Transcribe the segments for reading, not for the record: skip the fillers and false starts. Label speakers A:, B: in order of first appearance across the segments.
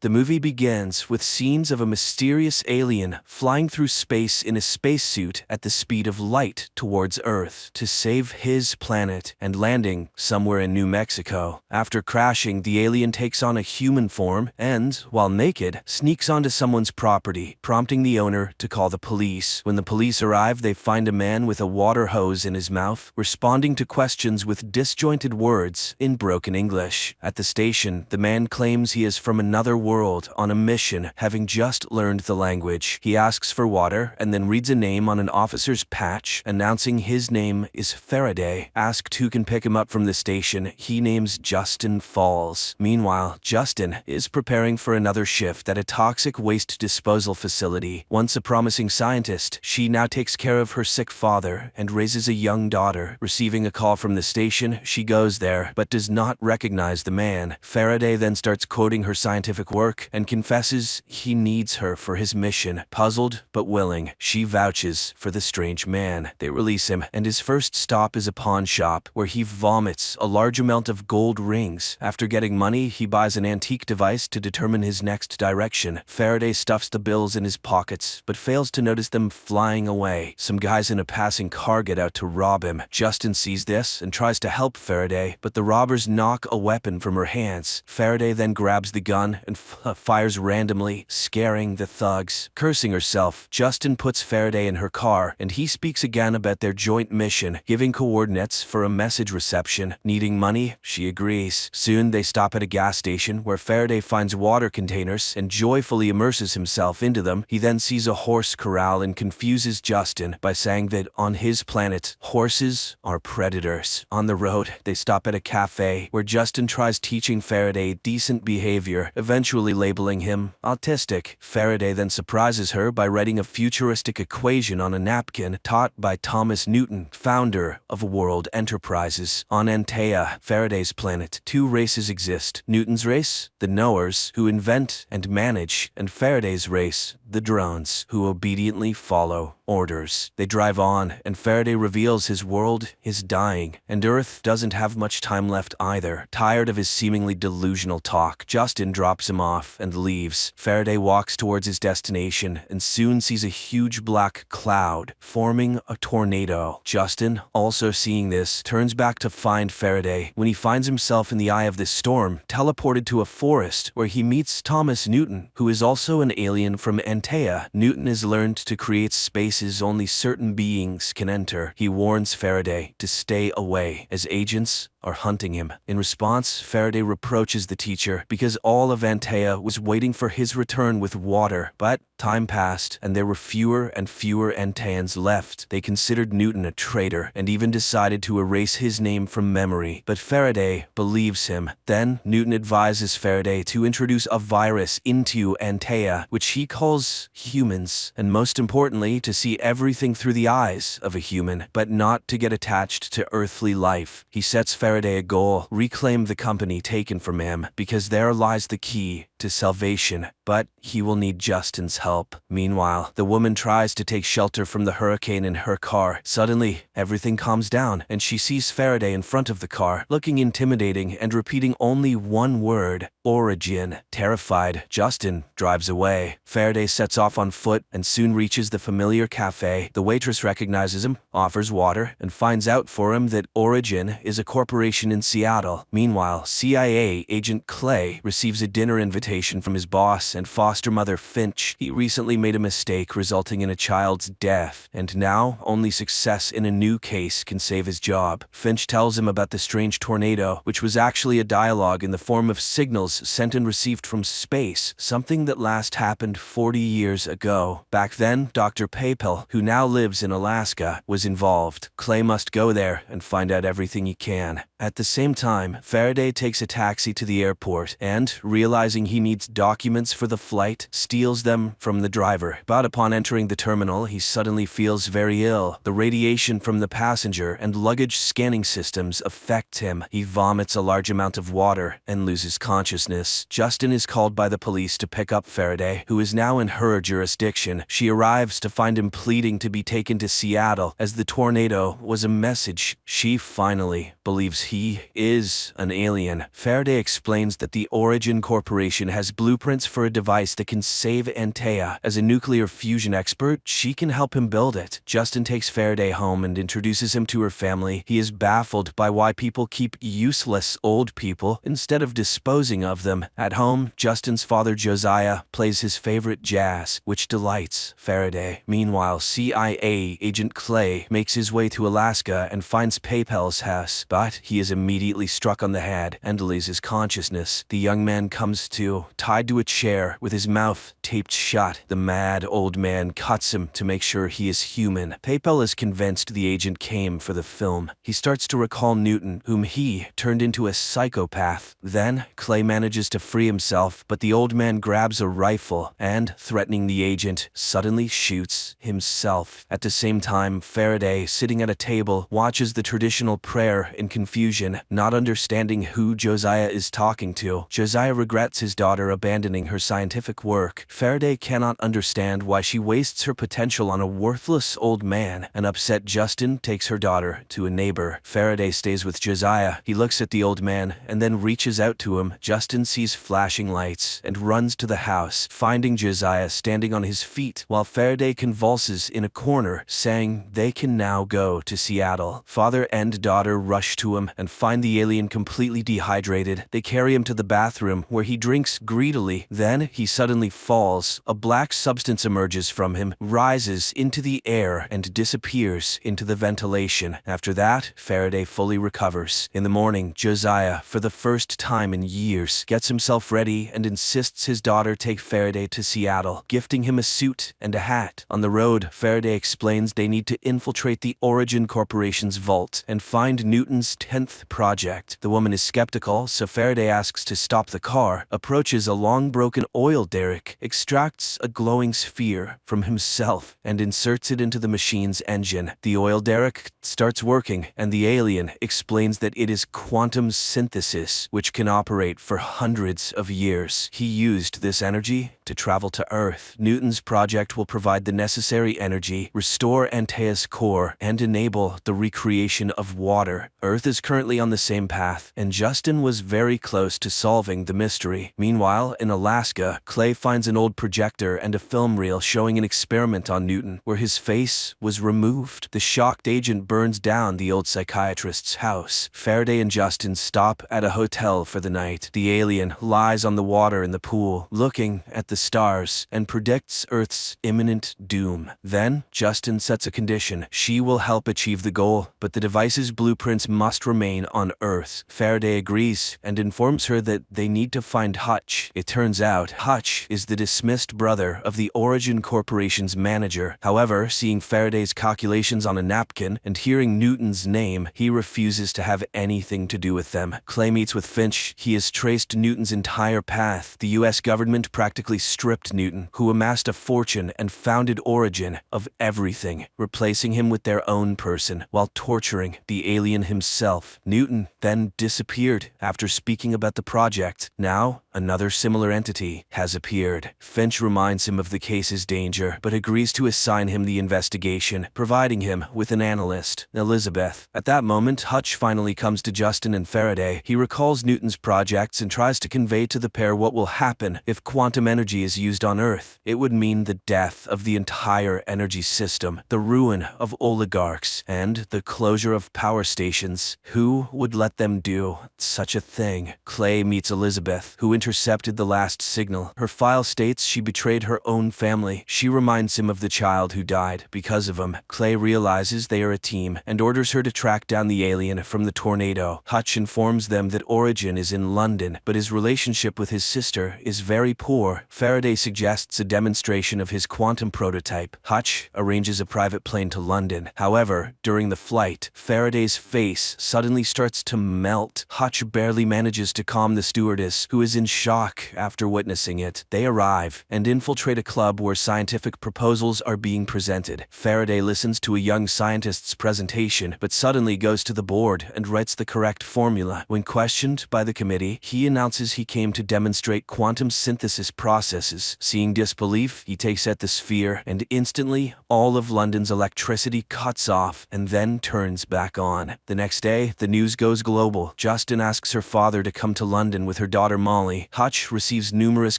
A: The movie begins with scenes of a mysterious alien flying through space in a spacesuit at the speed of light towards Earth to save his planet and landing somewhere in New Mexico. After crashing, the alien takes on a human form and, while naked, sneaks onto someone's property, prompting the owner to call the police. When the police arrive, they find a man with a water hose in his mouth, responding to questions with disjointed words in broken English. At the station, the man claims he is from another world on a mission, having just learned the language. He asks for water and then reads a name on an officer's patch, announcing his name is Faraday. Asked who can pick him up from the station, he names Justin Falls. Meanwhile, Justin is preparing for another shift at a toxic waste disposal facility. Once a promising scientist, she now takes care of her sick father and raises a young daughter. Receiving a call from the station, she goes there, but does not recognize the man. Faraday then starts quoting her scientific work and confesses he needs her for his mission. Puzzled but willing, she vouches for the strange man. They release him, and his first stop is a pawn shop, where he vomits a large amount of gold rings. After getting money, he buys an antique device to determine his next direction. Faraday stuffs the bills in his pockets, but fails to notice them flying away. Some guys in a passing car get out to rob him. Justin sees this and tries to help Faraday, but the robbers knock a weapon from her hands. Faraday then grabs the gun and fires randomly, scaring the thugs. Cursing herself, Justin puts Faraday in her car, and he speaks again about their joint mission, giving coordinates for a message reception. Needing money, she agrees. Soon they stop at a gas station where Faraday finds water containers and joyfully immerses himself into them. He then sees a horse corral and confuses Justin by saying that on his planet, horses are predators. On the road, they stop at a cafe where Justin tries teaching Faraday decent behavior, eventually labeling him autistic. Faraday then surprises her by writing a futuristic equation on a napkin taught by Thomas Newton, founder of World Enterprises. On Antea, Faraday's planet, two races exist: Newton's race, the knowers, who invent and manage, and Faraday's race, the drones, who obediently follow orders. They drive on, and Faraday reveals his world is dying, and Earth doesn't have much time left either. Tired of his seemingly delusional talk, Justin drops him off and leaves. Faraday walks towards his destination and soon sees a huge black cloud forming a tornado. Justin, also seeing this, turns back to find Faraday. When he finds himself in the eye of this storm, teleported to a forest where he meets Thomas Newton, who is also an alien from Antea. Newton has learned to create spaces only certain beings can enter. He warns Faraday to stay away, as agents are hunting him. In response, Faraday reproaches the teacher because all of Antea was waiting for his return with water. But time passed, and there were fewer and fewer Anteans left. They considered Newton a traitor and even decided to erase his name from memory. But Faraday believes him. Then Newton advises Faraday to introduce a virus into Antea, which he calls humans, and most importantly, to see everything through the eyes of a human, but not to get attached to earthly life. He sets Faraday a goal: reclaim the company taken from him, because there lies the key to salvation. But he will need Justin's help. Meanwhile, the woman tries to take shelter from the hurricane in her car. Suddenly, everything calms down, and she sees Faraday in front of the car, looking intimidating and repeating only one word: origin. Terrified, Justin drives away. Faraday sets off on foot and soon reaches the familiar cafe. The waitress recognizes him, offers water, and finds out for him that Origin is a corporation in Seattle. Meanwhile, CIA agent Clay receives a dinner invitation from his boss and foster mother Finch. He recently made a mistake resulting in a child's death, and now only success in a new case can save his job. Finch tells him about the strange tornado, which was actually a dialogue in the form of signals sent and received from space, something that last happened 40 years ago. Back then, Dr. Papel, who now lives in Alaska, was involved. Clay must go there and find out everything he can. At the same time, Faraday takes a taxi to the airport and, realizing he needs documents for the flight, steals them from the driver. But upon entering the terminal, he suddenly feels very ill. The radiation from the passenger and luggage scanning systems affect him. He vomits a large amount of water and loses consciousness. Justin is called by the police to pick up Faraday, who is now in her jurisdiction. She arrives to find him pleading to be taken to Seattle, as the tornado was a message. She finally believes he is an alien. Faraday explains that the Origin Corporation has blueprints for a device that can save Antea. As a nuclear fusion expert, she can help him build it. Justin takes Faraday home and introduces him to her family. He is baffled by why people keep useless old people instead of disposing of them. At home, Justin's father Josiah plays his favorite jazz, which delights Faraday. Meanwhile, CIA agent Clay makes his way to Alaska and finds PayPal's house, but he is immediately struck on the head and loses consciousness. The young man comes to, tied to a chair with his mouth taped shut. The mad old man cuts him to make sure he is human. PayPal is convinced the agent came for the film. He starts to recall Newton, whom he turned into a psychopath. Then, Clay manages to free himself, but the old man grabs a rifle and, threatening the agent, suddenly shoots himself. At the same time, Faraday, sitting at a table, watches the traditional prayer in confusion, not understanding who Josiah is talking to. Josiah regrets his daughter abandoning her scientific work. Faraday cannot understand why she wastes her potential on a worthless old man. An upset Justin takes her daughter to a neighbor. Faraday stays with Josiah. He looks at the old man and then reaches out to him. Justin sees flashing lights and runs to the house, finding Josiah standing on his feet while Faraday convulses in a corner, saying they can now go to Seattle. Father and daughter rush to him and find the alien completely dehydrated. They carry him to the bathroom where he drinks greedily. Then he suddenly falls. A black substance emerges from him, rises into the air, and disappears into the ventilation. After that, Faraday fully recovers. In the morning, Josiah, for the first time in years, gets himself ready and insists his daughter take Faraday to Seattle, gifting him a suit and a hat. On the road, Faraday explains they need to infiltrate the Origin Corporation's vault and find Newton's 10th project. The woman is skeptical, so Faraday asks to stop the car, approaches a long broken oil derrick, extracts a glowing sphere from himself, and inserts it into the machine's engine. The oil derrick starts working, and the alien explains that it is quantum synthesis, which can operate for hundreds of years. He used this energy to travel to Earth. Newton's project will provide the necessary energy, restore Antaea's core, and enable the recreation of water. Earth is currently on the same path, and Justin was very close to solving the mystery. Meanwhile, in Alaska, Clay finds an old projector and a film reel showing an experiment on Newton, where his face was removed. The shocked agent burns down the old psychiatrist's house. Faraday and Justin stop at a hotel for the night. The alien lies on the water in the pool, looking at the stars, and predicts Earth's imminent doom. Then, Justin sets a condition. She will help achieve the goal, but the device's blueprints must remain on Earth. Faraday agrees and informs her that they need to find Hutch. It turns out Hutch is the dismissed brother of the Origin Corporation's manager. However, seeing Faraday's calculations on a napkin and hearing Newton's name, he refuses to have anything to do with them. Clay meets with Finch. He has traced Newton's entire path. The US government practically stripped Newton, who amassed a fortune and founded Origin, of everything, replacing him with their own person while torturing the alien himself. Newton then disappeared after speaking about the project. Now, another similar entity has appeared. Finch reminds him of the case's danger, but agrees to assign him the investigation, providing him with an analyst, Elizabeth. At that moment, Hutch finally comes to Justin and Faraday. He recalls Newton's projects and tries to convey to the pair what will happen if quantum energy is used on Earth. It would mean the death of the entire energy system, the ruin of oligarchs, and the closure of power stations. Who would let them do such a thing? Clay meets Elizabeth, who intercepted the last signal. Her file states she betrayed her own family. She reminds him of the child who died because of him. Clay realizes they are a team and orders her to track down the alien from the tornado. Hutch informs them that Origin is in London, but his relationship with his sister is very poor. Faraday suggests a demonstration of his quantum prototype. Hutch arranges a private plane to London. However, during the flight, Faraday's face suddenly starts to melt. Hutch barely manages to calm the stewardess, who is in shock after witnessing it. They arrive and infiltrate a club where scientific proposals are being presented. Faraday listens to a young scientist's presentation, but suddenly goes to the board and writes the correct formula. When questioned by the committee, he announces he came to demonstrate quantum synthesis processes. Seeing disbelief, he takes at the sphere, and instantly, all of London's electricity cuts off and then turns back on. The next day, the news goes global. Justin asks her father to come to London with her daughter Molly. Hutch receives numerous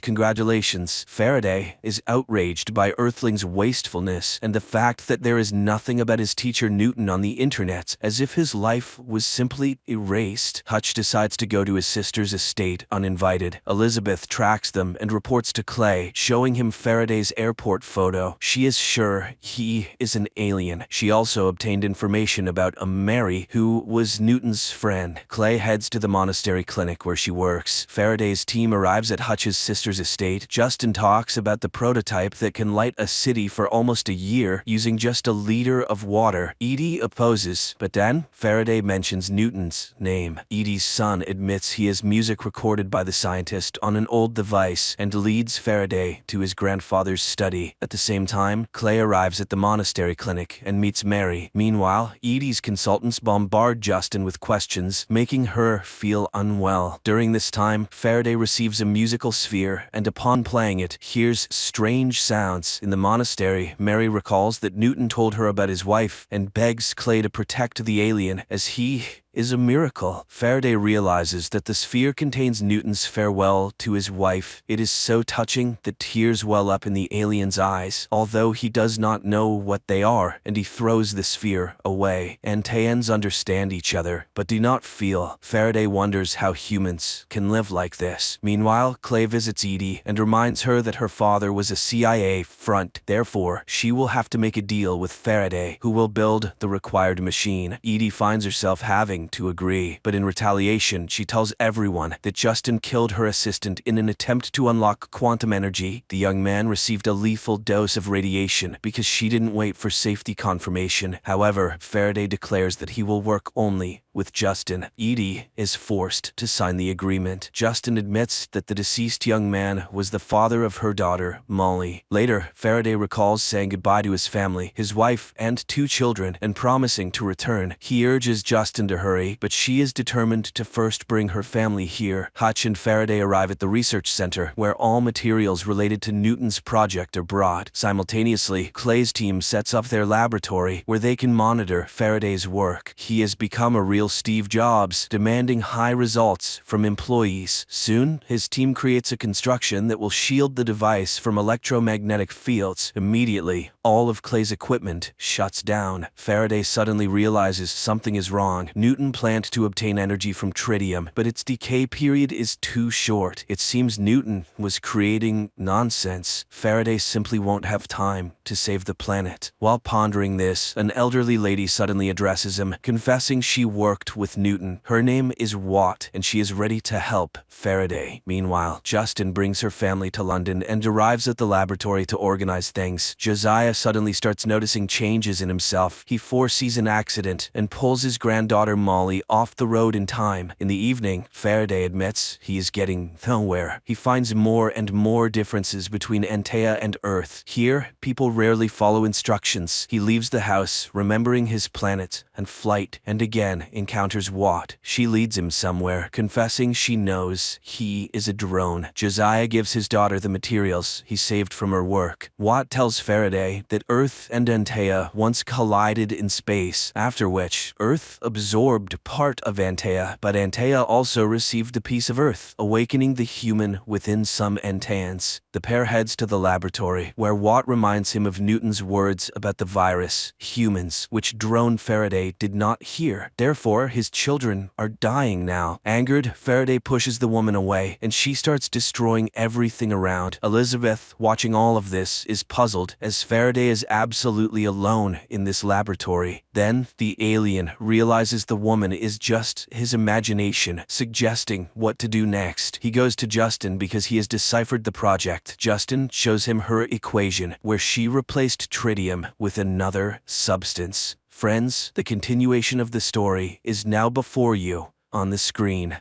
A: congratulations. Faraday is outraged by Earthling's wastefulness and the fact that there is nothing about his teacher Newton on the internet, as if his life was simply erased. Hutch decides to go to his sister's estate uninvited. Elizabeth tracks them and reports to Clay, showing him Faraday's airport photo. She is sure he is an alien. She also obtained information about a Mary, who was Newton's friend. Clay heads to the monastery clinic where she works. Faraday's team arrives at Hutch's sister's estate. Justin talks about the prototype that can light a city for almost a year using just a liter of water. Edie opposes, but then Faraday mentions Newton's name. Edie's son admits he has music recorded by the scientist on an old device and leads Faraday to his grandfather's study. At the same time, Clay arrives at the monastery clinic and meets Mary. Meanwhile, Edie's consultants bombard Justin with questions, making her feel unwell. During this time, Faraday receives a musical sphere and upon playing it, hears strange sounds. In the monastery, Mary recalls that Newton told her about his wife and begs Clay to protect the alien, as he is a miracle. Faraday realizes that the sphere contains Newton's farewell to his wife. It is so touching that tears well up in the alien's eyes, although he does not know what they are, and he throws the sphere away. Antaeans understand each other, but do not feel. Faraday wonders how humans can live like this. Meanwhile, Clay visits Edie and reminds her that her father was a CIA front. Therefore, she will have to make a deal with Faraday, who will build the required machine. Edie finds herself having to agree, but in retaliation, she tells everyone that Justin killed her assistant in an attempt to unlock quantum energy. The young man received a lethal dose of radiation because she didn't wait for safety confirmation. However, Faraday declares that he will work only with Justin. Edie is forced to sign the agreement. Justin admits that the deceased young man was the father of her daughter, Molly. Later, Faraday recalls saying goodbye to his family, his wife, and 2 children, and promising to return. He urges Justin to hurry, but she is determined to first bring her family here. Hutch and Faraday arrive at the research center, where all materials related to Newton's project are brought. Simultaneously, Clay's team sets up their laboratory, where they can monitor Faraday's work. He has become a real Steve Jobs, demanding high results from employees. Soon, his team creates a construction that will shield the device from electromagnetic fields. Immediately, all of Clay's equipment shuts down. Faraday suddenly realizes something is wrong. Newton planned to obtain energy from tritium, but its decay period is too short. It seems Newton was creating nonsense. Faraday simply won't have time to save the planet. While pondering this, an elderly lady suddenly addresses him, confessing she worked with Newton. Her name is Watt, and she is ready to help Faraday. Meanwhile, Justin brings her family to London and arrives at the laboratory to organize things. Josiah suddenly starts noticing changes in himself. He foresees an accident and pulls his granddaughter Molly off the road in time. In the evening, Faraday admits he is getting nowhere. He finds more and more differences between Antaea and Earth. Here, people rarely follow instructions. He leaves the house, remembering his planet and flight, and again encounters Watt. She leads him somewhere, confessing she knows he is a drone. Josiah gives his daughter the materials he saved from her work. Watt tells Faraday that Earth and Antaea once collided in space, after which Earth absorbed part of Antaea, but Antaea also received a piece of Earth, awakening the human within some Antaeans. The pair heads to the laboratory, where Watt reminds him of Newton's words about the virus, humans, which drone Faraday did not hear. Therefore, his children are dying now. Angered, Faraday pushes the woman away, and she starts destroying everything around. Elizabeth, watching all of this, is puzzled, as Faraday is absolutely alone in this laboratory. Then, the alien realizes the woman is just his imagination, suggesting what to do next. He goes to Justin because he has deciphered the project. Justin shows him her equation, where she replaced tritium with another substance. Friends, the continuation of the story is now before you on the screen.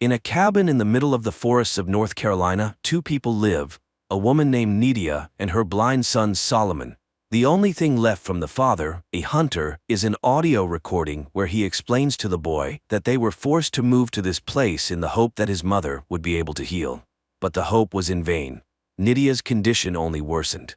A: In a cabin in the middle of the forests of North Carolina, 2 people live, a woman named Nydia and her blind son Solomon. The only thing left from the father, a hunter, is an audio recording where he explains to the boy that they were forced to move to this place in the hope that his mother would be able to heal. But the hope was in vain. Nydia's condition only worsened.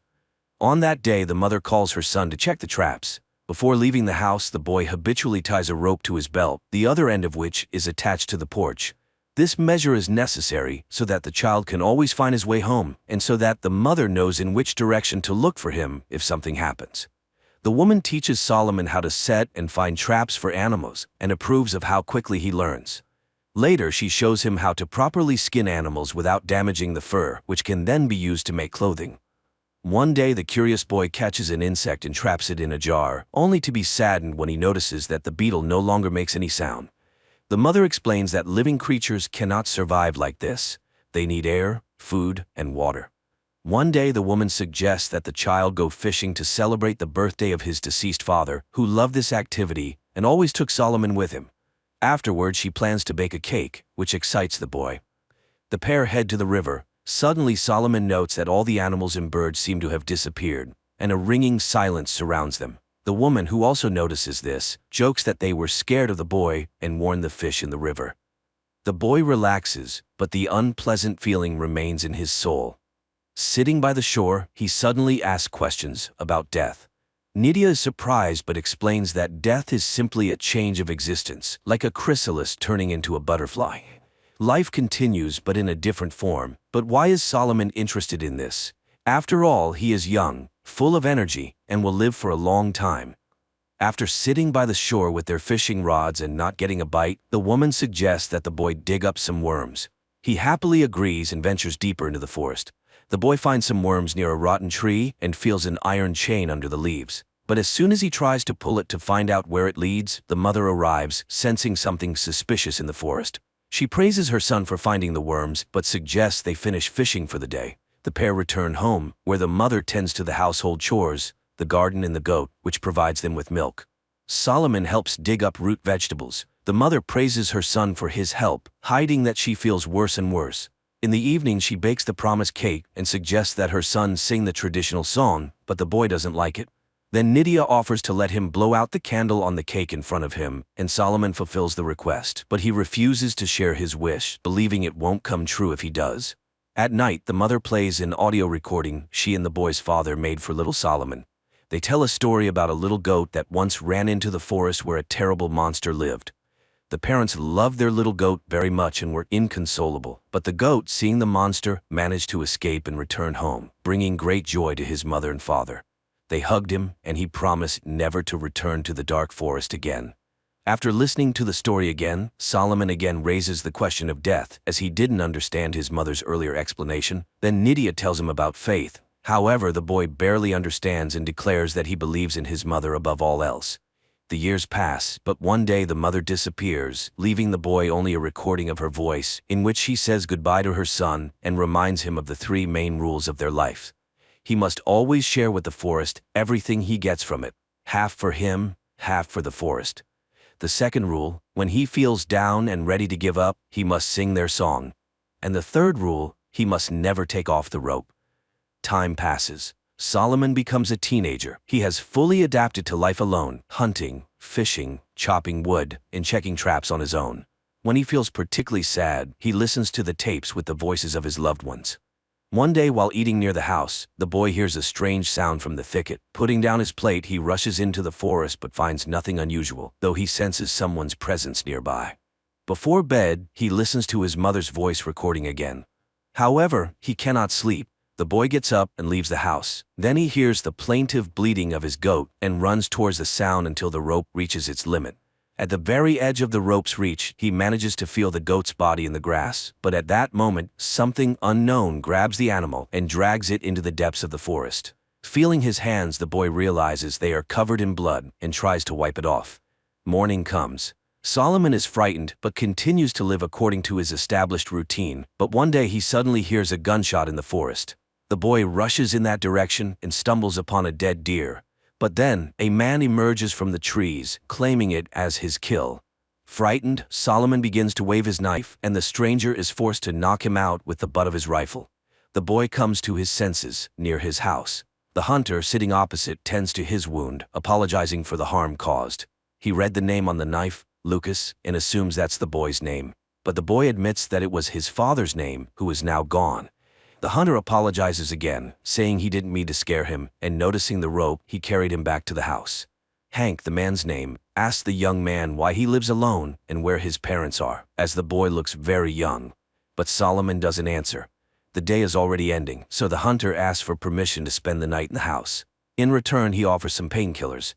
A: On that day, the mother calls her son to check the traps. Before leaving the house, the boy habitually ties a rope to his belt, the other end of which is attached to the porch. This measure is necessary so that the child can always find his way home, and so that the mother knows in which direction to look for him if something happens. The woman teaches Solomon how to set and find traps for animals, and approves of how quickly he learns. Later, she shows him how to properly skin animals without damaging the fur, which can then be used to make clothing. One day, the curious boy catches an insect and traps it in a jar, only to be saddened when he notices that the beetle no longer makes any sound. The mother explains that living creatures cannot survive like this. They need air, food, and water. One day, the woman suggests that the child go fishing to celebrate the birthday of his deceased father, who loved this activity and always took Solomon with him. Afterward, she plans to bake a cake, which excites the boy. The pair head to the river. Suddenly, Solomon notes that all the animals and birds seem to have disappeared, and a ringing silence surrounds them. The woman, who also notices this, jokes that they were scared of the boy and warned the fish in the river. The boy relaxes, but the unpleasant feeling remains in his soul. Sitting by the shore, he suddenly asks questions about death. Nydia is surprised but explains that death is simply a change of existence, like a chrysalis turning into a butterfly. Life continues but in a different form. But why is Solomon interested in this? After all, he is young, full of energy, and will live for a long time. After sitting by the shore with their fishing rods and not getting a bite, the woman suggests that the boy dig up some worms. He happily agrees and ventures deeper into the forest. The boy finds some worms near a rotten tree and feels an iron chain under the leaves. But as soon as he tries to pull it to find out where it leads, the mother arrives, sensing something suspicious in the forest. She praises her son for finding the worms, but suggests they finish fishing for the day. The pair return home, where the mother tends to the household chores, the garden and the goat, which provides them with milk. Solomon helps dig up root vegetables. The mother praises her son for his help, hiding that she feels worse and worse. In the evening, she bakes the promised cake and suggests that her son sing the traditional song, but the boy doesn't like it. Then Nydia offers to let him blow out the candle on the cake in front of him, and Solomon fulfills the request, but he refuses to share his wish, believing it won't come true if he does. At night, the mother plays an audio recording she and the boy's father made for little Solomon. They tell a story about a little goat that once ran into the forest where a terrible monster lived. The parents loved their little goat very much and were inconsolable, but the goat, seeing the monster, managed to escape and return home, bringing great joy to his mother and father. They hugged him, and he promised never to return to the dark forest again. After listening to the story again, Solomon again raises the question of death, as he didn't understand his mother's earlier explanation. Then Nydia tells him about faith. However, the boy barely understands and declares that he believes in his mother above all else. The years pass, but one day the mother disappears, leaving the boy only a recording of her voice, in which she says goodbye to her son and reminds him of the 3 main rules of their life. He must always share with the forest everything he gets from it, half for him, half for the forest. The second rule, when he feels down and ready to give up, he must sing their song. And the third rule, he must never take off the rope. Time passes. Solomon becomes a teenager. He has fully adapted to life alone, hunting, fishing, chopping wood, and checking traps on his own. When he feels particularly sad, he listens to the tapes with the voices of his loved ones. One day while eating near the house, the boy hears a strange sound from the thicket. Putting down his plate, he rushes into the forest but finds nothing unusual, though he senses someone's presence nearby. Before bed, he listens to his mother's voice recording again. However, he cannot sleep. The boy gets up and leaves the house. Then he hears the plaintive bleating of his goat and runs towards the sound until the rope reaches its limit. At the very edge of the rope's reach, he manages to feel the goat's body in the grass, but at that moment, something unknown grabs the animal and drags it into the depths of the forest. Feeling his hands, the boy realizes they are covered in blood and tries to wipe it off. Morning comes. Solomon is frightened but continues to live according to his established routine, but one day he suddenly hears a gunshot in the forest. The boy rushes in that direction and stumbles upon a dead deer. But then, a man emerges from the trees, claiming it as his kill. Frightened, Solomon begins to wave his knife, and the stranger is forced to knock him out with the butt of his rifle. The boy comes to his senses, near his house. The hunter, sitting opposite, tends to his wound, apologizing for the harm caused. He read the name on the knife, Lucas, and assumes that's the boy's name. But the boy admits that it was his father's name, who is now gone. The hunter apologizes again, saying he didn't mean to scare him, and noticing the rope, he carried him back to the house. Hank, the man's name, asks the young man why he lives alone and where his parents are, as the boy looks very young. But Solomon doesn't answer. The day is already ending, so the hunter asks for permission to spend the night in the house. In return, he offers some painkillers.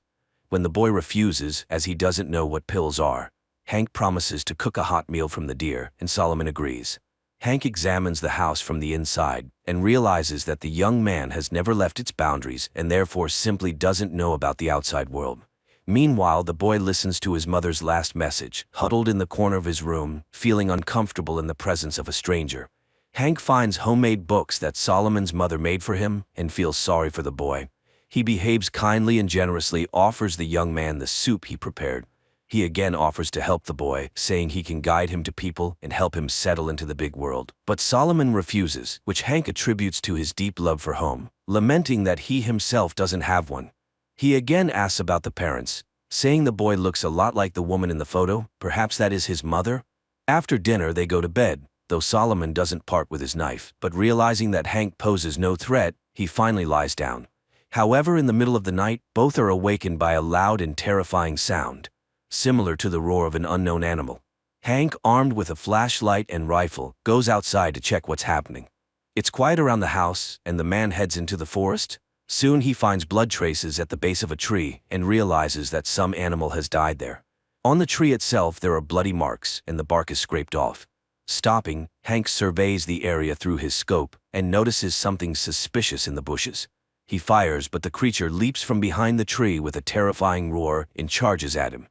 A: When the boy refuses, as he doesn't know what pills are, Hank promises to cook a hot meal from the deer, and Solomon agrees. Hank examines the house from the inside and realizes that the young man has never left its boundaries and therefore simply doesn't know about the outside world. Meanwhile, the boy listens to his mother's last message, huddled in the corner of his room, feeling uncomfortable in the presence of a stranger. Hank finds homemade books that Solomon's mother made for him and feels sorry for the boy. He behaves kindly and generously offers the young man the soup he prepared. He again offers to help the boy, saying he can guide him to people and help him settle into the big world. But Solomon refuses, which Hank attributes to his deep love for home, lamenting that he himself doesn't have one. He again asks about the parents, saying the boy looks a lot like the woman in the photo, perhaps that is his mother. After dinner they go to bed, though Solomon doesn't part with his knife, but realizing that Hank poses no threat, he finally lies down. However, in the middle of the night, both are awakened by a loud and terrifying sound, similar to the roar of an unknown animal. Hank, armed with a flashlight and rifle, goes outside to check what's happening. It's quiet around the house, and the man heads into the forest. Soon he finds blood traces at the base of a tree and realizes that some animal has died there. On the tree itself there are bloody marks, and the bark is scraped off. Stopping, Hank surveys the area through his scope and notices something suspicious in the bushes. He fires, but the creature leaps from behind the tree with a terrifying roar and charges at him.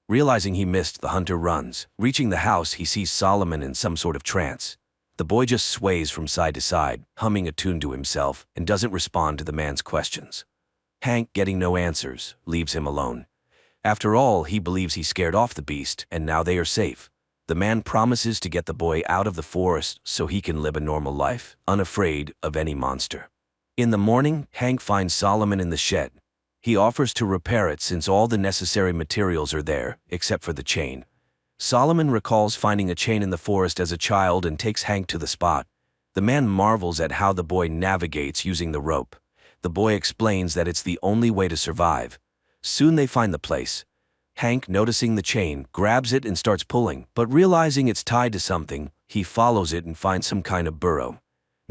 A: Realizing he missed, the hunter runs. Reaching the house, he sees Solomon in some sort of trance. The boy just sways from side to side, humming a tune to himself, and doesn't respond to the man's questions. Hank, getting no answers, leaves him alone. After all, he believes he scared off the beast, and now they are safe. The man promises to get the boy out of the forest so he can live a normal life, unafraid of any monster. In the morning, Hank finds Solomon in the shed. He offers to repair it since all the necessary materials are there, except for the chain. Solomon recalls finding a chain in the forest as a child and takes Hank to the spot. The man marvels at how the boy navigates using the rope. The boy explains that it's the only way to survive. Soon they find the place. Hank, noticing the chain, grabs it and starts pulling, but realizing it's tied to something, he follows it and finds some kind of burrow.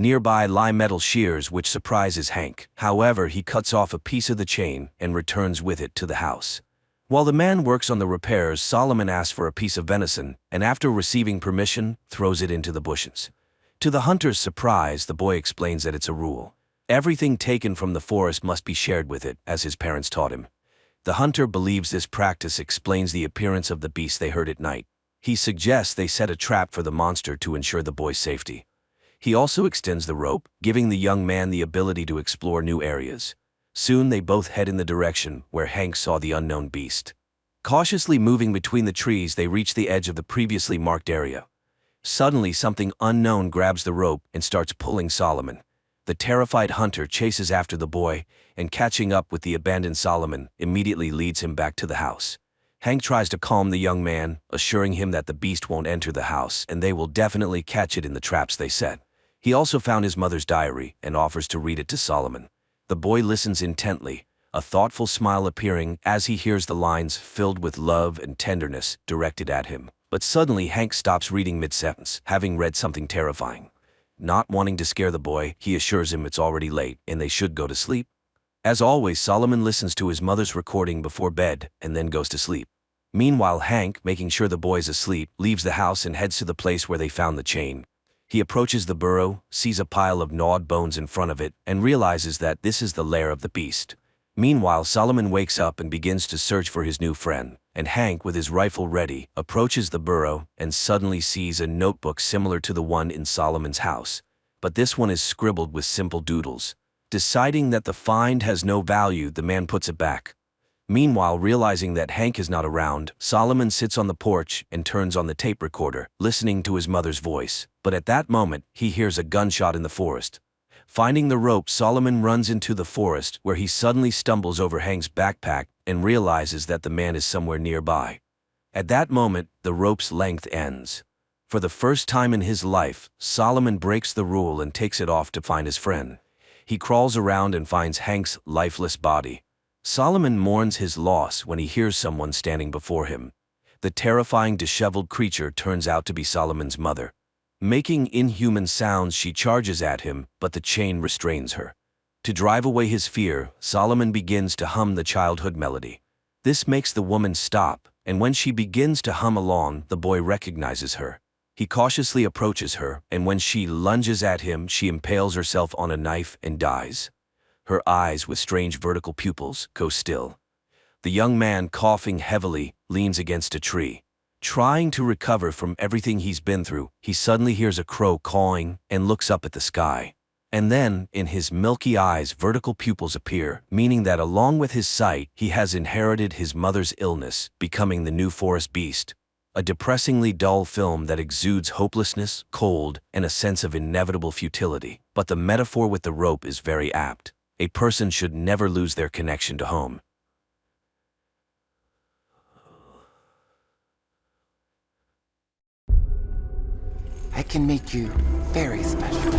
A: Nearby lie metal shears, which surprises Hank. However, he cuts off a piece of the chain and returns with it to the house. While the man works on the repairs, Solomon asks for a piece of venison, and after receiving permission, throws it into the bushes. To the hunter's surprise, the boy explains that it's a rule. Everything taken from the forest must be shared with it, as his parents taught him. The hunter believes this practice explains the appearance of the beast they heard at night. He suggests they set a trap for the monster to ensure the boy's safety. He also extends the rope, giving the young man the ability to explore new areas. Soon they both head in the direction where Hank saw the unknown beast. Cautiously moving between the trees, they reach the edge of the previously marked area. Suddenly, something unknown grabs the rope and starts pulling Solomon. The terrified hunter chases after the boy, and catching up with the abandoned Solomon, immediately leads him back to the house. Hank tries to calm the young man, assuring him that the beast won't enter the house and they will definitely catch it in the traps they set. He also found his mother's diary and offers to read it to Solomon. The boy listens intently, a thoughtful smile appearing as he hears the lines filled with love and tenderness directed at him. But suddenly Hank stops reading mid-sentence, having read something terrifying. Not wanting to scare the boy, he assures him it's already late and they should go to sleep. As always, Solomon listens to his mother's recording before bed and then goes to sleep. Meanwhile, Hank, making sure the boy is asleep, leaves the house and heads to the place where they found the chain. He approaches the burrow, sees a pile of gnawed bones in front of it, and realizes that this is the lair of the beast. Meanwhile, Solomon wakes up and begins to search for his new friend, and Hank, with his rifle ready, approaches the burrow and suddenly sees a notebook similar to the one in Solomon's house. But this one is scribbled with simple doodles. Deciding that the find has no value, the man puts it back. Meanwhile, realizing that Hank is not around, Solomon sits on the porch and turns on the tape recorder, listening to his mother's voice. But at that moment, he hears a gunshot in the forest. Finding the rope, Solomon runs into the forest, where he suddenly stumbles over Hank's backpack and realizes that the man is somewhere nearby. At that moment, the rope's length ends. For the first time in his life, Solomon breaks the rule and takes it off to find his friend. He crawls around and finds Hank's lifeless body. Solomon mourns his loss when he hears someone standing before him. The terrifying, disheveled creature turns out to be Solomon's mother. Making inhuman sounds, she charges at him, but the chain restrains her. To drive away his fear, Solomon begins to hum the childhood melody. This makes the woman stop, and when she begins to hum along, the boy recognizes her. He cautiously approaches her, and when she lunges at him, she impales herself on a knife and dies. Her eyes, with strange vertical pupils, go still. The young man, coughing heavily, leans against a tree. Trying to recover from everything he's been through, he suddenly hears a crow cawing and looks up at the sky. And then, in his milky eyes, vertical pupils appear, meaning that along with his sight, he has inherited his mother's illness, becoming the new forest beast. A depressingly dull film that exudes hopelessness, cold, and a sense of inevitable futility. But the metaphor with the rope is very apt. A person should never lose their connection to home.
B: I can make you very special.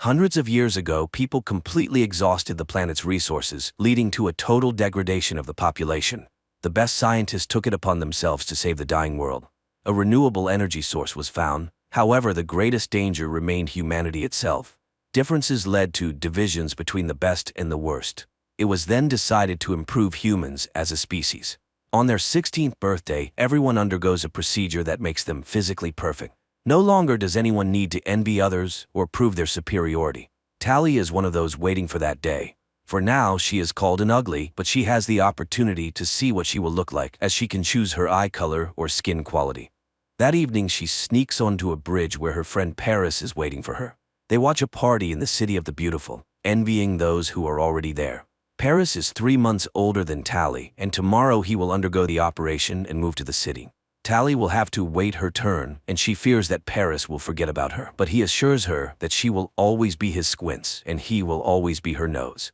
A: Hundreds of years ago, people completely exhausted the planet's resources, leading to a total degradation of the population. The best scientists took it upon themselves to save the dying world. A renewable energy source was found. However, the greatest danger remained humanity itself. Differences led to divisions between the best and the worst. It was then decided to improve humans as a species. On their 16th birthday, everyone undergoes a procedure that makes them physically perfect. No longer does anyone need to envy others or prove their superiority. Tally is one of those waiting for that day. For now, she is called an ugly, but she has the opportunity to see what she will look like, as she can choose her eye color or skin quality. That evening, she sneaks onto a bridge where her friend Paris is waiting for her. They watch a party in the City of the Beautiful, envying those who are already there. Paris is 3 months older than Tally, and tomorrow he will undergo the operation and move to the city. Tally will have to wait her turn, and she fears that Paris will forget about her, but he assures her that she will always be his squints and he will always be her nose.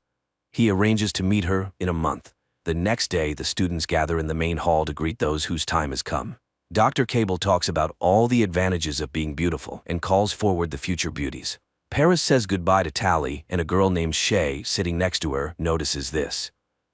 A: He arranges to meet her in a month. The next day, the students gather in the main hall to greet those whose time has come. Dr. Cable talks about all the advantages of being beautiful and calls forward the future beauties. Paris says goodbye to Tally, and a girl named Shay, sitting next to her, notices this.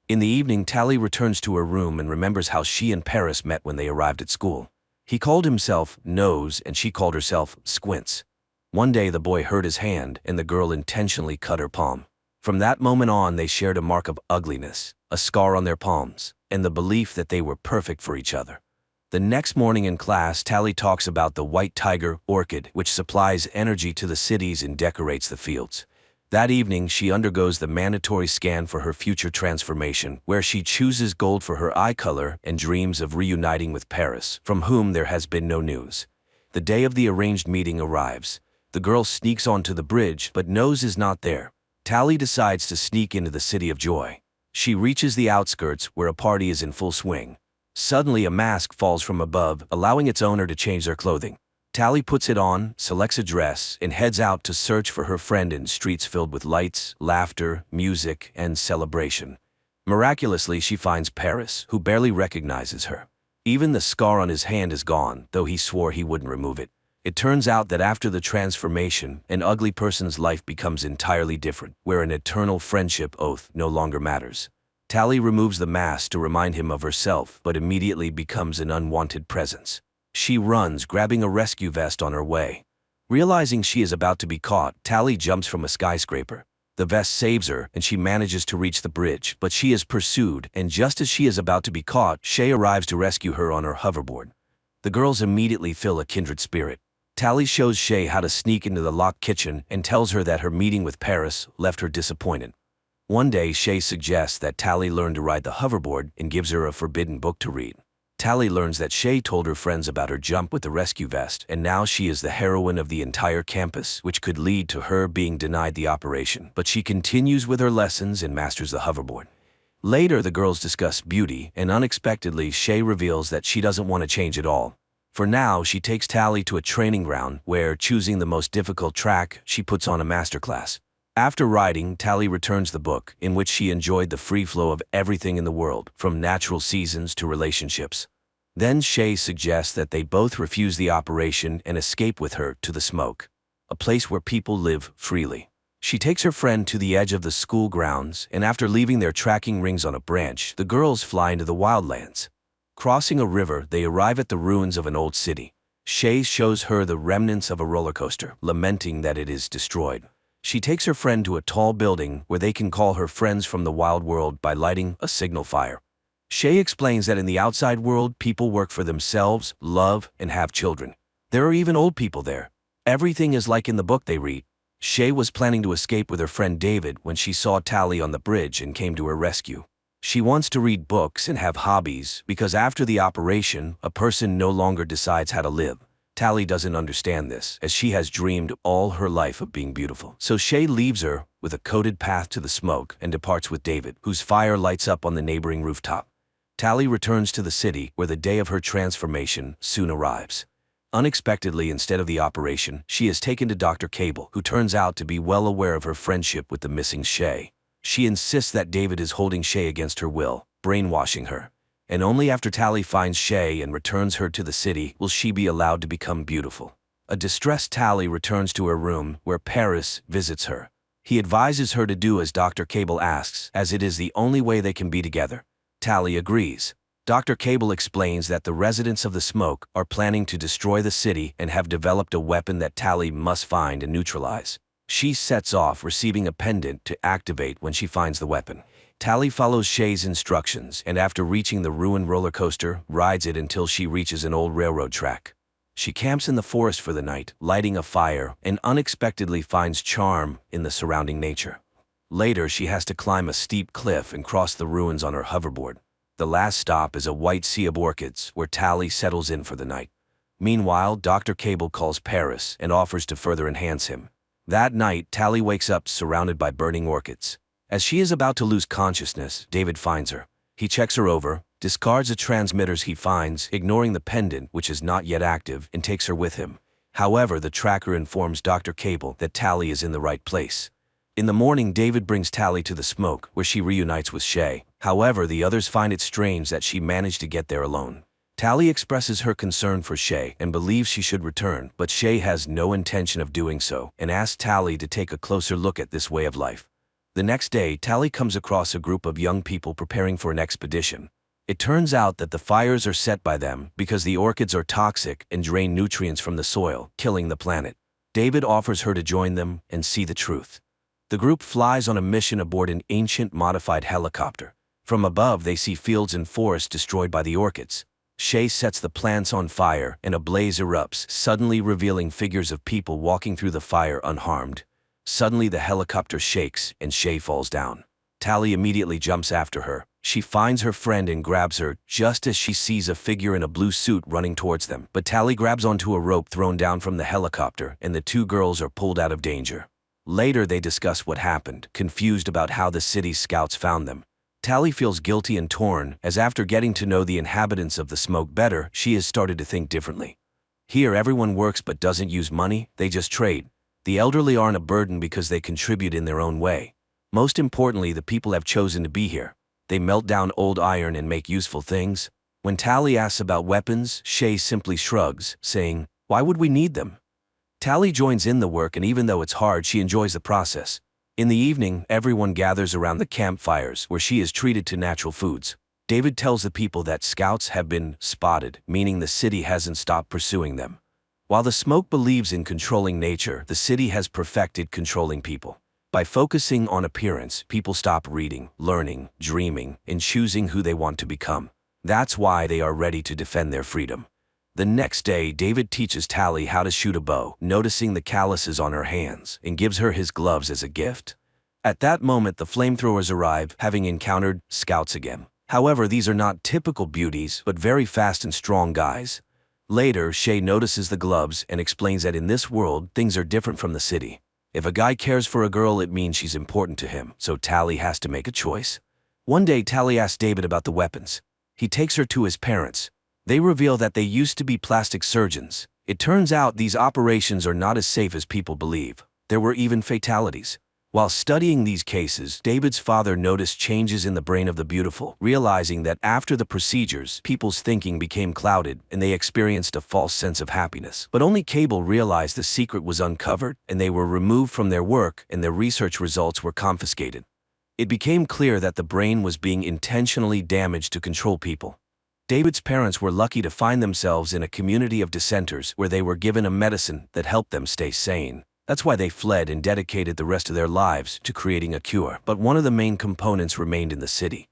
A: In the evening, Tally returns to her room and remembers how she and Paris met when they arrived at school. He called himself Nose and she called herself Squints. One day the boy hurt his hand and the girl intentionally cut her palm. From that moment on, they shared a mark of ugliness, a scar on their palms, and the belief that they were perfect for each other. The next morning in class, Tally talks about the white tiger orchid, which supplies energy to the cities and decorates the fields. That evening, she undergoes the mandatory scan for her future transformation, where she chooses gold for her eye color and dreams of reuniting with Paris, from whom there has been no news. The day of the arranged meeting arrives. The girl sneaks onto the bridge, but Nose is not there. Tally decides to sneak into the City of Joy. She reaches the outskirts, where a party is in full swing. Suddenly, a mask falls from above, allowing its owner to change their clothing. Tally puts it on, selects a dress, and heads out to search for her friend in streets filled with lights, laughter, music, and celebration. Miraculously, she finds Paris, who barely recognizes her. Even the scar on his hand is gone, though he swore he wouldn't remove it. It turns out that after the transformation, an ugly person's life becomes entirely different, where an eternal friendship oath no longer matters. Tally removes the mask to remind him of herself, but immediately becomes an unwanted presence. She runs, grabbing a rescue vest on her way. Realizing she is about to be caught, Tally jumps from a skyscraper. The vest saves her, and she manages to reach the bridge, but she is pursued, and just as she is about to be caught, Shay arrives to rescue her on her hoverboard. The girls immediately feel a kindred spirit. Tally shows Shay how to sneak into the locked kitchen and tells her that her meeting with Paris left her disappointed. One day, Shay suggests that Tally learn to ride the hoverboard and gives her a forbidden book to read. Tally learns that Shay told her friends about her jump with the rescue vest, and now she is the heroine of the entire campus, which could lead to her being denied the operation. But she continues with her lessons and masters the hoverboard. Later, the girls discuss beauty, and unexpectedly, Shay reveals that she doesn't want to change at all. For now, she takes Tally to a training ground where, choosing the most difficult track, she puts on a masterclass. After riding, Tally returns the book, in which she enjoyed the free flow of everything in the world, from natural seasons to relationships. Then Shay suggests that they both refuse the operation and escape with her to the smoke, a place where people live freely. She takes her friend to the edge of the school grounds, and after leaving their tracking rings on a branch, the girls fly into the wildlands. Crossing a river, they arrive at the ruins of an old city. Shay shows her the remnants of a roller coaster, lamenting that it is destroyed. She takes her friend to a tall building where they can call her friends from the wild world by lighting a signal fire. Shay explains that in the outside world, people work for themselves, love, and have children. There are even old people there. Everything is like in the book they read. Shay was planning to escape with her friend David when she saw Tally on the bridge and came to her rescue. She wants to read books and have hobbies because after the operation, a person no longer decides how to live. Tally doesn't understand this, as she has dreamed all her life of being beautiful. So Shay leaves her with a coded path to the smoke and departs with David, whose fire lights up on the neighboring rooftop. Tally returns to the city, where the day of her transformation soon arrives. Unexpectedly, instead of the operation, she is taken to Dr. Cable, who turns out to be well aware of her friendship with the missing Shay. She insists that David is holding Shay against her will, brainwashing her. And only after Tally finds Shay and returns her to the city will she be allowed to become beautiful. A distressed Tally returns to her room, where Paris visits her. He advises her to do as Dr. Cable asks, as it is the only way they can be together. Tally agrees. Dr. Cable explains that the residents of the smoke are planning to destroy the city and have developed a weapon that Tally must find and neutralize. She sets off, receiving a pendant to activate when she finds the weapon. Tally follows Shay's instructions, and after reaching the ruined roller coaster, rides it until she reaches an old railroad track. She camps in the forest for the night, lighting a fire, and unexpectedly finds charm in the surrounding nature. Later, she has to climb a steep cliff and cross the ruins on her hoverboard. The last stop is a white sea of orchids, where Tally settles in for the night. Meanwhile, Dr. Cable calls Paris and offers to further enhance him. That night, Tally wakes up surrounded by burning orchids. As she is about to lose consciousness, David finds her. He checks her over, discards the transmitters he finds, ignoring the pendant, which is not yet active, and takes her with him. However, the tracker informs Dr. Cable that Tally is in the right place. In the morning, David brings Tally to the smoke, where she reunites with Shay. However, the others find it strange that she managed to get there alone. Tally expresses her concern for Shay and believes she should return, but Shay has no intention of doing so and asks Tally to take a closer look at this way of life. The next day, Tally comes across a group of young people preparing for an expedition. It turns out that the fires are set by them because the orchids are toxic and drain nutrients from the soil, killing the planet. David offers her to join them and see the truth. The group flies on a mission aboard an ancient modified helicopter. From above, they see fields and forests destroyed by the orchids. Shay sets the plants on fire and a blaze erupts, suddenly revealing figures of people walking through the fire unharmed. Suddenly, the helicopter shakes and Shay falls down. Tally immediately jumps after her. She finds her friend and grabs her just as she sees a figure in a blue suit running towards them. But Tally grabs onto a rope thrown down from the helicopter, and the two girls are pulled out of danger. Later, they discuss what happened, confused about how the city's scouts found them. Tally feels guilty and torn, as after getting to know the inhabitants of the smoke better, she has started to think differently. Here, everyone works but doesn't use money, they just trade. The elderly aren't a burden because they contribute in their own way. Most importantly, the people have chosen to be here. They melt down old iron and make useful things. When Tally asks about weapons, Shay simply shrugs, saying, "Why would we need them?" Tally joins in the work, and even though it's hard, she enjoys the process. In the evening, everyone gathers around the campfires, where she is treated to natural foods. David tells the people that scouts have been spotted, meaning the city hasn't stopped pursuing them. While the smoke believes in controlling nature, the city has perfected controlling people. By focusing on appearance, people stop reading, learning, dreaming, and choosing who they want to become. That's why they are ready to defend their freedom. The next day, David teaches Tally how to shoot a bow, noticing the calluses on her hands, and gives her his gloves as a gift. At that moment, the flamethrowers arrive, having encountered scouts again. However, these are not typical beauties, but very fast and strong guys. Later, Shay notices the gloves and explains that in this world, things are different from the city. If a guy cares for a girl, it means she's important to him, so Tally has to make a choice. One day, Tally asks David about the weapons. He takes her to his parents. They reveal that they used to be plastic surgeons. It turns out these operations are not as safe as people believe. There were even fatalities. While studying these cases, David's father noticed changes in the brain of the beautiful, realizing that after the procedures, people's thinking became clouded and they experienced a false sense of happiness. But only Cable realized the secret was uncovered, and they were removed from their work and their research results were confiscated. It became clear that the brain was being intentionally damaged to control people. David's parents were lucky to find themselves in a community of dissenters where they were given a medicine that helped them stay sane. That's why they fled and dedicated the rest of their lives to creating a cure. But one of the main components remained in the city.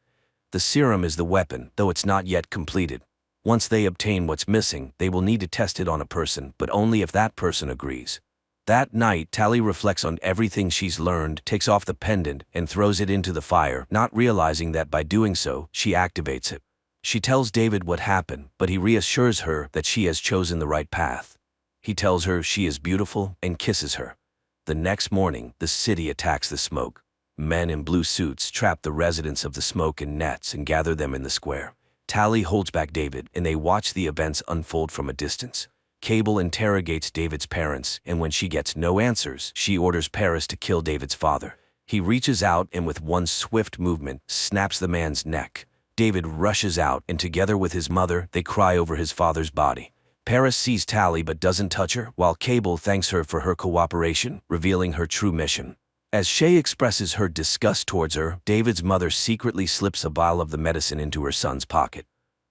A: The serum is the weapon, though it's not yet completed. Once they obtain what's missing, they will need to test it on a person, but only if that person agrees. That night, Tally reflects on everything she's learned, takes off the pendant, and throws it into the fire, not realizing that by doing so, she activates it. She tells David what happened, but he reassures her that she has chosen the right path. He tells her she is beautiful and kisses her. The next morning, the city attacks the smoke. Men in blue suits trap the residents of the smoke in nets and gather them in the square. Tally holds back David, and they watch the events unfold from a distance. Cable interrogates David's parents, and when she gets no answers, she orders Paris to kill David's father. He reaches out and with one swift movement, snaps the man's neck. David rushes out, and together with his mother, they cry over his father's body. Paris sees Tally but doesn't touch her, while Cable thanks her for her cooperation, revealing her true mission. As Shay expresses her disgust towards her, David's mother secretly slips a vial of the medicine into her son's pocket.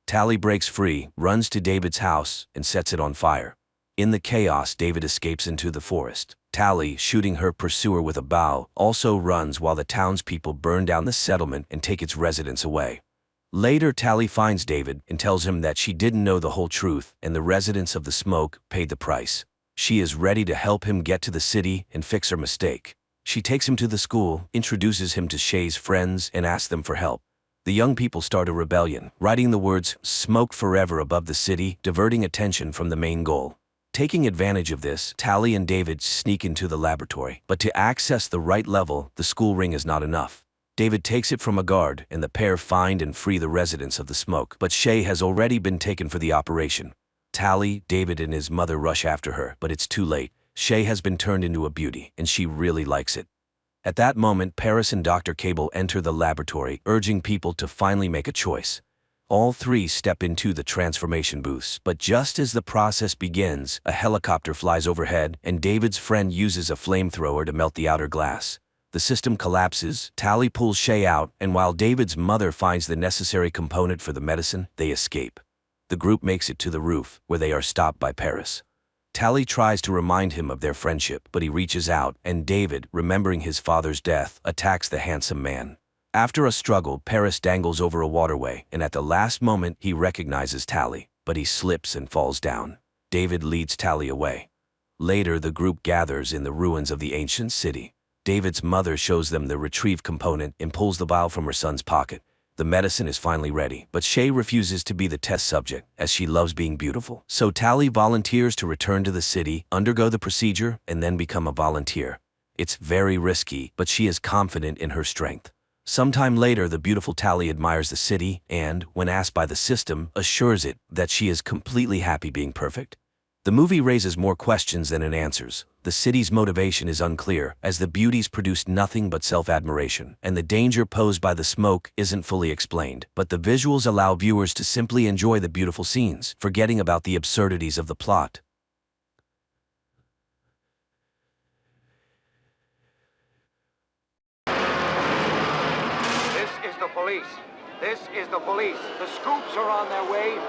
A: Tally breaks free, runs to David's house, and sets it on fire. In the chaos, David escapes into the forest. Tally, shooting her pursuer with a bow, also runs while the townspeople burn down the settlement and take its residents away. Later, Tally finds David and tells him that she didn't know the whole truth, and the residents of the smoke paid the price. She is ready to help him get to the city and fix her mistake. She takes him to the school, introduces him to Shay's friends, and asks them for help. The young people start a rebellion, writing the words "Smoke Forever" above the city, diverting attention from the main goal. Taking advantage of this, Tally and David sneak into the laboratory. But to access the right level, the school ring is not enough. David takes it from a guard, and the pair find and free the residents of the smoke. But Shay has already been taken for the operation. Tally, David, and his mother rush after her, but it's too late. Shay has been turned into a beauty, and she really likes it. At that moment, Paris and Dr. Cable enter the laboratory, urging people to finally make a choice. All three step into the transformation booths, but just as the process begins, a helicopter flies overhead, and David's friend uses a flamethrower to melt the outer glass. The system collapses, Tally pulls Shay out, and while David's mother finds the necessary component for the medicine, they escape. The group makes it to the roof, where they are stopped by Paris. Tally tries to remind him of their friendship, but he reaches out, and David, remembering his father's death, attacks the handsome man. After a struggle, Paris dangles over a waterway, and at the last moment, he recognizes Tally, but he slips and falls down. David leads Tally away. Later, the group gathers in the ruins of the ancient city. David's mother shows them the retrieve component and pulls the vial from her son's pocket. The medicine is finally ready, but Shay refuses to be the test subject, as she loves being beautiful. So Tally volunteers to return to the city, undergo the procedure, and then become a volunteer. It's very risky, but she is confident in her strength. Sometime later, the beautiful Tally admires the city and, when asked by the system, assures it that she is completely happy being perfect. The movie raises more questions than it answers. The city's motivation is unclear, as the beauties produce nothing but self-admiration, and the danger posed by the smoke isn't fully explained. But the visuals allow viewers to simply enjoy the beautiful scenes, forgetting about the absurdities of the plot.
C: This is the police. This is the police. The scoops are on their way.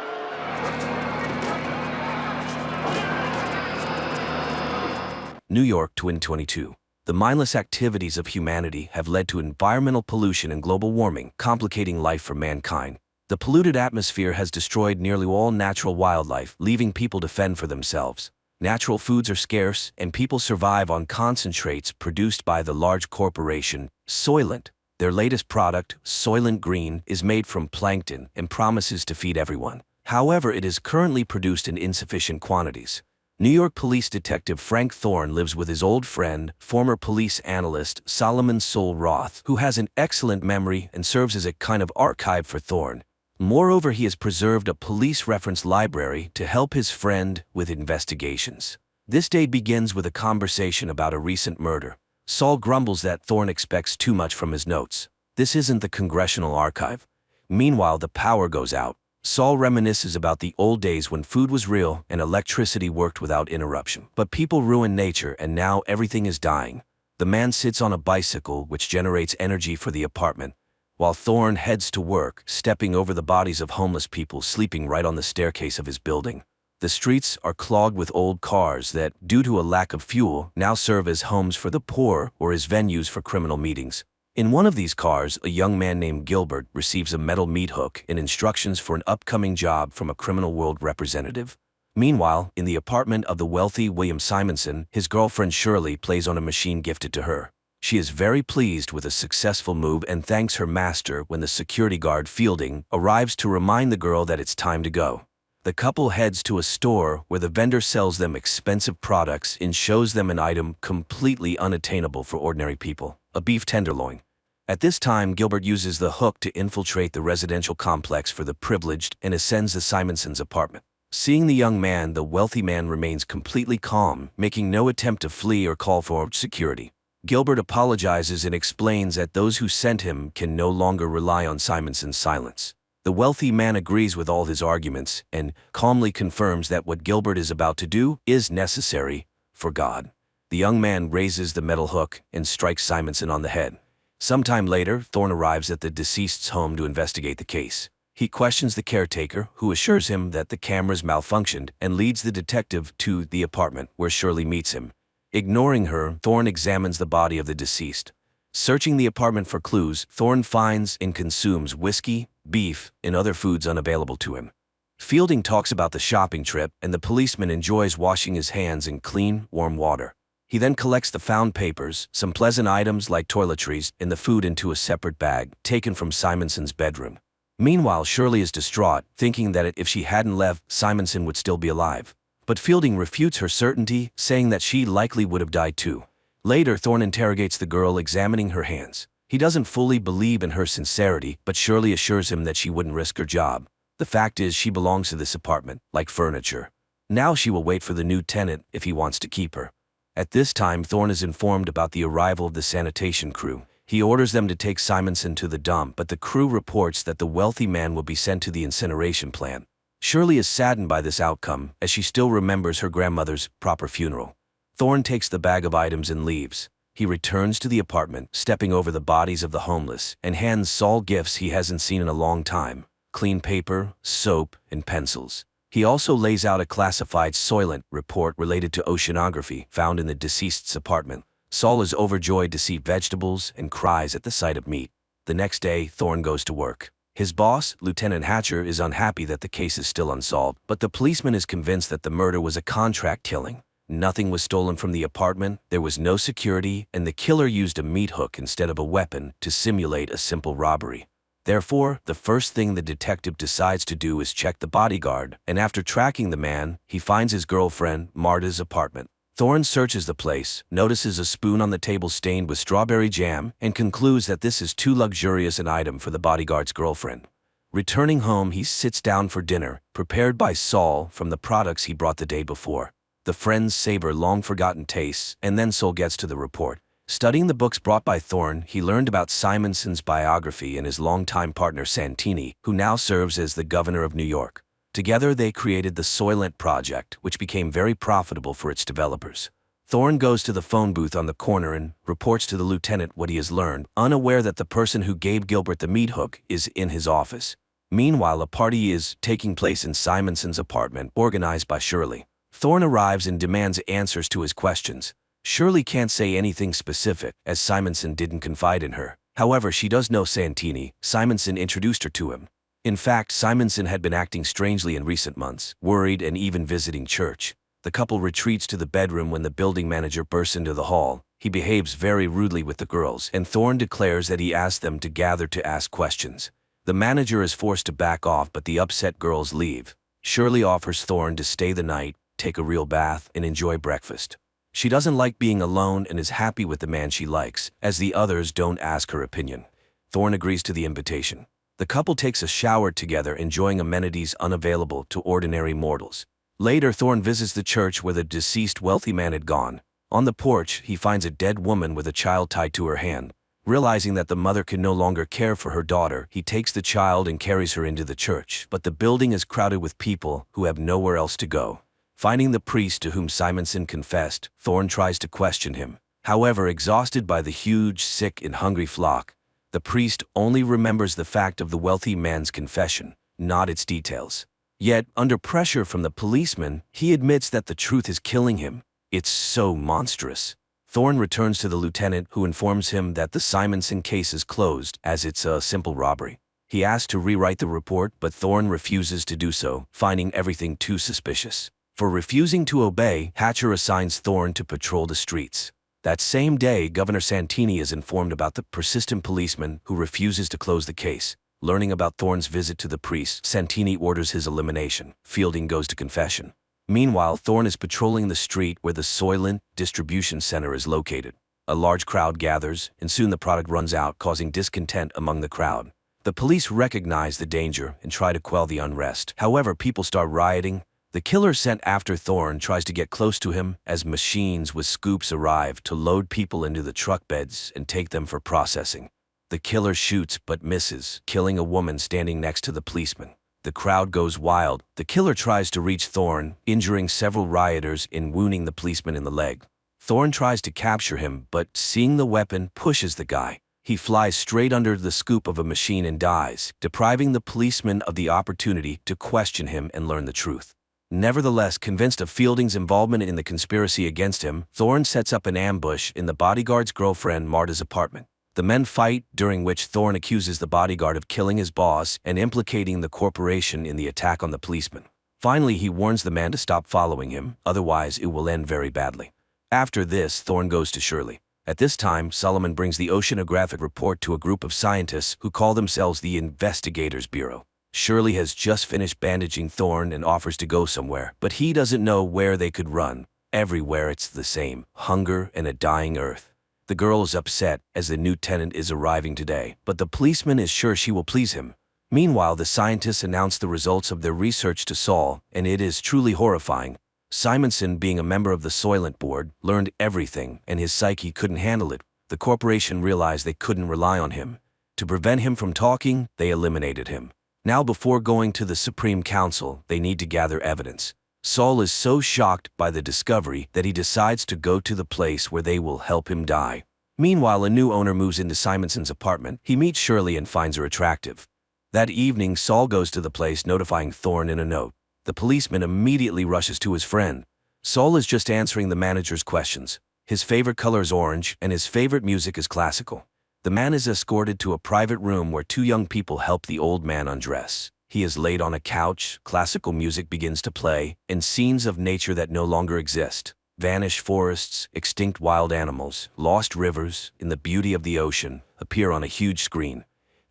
A: New York, 2022. The mindless activities of humanity have led to environmental pollution and global warming, complicating life for mankind. The polluted atmosphere has destroyed nearly all natural wildlife, leaving people to fend for themselves. Natural foods are scarce, and people survive on concentrates produced by the large corporation, Soylent. Their latest product, Soylent Green, is made from plankton and promises to feed everyone. However, it is currently produced in insufficient quantities. New York police detective Frank Thorne lives with his old friend, former police analyst Solomon Sol Roth, who has an excellent memory and serves as a kind of archive for Thorne. Moreover, he has preserved a police reference library to help his friend with investigations. This day begins with a conversation about a recent murder. Saul grumbles that Thorne expects too much from his notes. This isn't the Congressional Archive. Meanwhile, the power goes out. Saul reminisces about the old days when food was real and electricity worked without interruption. But people ruin nature and now everything is dying. The man sits on a bicycle which generates energy for the apartment, while Thorne heads to work, stepping over the bodies of homeless people sleeping right on the staircase of his building. The streets are clogged with old cars that, due to a lack of fuel, now serve as homes for the poor or as venues for criminal meetings. In one of these cars, a young man named Gilbert receives a metal meat hook and instructions for an upcoming job from a criminal world representative. Meanwhile, in the apartment of the wealthy William Simonson, his girlfriend Shirley plays on a machine gifted to her. She is very pleased with a successful move and thanks her master when the security guard Fielding arrives to remind the girl that it's time to go. The couple heads to a store where the vendor sells them expensive products and shows them an item completely unattainable for ordinary people, a beef tenderloin. At this time, Gilbert uses the hook to infiltrate the residential complex for the privileged and ascends the Simonsons' apartment. Seeing the young man, the wealthy man remains completely calm, making no attempt to flee or call for security. Gilbert apologizes and explains that those who sent him can no longer rely on Simonson's silence. The wealthy man agrees with all his arguments and calmly confirms that what Gilbert is about to do is necessary for God. The young man raises the metal hook and strikes Simonson on the head. Sometime later, Thorne arrives at the deceased's home to investigate the case. He questions the caretaker, who assures him that the cameras malfunctioned, and leads the detective to the apartment where Shirley meets him. Ignoring her, Thorne examines the body of the deceased. Searching the apartment for clues, Thorne finds and consumes whiskey, beef, and other foods unavailable to him. Fielding talks about the shopping trip, and the policeman enjoys washing his hands in clean, warm water. He then collects the found papers, some pleasant items like toiletries, and the food into a separate bag, taken from Simonson's bedroom. Meanwhile, Shirley is distraught, thinking that if she hadn't left, Simonson would still be alive. But Fielding refutes her certainty, saying that she likely would have died too. Later, Thorne interrogates the girl, examining her hands. He doesn't fully believe in her sincerity, but Shirley assures him that she wouldn't risk her job. The fact is, she belongs to this apartment, like furniture. Now she will wait for the new tenant if he wants to keep her. At this time, Thorne is informed about the arrival of the sanitation crew. He orders them to take Simonson to the dump, but the crew reports that the wealthy man will be sent to the incineration plant. Shirley is saddened by this outcome, as she still remembers her grandmother's proper funeral. Thorne takes the bag of items and leaves. He returns to the apartment, stepping over the bodies of the homeless, and hands Saul gifts he hasn't seen in a long time: clean paper, soap, and pencils. He also lays out a classified Soylent report related to oceanography found in the deceased's apartment. Saul is overjoyed to see vegetables and cries at the sight of meat. The next day, Thorne goes to work. His boss, Lieutenant Hatcher, is unhappy that the case is still unsolved, but the policeman is convinced that the murder was a contract killing. Nothing was stolen from the apartment, there was no security, and the killer used a meat hook instead of a weapon to simulate a simple robbery. Therefore, the first thing the detective decides to do is check the bodyguard, and after tracking the man, he finds his girlfriend, Marta's apartment. Thorne searches the place, notices a spoon on the table stained with strawberry jam, and concludes that this is too luxurious an item for the bodyguard's girlfriend. Returning home, he sits down for dinner, prepared by Saul from the products he brought the day before. The friends savor long-forgotten tastes, and then Saul gets to the report. Studying the books brought by Thorne, he learned about Simonson's biography and his longtime partner Santini, who now serves as the governor of New York. Together they created the Soylent Project, which became very profitable for its developers. Thorne goes to the phone booth on the corner and reports to the lieutenant what he has learned, unaware that the person who gave Gilbert the meat hook is in his office. Meanwhile, a party is taking place in Simonson's apartment, organized by Shirley. Thorne arrives and demands answers to his questions. Shirley can't say anything specific, as Simonson didn't confide in her. However, she does know Santini. Simonson introduced her to him. In fact, Simonson had been acting strangely in recent months, worried and even visiting church. The couple retreats to the bedroom when the building manager bursts into the hall. He behaves very rudely with the girls, and Thorne declares that he asked them to gather to ask questions. The manager is forced to back off, but the upset girls leave. Shirley offers Thorne to stay the night, take a real bath, and enjoy breakfast. She doesn't like being alone and is happy with the man she likes, as the others don't ask her opinion. Thorne agrees to the invitation. The couple takes a shower together, enjoying amenities unavailable to ordinary mortals. Later, Thorne visits the church where the deceased wealthy man had gone. On the porch, he finds a dead woman with a child tied to her hand. Realizing that the mother can no longer care for her daughter, he takes the child and carries her into the church, but the building is crowded with people who have nowhere else to go. Finding the priest to whom Simonson confessed, Thorne tries to question him. However, exhausted by the huge, sick, and hungry flock, the priest only remembers the fact of the wealthy man's confession, not its details. Yet, under pressure from the policeman, he admits that the truth is killing him. It's so monstrous. Thorne returns to the lieutenant, who informs him that the Simonson case is closed, as it's a simple robbery. He asks to rewrite the report, but Thorne refuses to do so, finding everything too suspicious. For refusing to obey, Hatcher assigns Thorne to patrol the streets. That same day, Governor Santini is informed about the persistent policeman who refuses to close the case. Learning about Thorne's visit to the priest, Santini orders his elimination. Fielding goes to confession. Meanwhile, Thorne is patrolling the street where the Soylent distribution center is located. A large crowd gathers, and soon the product runs out, causing discontent among the crowd. The police recognize the danger and try to quell the unrest. However, people start rioting. The killer sent after Thorne tries to get close to him as machines with scoops arrive to load people into the truck beds and take them for processing. The killer shoots but misses, killing a woman standing next to the policeman. The crowd goes wild. The killer tries to reach Thorne, injuring several rioters and wounding the policeman in the leg. Thorne tries to capture him, but seeing the weapon, pushes the guy. He flies straight under the scoop of a machine and dies, depriving the policeman of the opportunity to question him and learn the truth. Nevertheless, convinced of Fielding's involvement in the conspiracy against him, Thorne sets up an ambush in the bodyguard's girlfriend Marta's apartment. The men fight, during which Thorne accuses the bodyguard of killing his boss and implicating the corporation in the attack on the policeman. Finally, he warns the man to stop following him, otherwise it will end very badly. After this, Thorne goes to Shirley. At this time, Solomon brings the oceanographic report to a group of scientists who call themselves the Investigators Bureau. Shirley has just finished bandaging Thorne and offers to go somewhere, but he doesn't know where they could run. Everywhere it's the same: hunger and a dying earth. The girl is upset as the new tenant is arriving today, but the policeman is sure she will please him. Meanwhile, the scientists announce the results of their research to Saul, and it is truly horrifying. Simonson, being a member of the Soylent board, learned everything, and his psyche couldn't handle it. The corporation realized they couldn't rely on him. To prevent him from talking, they eliminated him. Now, before going to the Supreme Council, they need to gather evidence. Saul is so shocked by the discovery that he decides to go to the place where they will help him die. Meanwhile, a new owner moves into Simonson's apartment. He meets Shirley and finds her attractive. That evening, Saul goes to the place, notifying Thorne in a note. The policeman immediately rushes to his friend. Saul is just answering the manager's questions. His favorite color is orange, and his favorite music is classical. The man is escorted to a private room where two young people help the old man undress. He is laid on a couch, classical music begins to play, and scenes of nature that no longer exist. Vanished forests, extinct wild animals, lost rivers, and the beauty of the ocean appear on a huge screen.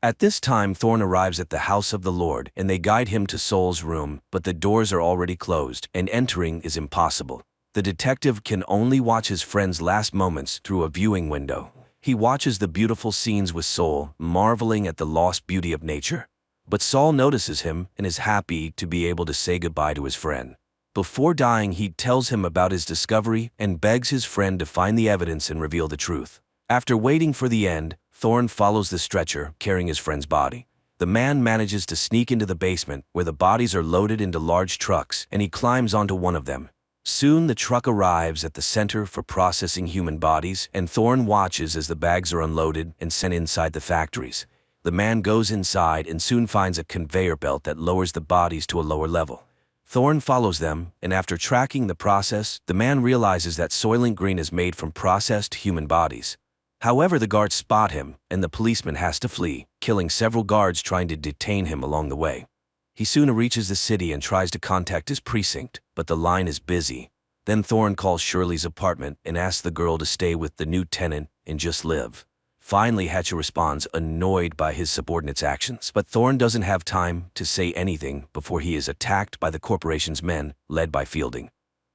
A: At this time, Thorne arrives at the house of the Lord, and they guide him to Saul's room, but the doors are already closed, and entering is impossible. The detective can only watch his friend's last moments through a viewing window. He watches the beautiful scenes with Saul, marveling at the lost beauty of nature. But Saul notices him and is happy to be able to say goodbye to his friend. Before dying, he tells him about his discovery and begs his friend to find the evidence and reveal the truth. After waiting for the end, Thorne follows the stretcher, carrying his friend's body. The man manages to sneak into the basement, where the bodies are loaded into large trucks, and he climbs onto one of them. Soon the truck arrives at the center for processing human bodies, and Thorne watches as the bags are unloaded and sent inside the factories. The man goes inside and soon finds a conveyor belt that lowers the bodies to a lower level. Thorne follows them, and after tracking the process, the man realizes that Soylent Green is made from processed human bodies. However, the guards spot him, and the policeman has to flee, killing several guards trying to detain him along the way. He soon reaches the city and tries to contact his precinct, but the line is busy. Then Thorne calls Shirley's apartment and asks the girl to stay with the new tenant and just live. Finally, Hatcher responds, annoyed by his subordinate's actions, but Thorne doesn't have time to say anything before he is attacked by the corporation's men, led by Fielding.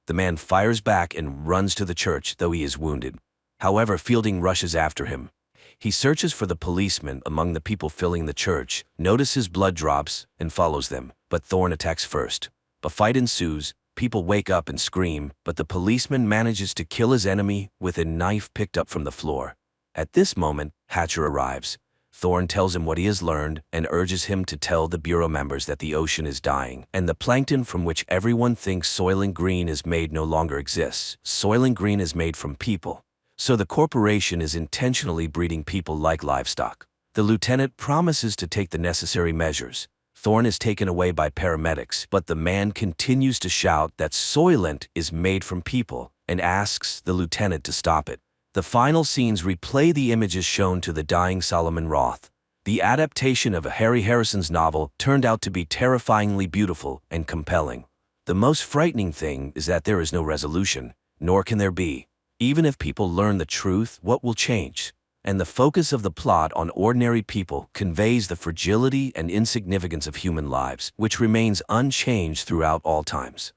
A: The man fires back and runs to the church, though he is wounded. However, Fielding rushes after him. He searches for the policeman among the people filling the church, notices blood drops, and follows them, but Thorne attacks first. A fight ensues. People wake up and scream, but the policeman manages to kill his enemy with a knife picked up from the floor. At this moment, Hatcher arrives. Thorne tells him what he has learned and urges him to tell the Bureau members that the ocean is dying, and the plankton from which everyone thinks Soylent Green is made no longer exists. Soylent Green is made from people. So the corporation is intentionally breeding people like livestock. The lieutenant promises to take the necessary measures. Thorne is taken away by paramedics, but the man continues to shout that Soylent is made from people and asks the lieutenant to stop it. The final scenes replay the images shown to the dying Solomon Roth. The adaptation of Harry Harrison's novel turned out to be terrifyingly beautiful and compelling. The most frightening thing is that there is no resolution, nor can there be. Even if people learn the truth, what will change? And the focus of the plot on ordinary people conveys the fragility and insignificance of human lives, which remains unchanged throughout all times.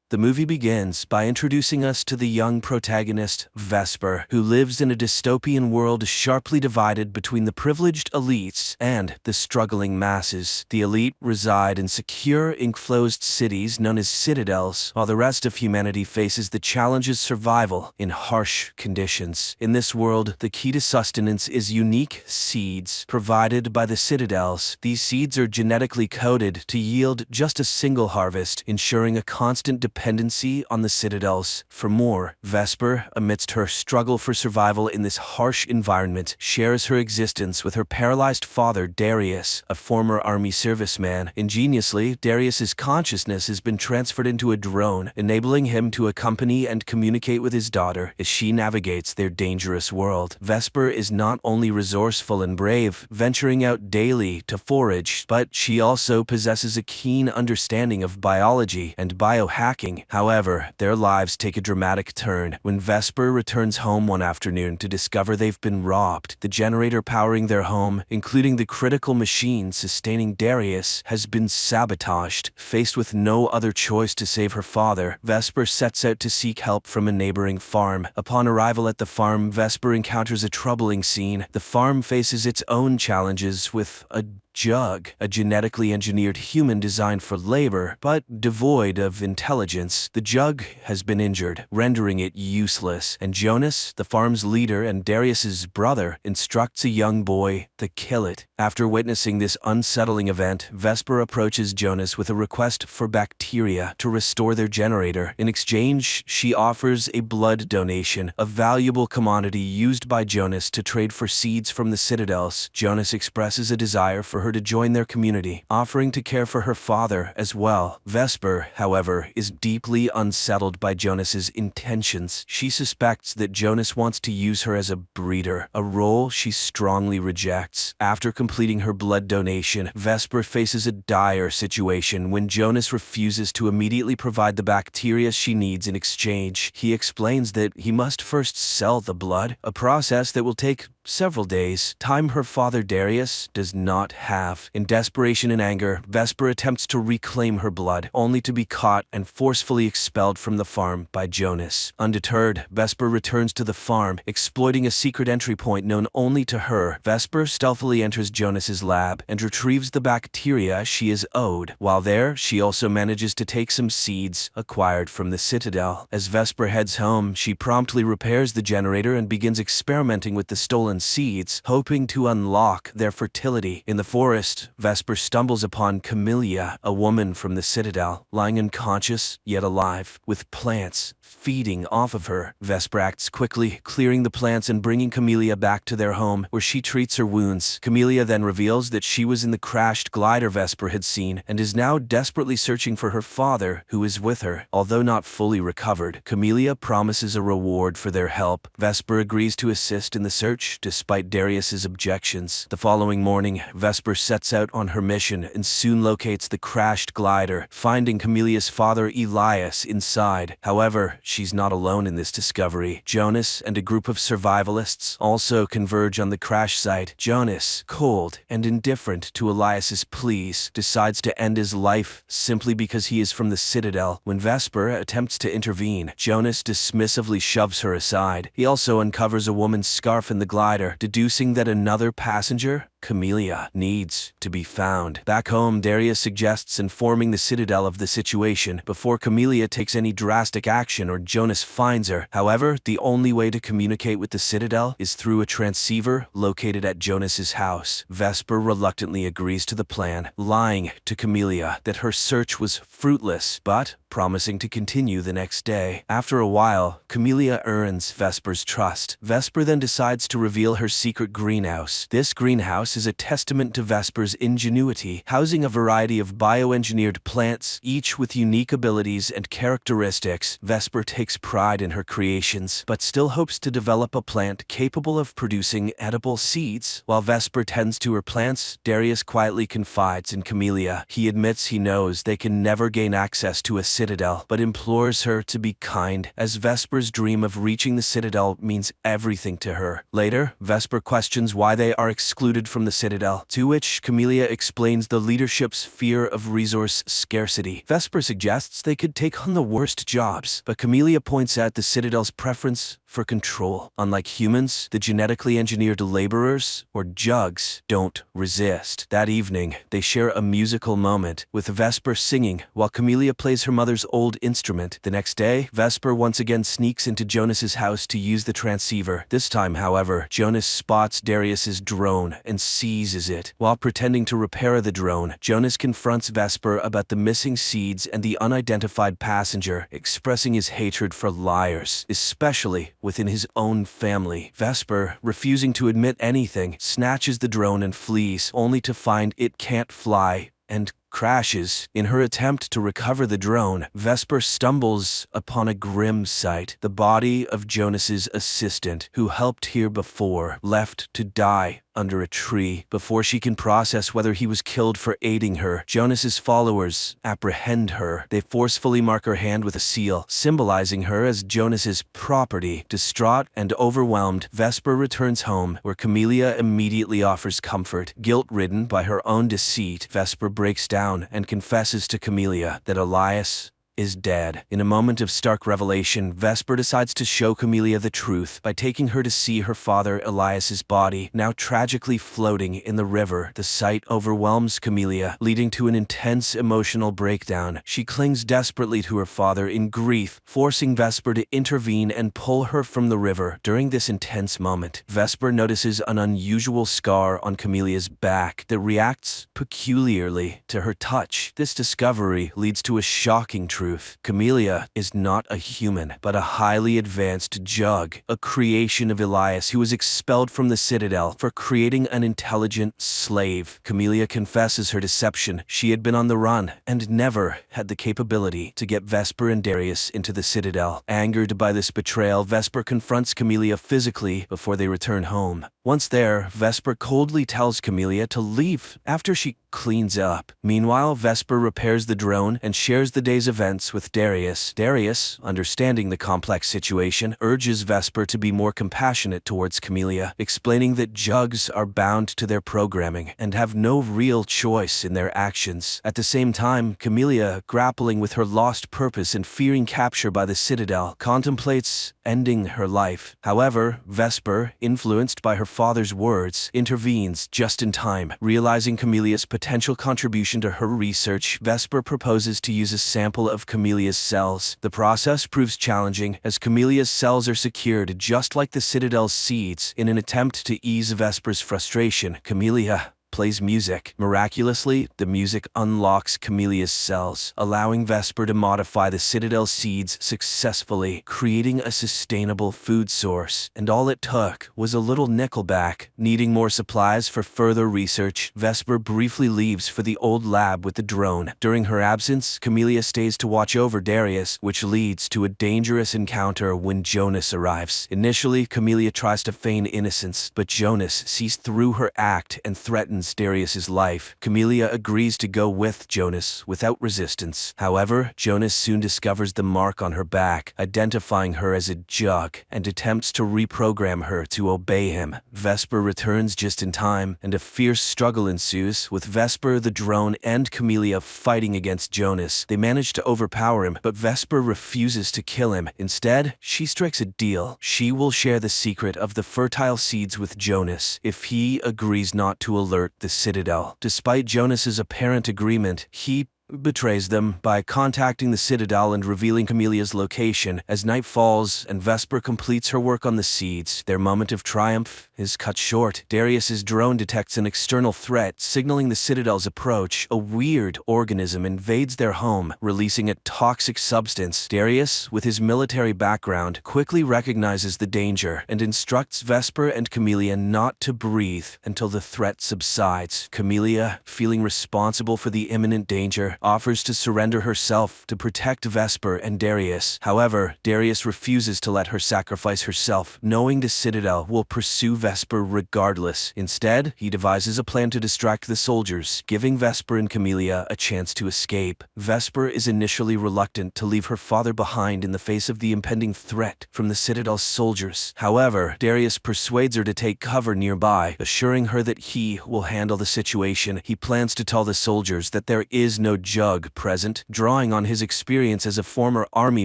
A: The movie begins by introducing us to the young protagonist, Vesper, who lives in a dystopian world sharply divided between the privileged elites and the struggling masses. The elite reside in secure, enclosed cities known as citadels, while the rest of humanity faces the challenges of survival in harsh conditions. In this world, the key to sustenance is unique seeds provided by the citadels. These seeds are genetically coded to yield just a single harvest, ensuring a constant dependency on the citadels for more. Vesper, amidst her struggle for survival in this harsh environment, shares her existence with her paralyzed father, Darius, a former army serviceman. Ingeniously, Darius's consciousness has been transferred into a drone, enabling him to accompany and communicate with his daughter as she navigates their dangerous world. Vesper is not only resourceful and brave, venturing out daily to forage, but she also possesses a keen understanding of biology and biohacking. However, their lives take a dramatic turn when Vesper returns home one afternoon to discover they've been robbed. The generator powering their home, including the critical machine sustaining Darius, has been sabotaged. Faced with no other choice to save her father, Vesper sets out to seek help from a neighboring farm. Upon arrival at the farm, Vesper encounters a troubling scene. The farm faces its own challenges with a jug, a genetically engineered human designed for labor, but devoid of intelligence. The jug has been injured, rendering it useless, and Jonas, the farm's leader and Darius's brother, instructs a young boy to kill it. After witnessing this unsettling event, Vesper approaches Jonas with a request for bacteria to restore their generator. In exchange, she offers a blood donation, a valuable commodity used by Jonas to trade for seeds from the citadels. Jonas expresses a desire for her to join their community, offering to care for her father as well. Vesper, however, is deeply unsettled by Jonas's intentions. She suspects that Jonas wants to use her as a breeder, a role she strongly rejects. After completing her blood donation, Vesper faces a dire situation when Jonas refuses to immediately provide the bacteria she needs in exchange. He explains that he must first sell the blood, a process that will take several days, time her father Darius does not have. In desperation and anger, Vesper attempts to reclaim her blood, only to be caught and forcefully expelled from the farm by Jonas. Undeterred, Vesper returns to the farm, exploiting a secret entry point known only to her. Vesper stealthily enters Jonas's lab and retrieves the bacteria she is owed. While there, she also manages to take some seeds acquired from the citadel. As Vesper heads home, she promptly repairs the generator and begins experimenting with the stolen seeds, hoping to unlock their fertility. In the forest, Vesper stumbles upon Camellia, a woman from the citadel, lying unconscious yet alive, with plants feeding off of her. Vesper acts quickly, clearing the plants and bringing Camellia back to their home, where she treats her wounds. Camellia then reveals that she was in the crashed glider Vesper had seen and is now desperately searching for her father, who is with her. Although not fully recovered, Camellia promises a reward for their help. Vesper agrees to assist in the search, despite Darius's objections. The following morning, Vesper sets out on her mission and soon locates the crashed glider, finding Camellia's father Elias inside. However, she's not alone in this discovery. Jonas and a group of survivalists also converge on the crash site. Jonas, cold and indifferent to Elias's pleas, decides to end his life simply because he is from the citadel. When Vesper attempts to intervene, Jonas dismissively shoves her aside. He also uncovers a woman's scarf in the glider, deducing that another passenger Camellia needs to be found. Back home, Darius suggests informing the Citadel of the situation before Camellia takes any drastic action or Jonas finds her. However, the only way to communicate with the Citadel is through a transceiver located at Jonas's house. Vesper reluctantly agrees to the plan, lying to Camellia that her search was fruitless, but promising to continue the next day. After a while, Camellia earns Vesper's trust. Vesper then decides to reveal her secret greenhouse. This greenhouse is a testament to Vesper's ingenuity, housing a variety of bioengineered plants, each with unique abilities and characteristics. Vesper takes pride in her creations, but still hopes to develop a plant capable of producing edible seeds. While Vesper tends to her plants, Darius quietly confides in Camellia. He admits he knows they can never gain access to a Citadel, but implores her to be kind, as Vesper's dream of reaching the Citadel means everything to her. Later, Vesper questions why they are excluded from the Citadel, to which Camellia explains the leadership's fear of resource scarcity. Vesper suggests they could take on the worst jobs, but Camellia points out the Citadel's preference for control. Unlike humans, the genetically engineered laborers, or jugs, don't resist. That evening, they share a musical moment, with Vesper singing while Camellia plays her mother's old instrument. The next day, Vesper once again sneaks into Jonas's house to use the transceiver. This time, however, Jonas spots Darius's drone and seizes it. While pretending to repair the drone, Jonas confronts Vesper about the missing seeds and the unidentified passenger, expressing his hatred for liars, especially within his own family. Vesper, refusing to admit anything, snatches the drone and flees, only to find it can't fly and crashes. In her attempt to recover the drone, Vesper stumbles upon a grim sight: the body of Jonas's assistant, who helped here before, left to die under a tree. Before she can process whether he was killed for aiding her, Jonas's followers apprehend her. They forcefully mark her hand with a seal, symbolizing her as Jonas's property. Distraught and overwhelmed, Vesper returns home, where Camellia immediately offers comfort. Guilt-ridden by her own deceit, Vesper breaks down and confesses to Camellia that Elias is dead. In a moment of stark revelation, Vesper decides to show Camellia the truth by taking her to see her father Elias's body, now tragically floating in the river. The sight overwhelms Camellia, leading to an intense emotional breakdown. She clings desperately to her father in grief, forcing Vesper to intervene and pull her from the river. During this intense moment, Vesper notices an unusual scar on Camelia's back that reacts peculiarly to her touch. This discovery leads to a shocking truth. Camellia is not a human, but a highly advanced jug, a creation of Elias, who was expelled from the Citadel for creating an intelligent slave. Camellia confesses her deception. She had been on the run and never had the capability to get Vesper and Darius into the Citadel. Angered by this betrayal, Vesper confronts Camellia physically before they return home. Once there, Vesper coldly tells Camellia to leave after she cleans up. Meanwhile, Vesper repairs the drone and shares the day's events with Darius. Darius, understanding the complex situation, urges Vesper to be more compassionate towards Camellia, explaining that jugs are bound to their programming and have no real choice in their actions. At the same time, Camellia, grappling with her lost purpose and fearing capture by the Citadel, contemplates ending her life. However, Vesper, influenced by her father's words, intervenes just in time. Realizing Camelia's potential contribution to her research, Vesper proposes to use a sample of Camelia's cells. The process proves challenging, as Camelia's cells are secured just like the Citadel's seeds. In an attempt to ease Vesper's frustration, Camellia plays music. Miraculously, the music unlocks Camelia's cells, allowing Vesper to modify the Citadel's seeds successfully, creating a sustainable food source. And all it took was a little nickelback. Needing more supplies for further research, Vesper briefly leaves for the old lab with the drone. During her absence, Camellia stays to watch over Darius, which leads to a dangerous encounter when Jonas arrives. Initially, Camellia tries to feign innocence, but Jonas sees through her act and threatens threatens Darius's life. Camellia agrees to go with Jonas without resistance. However, Jonas soon discovers the mark on her back, identifying her as a jug, and attempts to reprogram her to obey him. Vesper returns just in time, and a fierce struggle ensues, with Vesper, the drone, and Camellia fighting against Jonas. They manage to overpower him, but Vesper refuses to kill him. Instead, she strikes a deal. She will share the secret of the fertile seeds with Jonas if he agrees not to alert the Citadel. Despite Jonas's apparent agreement, he betrays them by contacting the Citadel and revealing Camellia's location. As night falls and Vesper completes her work on the seeds, their moment of triumph is cut short. Darius's drone detects an external threat, signaling the Citadel's approach. A weird organism invades their home, releasing a toxic substance. Darius, with his military background, quickly recognizes the danger and instructs Vesper and Camellia not to breathe until the threat subsides. Camellia, feeling responsible for the imminent danger, offers to surrender herself to protect Vesper and Darius. However, Darius refuses to let her sacrifice herself, knowing the Citadel will pursue Vesper regardless. Instead, he devises a plan to distract the soldiers, giving Vesper and Camellia a chance to escape. Vesper is initially reluctant to leave her father behind in the face of the impending threat from the Citadel's soldiers. However, Darius persuades her to take cover nearby, assuring her that he will handle the situation. He plans to tell the soldiers that there is no jug present, drawing on his experience as a former army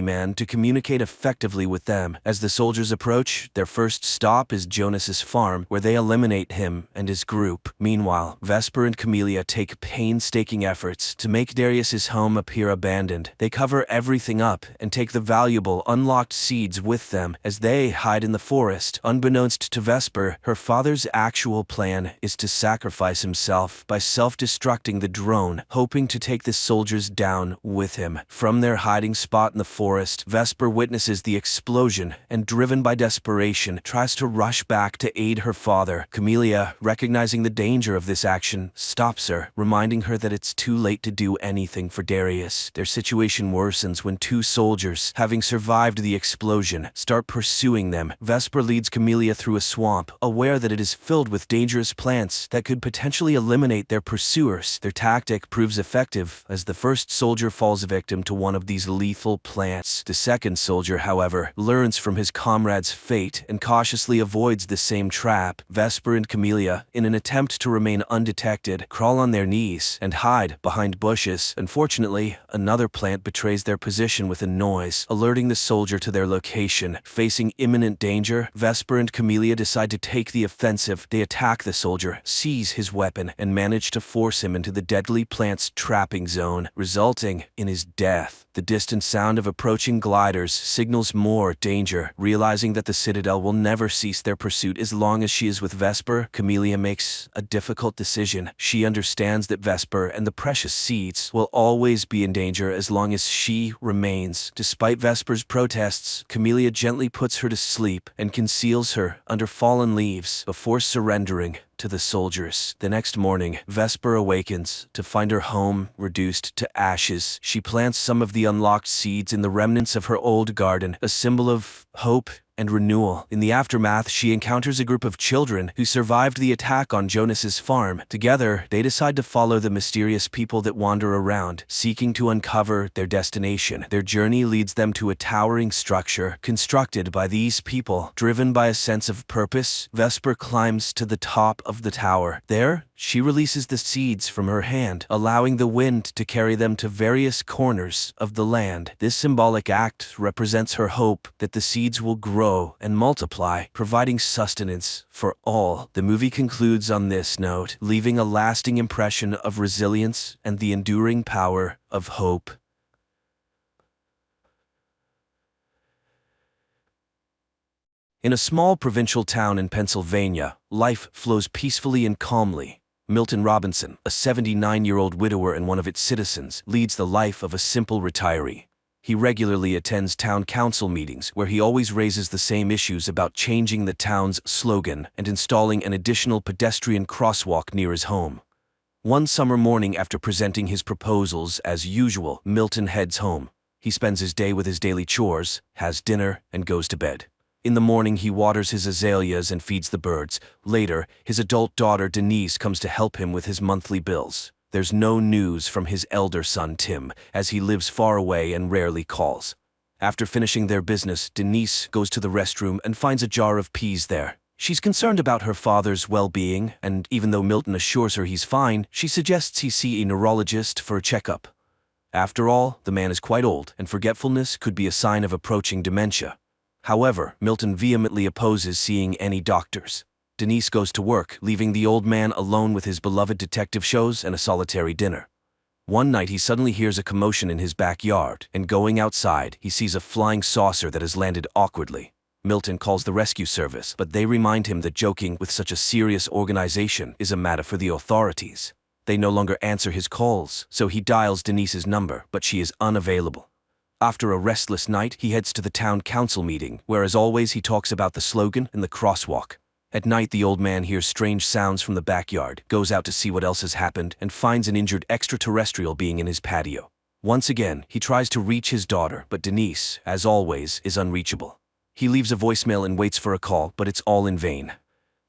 A: man to communicate effectively with them. As the soldiers approach, their first stop is Jonas's farm, where they eliminate him and his group. Meanwhile, Vesper and Camellia take painstaking efforts to make Darius's home appear abandoned. They cover everything up and take the valuable, unlocked seeds with them as they hide in the forest. Unbeknownst to Vesper, her father's actual plan is to sacrifice himself by self-destructing the drone, hoping to take the soldiers down with him. From their hiding spot in the forest, Vesper witnesses the explosion and, driven by desperation, tries to rush back to aid her father. Camellia, recognizing the danger of this action, stops her, reminding her that it's too late to do anything for Darius. Their situation worsens when two soldiers, having survived the explosion, start pursuing them. Vesper leads Camellia through a swamp, aware that it is filled with dangerous plants that could potentially eliminate their pursuers. Their tactic proves effective, as the first soldier falls victim to one of these lethal plants. The second soldier, however, learns from his comrade's fate and cautiously avoids the same trap. Vesper and Camellia, in an attempt to remain undetected, crawl on their knees and hide behind bushes. Unfortunately, another plant betrays their position with a noise, alerting the soldier to their location. Facing imminent danger, Vesper and Camellia decide to take the offensive. They attack the soldier, seize his weapon, and manage to force him into the deadly plant's trapping zone, resulting in his death. The distant sound of approaching gliders signals more danger. Realizing that the Citadel will never cease their pursuit as long as she is with Vesper, Camellia makes a difficult decision. She understands that Vesper and the precious seeds will always be in danger as long as she remains. Despite Vesper's protests, Camellia gently puts her to sleep and conceals her under fallen leaves before surrendering to the soldiers. The next morning, Vesper awakens to find her home reduced to ashes. She plants some of the unlocked seeds in the remnants of her old garden, a symbol of hope and renewal. In the aftermath, she encounters a group of children who survived the attack on Jonas's farm. Together, they decide to follow the mysterious people that wander around, seeking to uncover their destination. Their journey leads them to a towering structure constructed by these people. Driven by a sense of purpose, Vesper climbs to the top of the tower. There, she releases the seeds from her hand, allowing the wind to carry them to various corners of the land. This symbolic act represents her hope that the seeds will grow and multiply, providing sustenance for all. The movie concludes on this note, leaving a lasting impression of resilience and the enduring power of hope. In a small provincial town in Pennsylvania, life flows peacefully and calmly. Milton Robinson, a 79-year-old widower and one of its citizens, leads the life of a simple retiree. He regularly attends town council meetings where he always raises the same issues about changing the town's slogan and installing an additional pedestrian crosswalk near his home. One summer morning, after presenting his proposals as usual, Milton heads home. He spends his day with his daily chores, has dinner, and goes to bed. In the morning, he waters his azaleas and feeds the birds. Later, his adult daughter Denise comes to help him with his monthly bills. There's no news from his elder son Tim, as he lives far away and rarely calls. After finishing their business, Denise goes to the restroom and finds a jar of peas there. She's concerned about her father's well-being, and even though Milton assures her he's fine, she suggests he see a neurologist for a checkup. After all, the man is quite old, and forgetfulness could be a sign of approaching dementia. However, Milton vehemently opposes seeing any doctors. Denise goes to work, leaving the old man alone with his beloved detective shows and a solitary dinner. One night he suddenly hears a commotion in his backyard, and going outside, he sees a flying saucer that has landed awkwardly. Milton calls the rescue service, but they remind him that joking with such a serious organization is a matter for the authorities. They no longer answer his calls, so he dials Denise's number, but she is unavailable. After a restless night, he heads to the town council meeting, where as always he talks about the slogan and the crosswalk. At night, the old man hears strange sounds from the backyard, goes out to see what else has happened, and finds an injured extraterrestrial being in his patio. Once again, he tries to reach his daughter, but Denise, as always, is unreachable. He leaves a voicemail and waits for a call, but it's all in vain.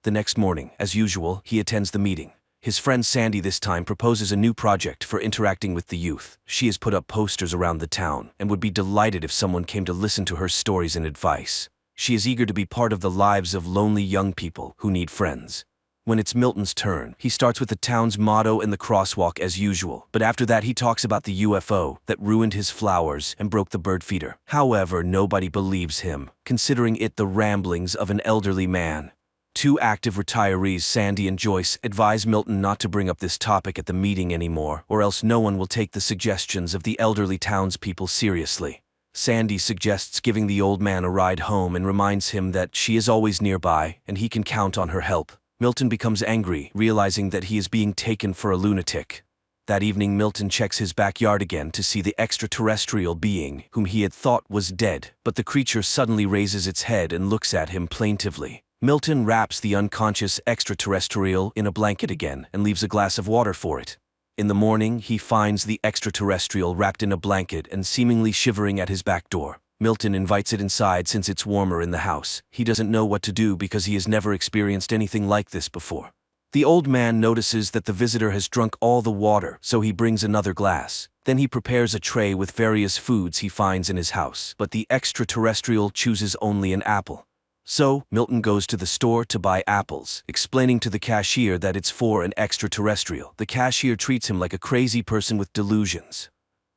A: The next morning, as usual, he attends the meeting. His friend Sandy this time proposes a new project for interacting with the youth. She has put up posters around the town and would be delighted if someone came to listen to her stories and advice. She is eager to be part of the lives of lonely young people who need friends. When it's Milton's turn, he starts with the town's motto and the crosswalk as usual, but after that he talks about the UFO that ruined his flowers and broke the bird feeder. However, nobody believes him, considering it the ramblings of an elderly man. Two active retirees, Sandy and Joyce, advise Milton not to bring up this topic at the meeting anymore, or else no one will take the suggestions of the elderly townspeople seriously. Sandy suggests giving the old man a ride home and reminds him that she is always nearby and he can count on her help. Milton becomes angry, realizing that he is being taken for a lunatic. That evening, Milton checks his backyard again to see the extraterrestrial being whom he had thought was dead, but the creature suddenly raises its head and looks at him plaintively. Milton wraps the unconscious extraterrestrial in a blanket again and leaves a glass of water for it. In the morning, he finds the extraterrestrial wrapped in a blanket and seemingly shivering at his back door. Milton invites it inside since it's warmer in the house. He doesn't know what to do because he has never experienced anything like this before. The old man notices that the visitor has drunk all the water, so he brings another glass. Then he prepares a tray with various foods he finds in his house, but the extraterrestrial chooses only an apple. So, Milton goes to the store to buy apples, explaining to the cashier that it's for an extraterrestrial. The cashier treats him like a crazy person with delusions.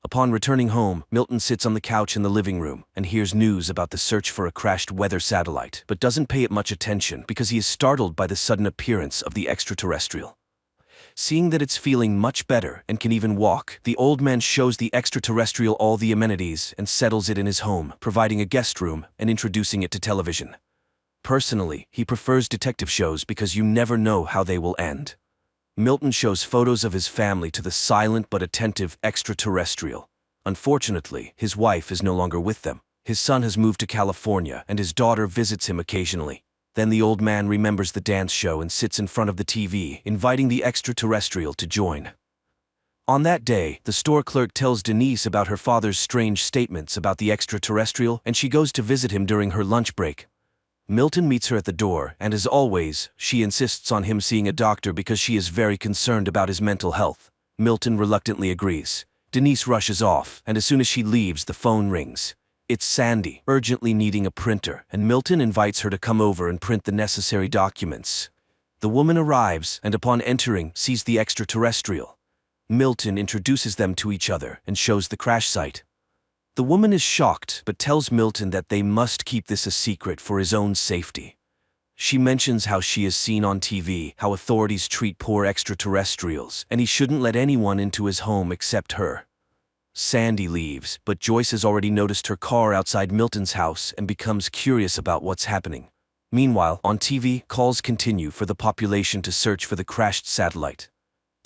A: Upon returning home, Milton sits on the couch in the living room and hears news about the search for a crashed weather satellite, but doesn't pay it much attention because he is startled by the sudden appearance of the extraterrestrial. Seeing that it's feeling much better and can even walk, the old man shows the extraterrestrial all the amenities and settles it in his home, providing a guest room and introducing it to television. Personally, he prefers detective shows because you never know how they will end. Milton shows photos of his family to the silent but attentive extraterrestrial. Unfortunately, his wife is no longer with them. His son has moved to California and his daughter visits him occasionally. Then the old man remembers the dance show and sits in front of the TV, inviting the extraterrestrial to join. On that day, the store clerk tells Denise about her father's strange statements about the extraterrestrial, and she goes to visit him during her lunch break. Milton meets her at the door, and as always, she insists on him seeing a doctor because she is very concerned about his mental health. Milton reluctantly agrees. Denise rushes off, and as soon as she leaves, the phone rings. It's Sandy, urgently needing a printer, and Milton invites her to come over and print the necessary documents. The woman arrives, and upon entering, sees the extraterrestrial. Milton introduces them to each other and shows the crash site. The woman is shocked, but tells Milton that they must keep this a secret for his own safety. She mentions how she has seen on TV how authorities treat poor extraterrestrials, and he shouldn't let anyone into his home except her. Sandy leaves, but Joyce has already noticed her car outside Milton's house and becomes curious about what's happening. Meanwhile, on TV, calls continue for the population to search for the crashed satellite.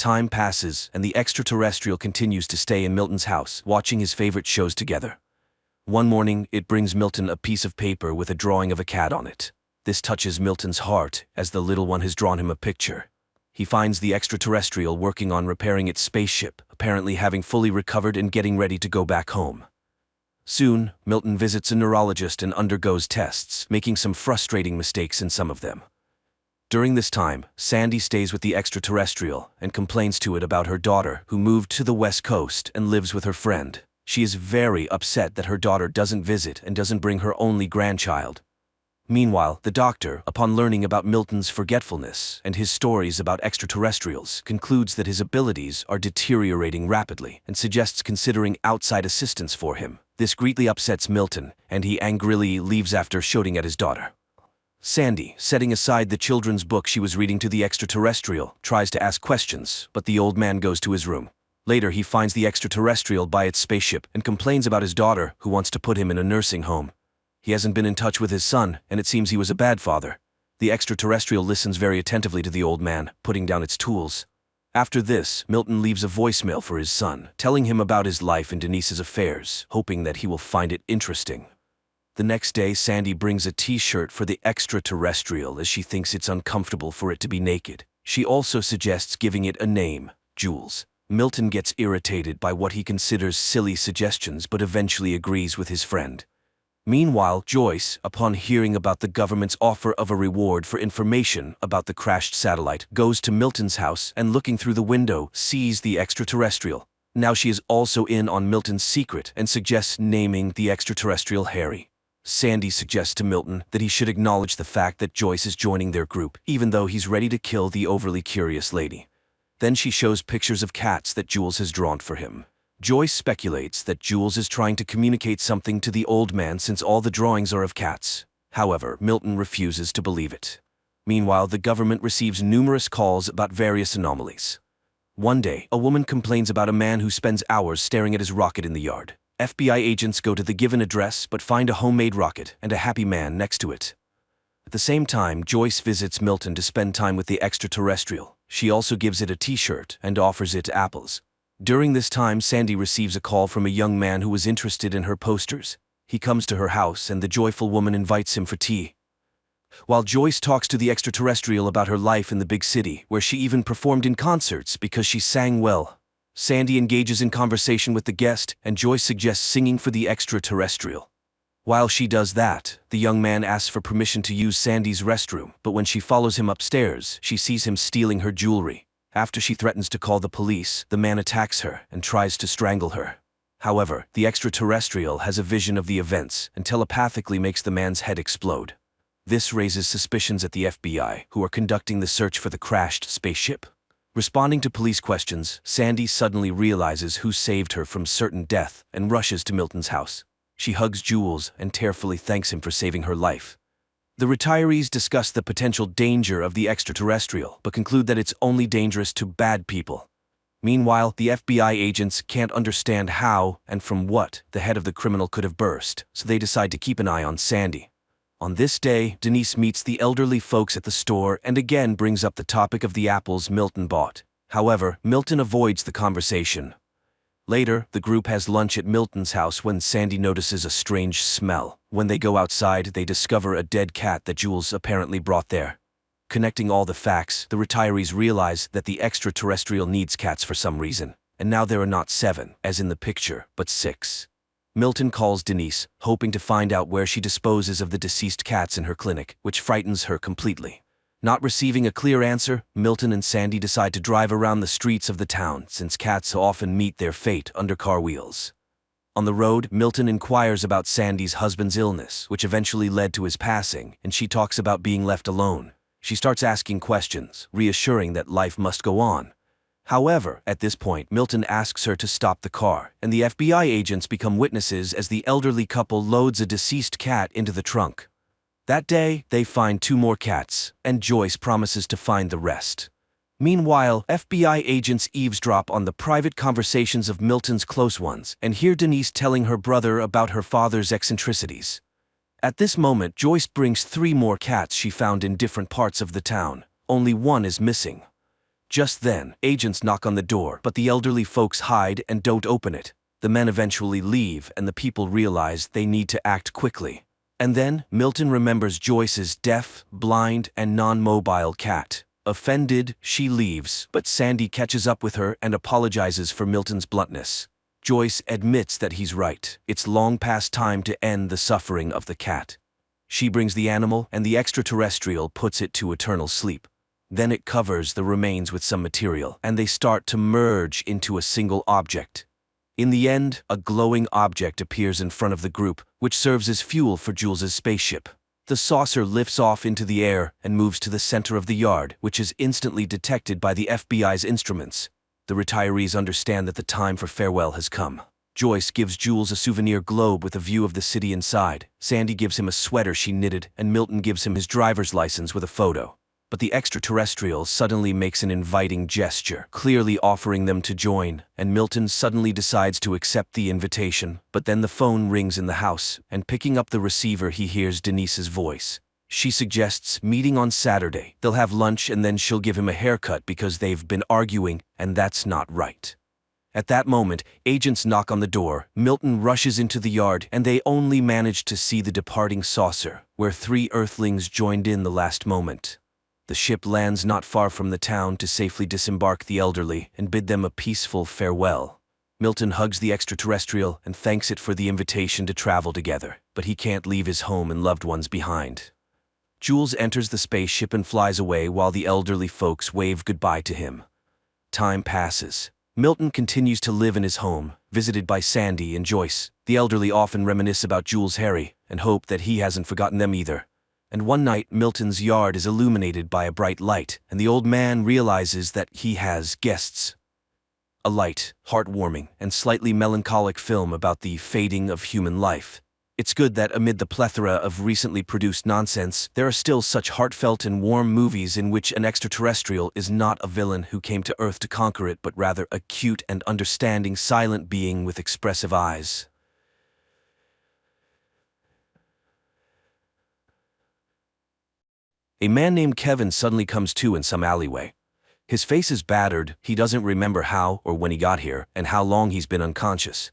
A: Time passes, and the extraterrestrial continues to stay in Milton's house, watching his favorite shows together. One morning, it brings Milton a piece of paper with a drawing of a cat on it. This touches Milton's heart, as the little one has drawn him a picture. He finds the extraterrestrial working on repairing its spaceship, apparently having fully recovered and getting ready to go back home. Soon, Milton visits a neurologist and undergoes tests, making some frustrating mistakes in some of them. During this time, Sandy stays with the extraterrestrial and complains to it about her daughter, who moved to the West Coast and lives with her friend. She is very upset that her daughter doesn't visit and doesn't bring her only grandchild. Meanwhile, the doctor, upon learning about Milton's forgetfulness and his stories about extraterrestrials, concludes that his abilities are deteriorating rapidly and suggests considering outside assistance for him. This greatly upsets Milton, and he angrily leaves after shouting at his daughter. Sandy, setting aside the children's book she was reading to the extraterrestrial, tries to ask questions, but the old man goes to his room. Later, he finds the extraterrestrial by its spaceship and complains about his daughter, who wants to put him in a nursing home. He hasn't been in touch with his son, and it seems he was a bad father. The extraterrestrial listens very attentively to the old man, putting down its tools. After this, Milton leaves a voicemail for his son, telling him about his life and Denise's affairs, hoping that he will find it interesting. The next day, Sandy brings a t-shirt for the extraterrestrial as she thinks it's uncomfortable for it to be naked. She also suggests giving it a name, Jules. Milton gets irritated by what he considers silly suggestions but eventually agrees with his friend. Meanwhile, Joyce, upon hearing about the government's offer of a reward for information about the crashed satellite, goes to Milton's house and, looking through the window, sees the extraterrestrial. Now she is also in on Milton's secret and suggests naming the extraterrestrial Harry. Sandy suggests to Milton that he should acknowledge the fact that Joyce is joining their group, even though he's ready to kill the overly curious lady. Then she shows pictures of cats that Jules has drawn for him. Joyce speculates that Jules is trying to communicate something to the old man since all the drawings are of cats. However, Milton refuses to believe it. Meanwhile, the government receives numerous calls about various anomalies. One day, a woman complains about a man who spends hours staring at his rocket in the yard. FBI agents go to the given address but find a homemade rocket and a happy man next to it. At the same time, Joyce visits Milton to spend time with the extraterrestrial. She also gives it a t-shirt and offers it apples. During this time, Sandy receives a call from a young man who was interested in her posters. He comes to her house and the joyful woman invites him for tea. While Joyce talks to the extraterrestrial about her life in the big city, where she even performed in concerts because she sang well, Sandy engages in conversation with the guest and Joyce suggests singing for the extraterrestrial. While she does that, the young man asks for permission to use Sandy's restroom, but when she follows him upstairs, she sees him stealing her jewelry. After she threatens to call the police, the man attacks her and tries to strangle her. However, the extraterrestrial has a vision of the events and telepathically makes the man's head explode. This raises suspicions at the FBI, who are conducting the search for the crashed spaceship. Responding to police questions, Sandy suddenly realizes who saved her from certain death and rushes to Milton's house. She hugs Jules and tearfully thanks him for saving her life. The retirees discuss the potential danger of the extraterrestrial, but conclude that it's only dangerous to bad people. Meanwhile, the FBI agents can't understand how and from what the head of the criminal could have burst, so they decide to keep an eye on Sandy. On this day, Denise meets the elderly folks at the store and again brings up the topic of the apples Milton bought. However, Milton avoids the conversation. Later, the group has lunch at Milton's house when Sandy notices a strange smell. When they go outside, they discover a dead cat that Jules apparently brought there. Connecting all the facts, the retirees realize that the extraterrestrial needs cats for some reason, and now there are not 7, as in the picture, but 6. Milton calls Denise, hoping to find out where she disposes of the deceased cats in her clinic, which frightens her completely. Not receiving a clear answer, Milton and Sandy decide to drive around the streets of the town, since cats often meet their fate under car wheels. On the road, Milton inquires about Sandy's husband's illness, which eventually led to his passing, and she talks about being left alone. She starts asking questions, reassuring that life must go on. However, at this point, Milton asks her to stop the car, and the FBI agents become witnesses as the elderly couple loads a deceased cat into the trunk. That day, they find 2 more cats, and Joyce promises to find the rest. Meanwhile, FBI agents eavesdrop on the private conversations of Milton's close ones and hear Denise telling her brother about her father's eccentricities. At this moment, Joyce brings 3 more cats she found in different parts of the town. Only one is missing. Just then, agents knock on the door, but the elderly folks hide and don't open it. The men eventually leave, and the people realize they need to act quickly. And then, Milton remembers Joyce's deaf, blind, and non-mobile cat. Offended, she leaves, but Sandy catches up with her and apologizes for Milton's bluntness. Joyce admits that he's right. It's long past time to end the suffering of the cat. She brings the animal, and the extraterrestrial puts it to eternal sleep. Then it covers the remains with some material, and they start to merge into a single object. In the end, a glowing object appears in front of the group, which serves as fuel for Jules's spaceship. The saucer lifts off into the air and moves to the center of the yard, which is instantly detected by the FBI's instruments. The retirees understand that the time for farewell has come. Joyce gives Jules a souvenir globe with a view of the city inside. Sandy gives him a sweater she knitted, and Milton gives him his driver's license with a photo. But the extraterrestrial suddenly makes an inviting gesture, clearly offering them to join, and Milton suddenly decides to accept the invitation. But then the phone rings in the house, and picking up the receiver he hears Denise's voice. She suggests meeting on Saturday. They'll have lunch and then she'll give him a haircut because they've been arguing, and that's not right. At that moment, agents knock on the door. Milton rushes into the yard, and they only manage to see the departing saucer, where 3 Earthlings joined in the last moment. The ship lands not far from the town to safely disembark the elderly and bid them a peaceful farewell. Milton hugs the extraterrestrial and thanks it for the invitation to travel together, but he can't leave his home and loved ones behind. Jules enters the spaceship and flies away while the elderly folks wave goodbye to him. Time passes. Milton continues to live in his home, visited by Sandy and Joyce. The elderly often reminisce about Jules' Harry and hope that he hasn't forgotten them either. And one night, Milton's yard is illuminated by a bright light, and the old man realizes that he has guests. A light, heartwarming, and slightly melancholic film about the fading of human life. It's good that amid the plethora of recently produced nonsense, there are still such heartfelt and warm movies in which an extraterrestrial is not a villain who came to Earth to conquer it, but rather a cute and understanding silent being with expressive eyes. A man named Kevin suddenly comes to in some alleyway. His face is battered, he doesn't remember how or when he got here, and how long he's been unconscious.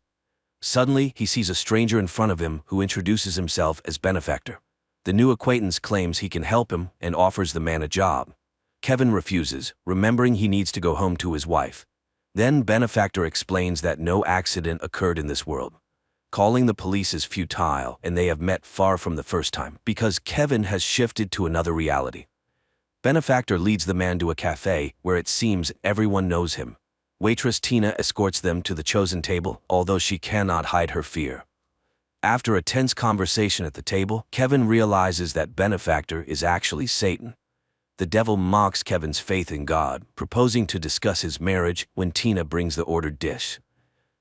A: Suddenly, he sees a stranger in front of him who introduces himself as Benefactor. The new acquaintance claims he can help him and offers the man a job. Kevin refuses, remembering he needs to go home to his wife. Then Benefactor explains that no accident occurred in this world. Calling the police is futile, and they have met far from the first time, because Kevin has shifted to another reality. Benefactor leads the man to a cafe, where it seems everyone knows him. Waitress Tina escorts them to the chosen table, although she cannot hide her fear. After a tense conversation at the table, Kevin realizes that Benefactor is actually Satan. The devil mocks Kevin's faith in God, proposing to discuss his marriage when Tina brings the ordered dish.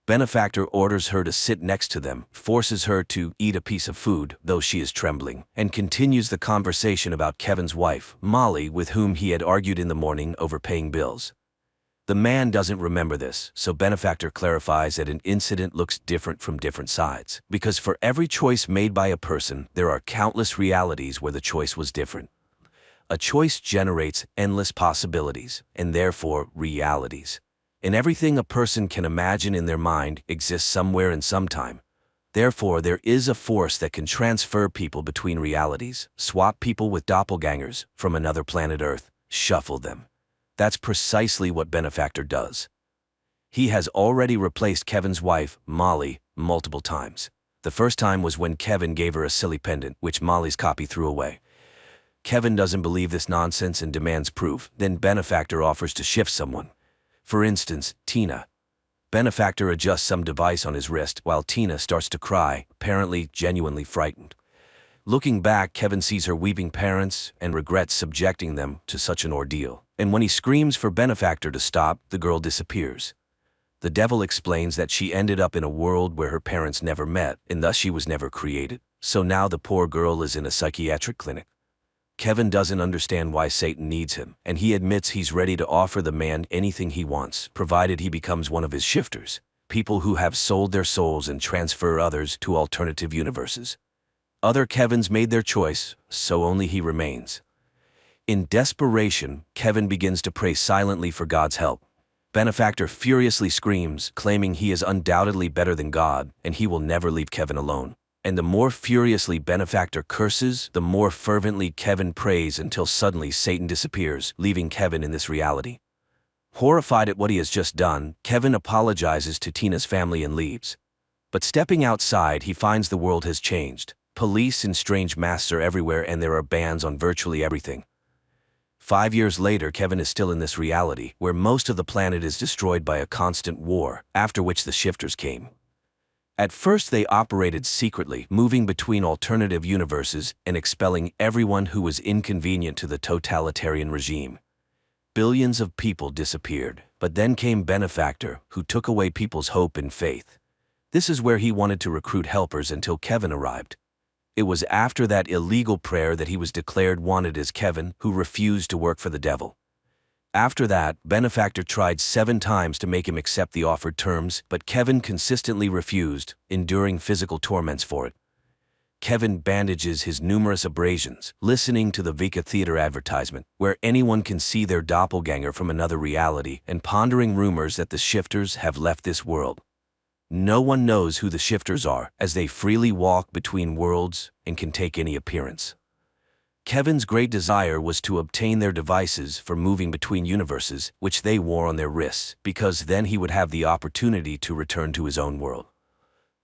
A: Benefactor orders her to sit next to them, forces her to eat a piece of food, though she is trembling, and continues the conversation about Kevin's wife, Molly, with whom he had argued in the morning over paying bills. The man doesn't remember this, so Benefactor clarifies that an incident looks different from different sides, because for every choice made by a person, there are countless realities where the choice was different. A choice generates endless possibilities, and therefore realities. And everything a person can imagine in their mind exists somewhere in some time. Therefore, there is a force that can transfer people between realities, swap people with doppelgangers from another planet Earth, shuffle them. That's precisely what Benefactor does. He has already replaced Kevin's wife, Molly, multiple times. The first time was when Kevin gave her a silly pendant, which Molly's copy threw away. Kevin doesn't believe this nonsense and demands proof. Then Benefactor offers to shift someone. For instance, Tina. Benefactor adjusts some device on his wrist while Tina starts to cry, apparently genuinely frightened. Looking back, Kevin sees her weeping parents and regrets subjecting them to such an ordeal. And when he screams for Benefactor to stop, the girl disappears. The devil explains that she ended up in a world where her parents never met, and thus she was never created. So now the poor girl is in a psychiatric clinic. Kevin doesn't understand why Satan needs him, and he admits he's ready to offer the man anything he wants, provided he becomes one of his shifters, people who have sold their souls and transfer others to alternative universes. Other Kevins made their choice, so only he remains. In desperation, Kevin begins to pray silently for God's help. Benefactor furiously screams, claiming he is undoubtedly better than God, and he will never leave Kevin alone. And the more furiously Benefactor curses, the more fervently Kevin prays until suddenly Satan disappears, leaving Kevin in this reality. Horrified at what he has just done, Kevin apologizes to Tina's family and leaves. But stepping outside, he finds the world has changed. Police and strange masks are everywhere, and there are bans on virtually everything. 5 years later, Kevin is still in this reality, where most of the planet is destroyed by a constant war, after which the shifters came. At first they operated secretly, moving between alternative universes and expelling everyone who was inconvenient to the totalitarian regime. Billions of people disappeared, but then came Benefactor, who took away people's hope and faith. This is where he wanted to recruit helpers until Kevin arrived. It was after that illegal prayer that he was declared wanted as Kevin, who refused to work for the devil. After that, Benefactor tried 7 times to make him accept the offered terms, but Kevin consistently refused, enduring physical torments for it. Kevin bandages his numerous abrasions, listening to the Vika Theater advertisement, where anyone can see their doppelganger from another reality, and pondering rumors that the shifters have left this world. No one knows who the shifters are, as they freely walk between worlds and can take any appearance. Kevin's great desire was to obtain their devices for moving between universes, which they wore on their wrists, because then he would have the opportunity to return to his own world.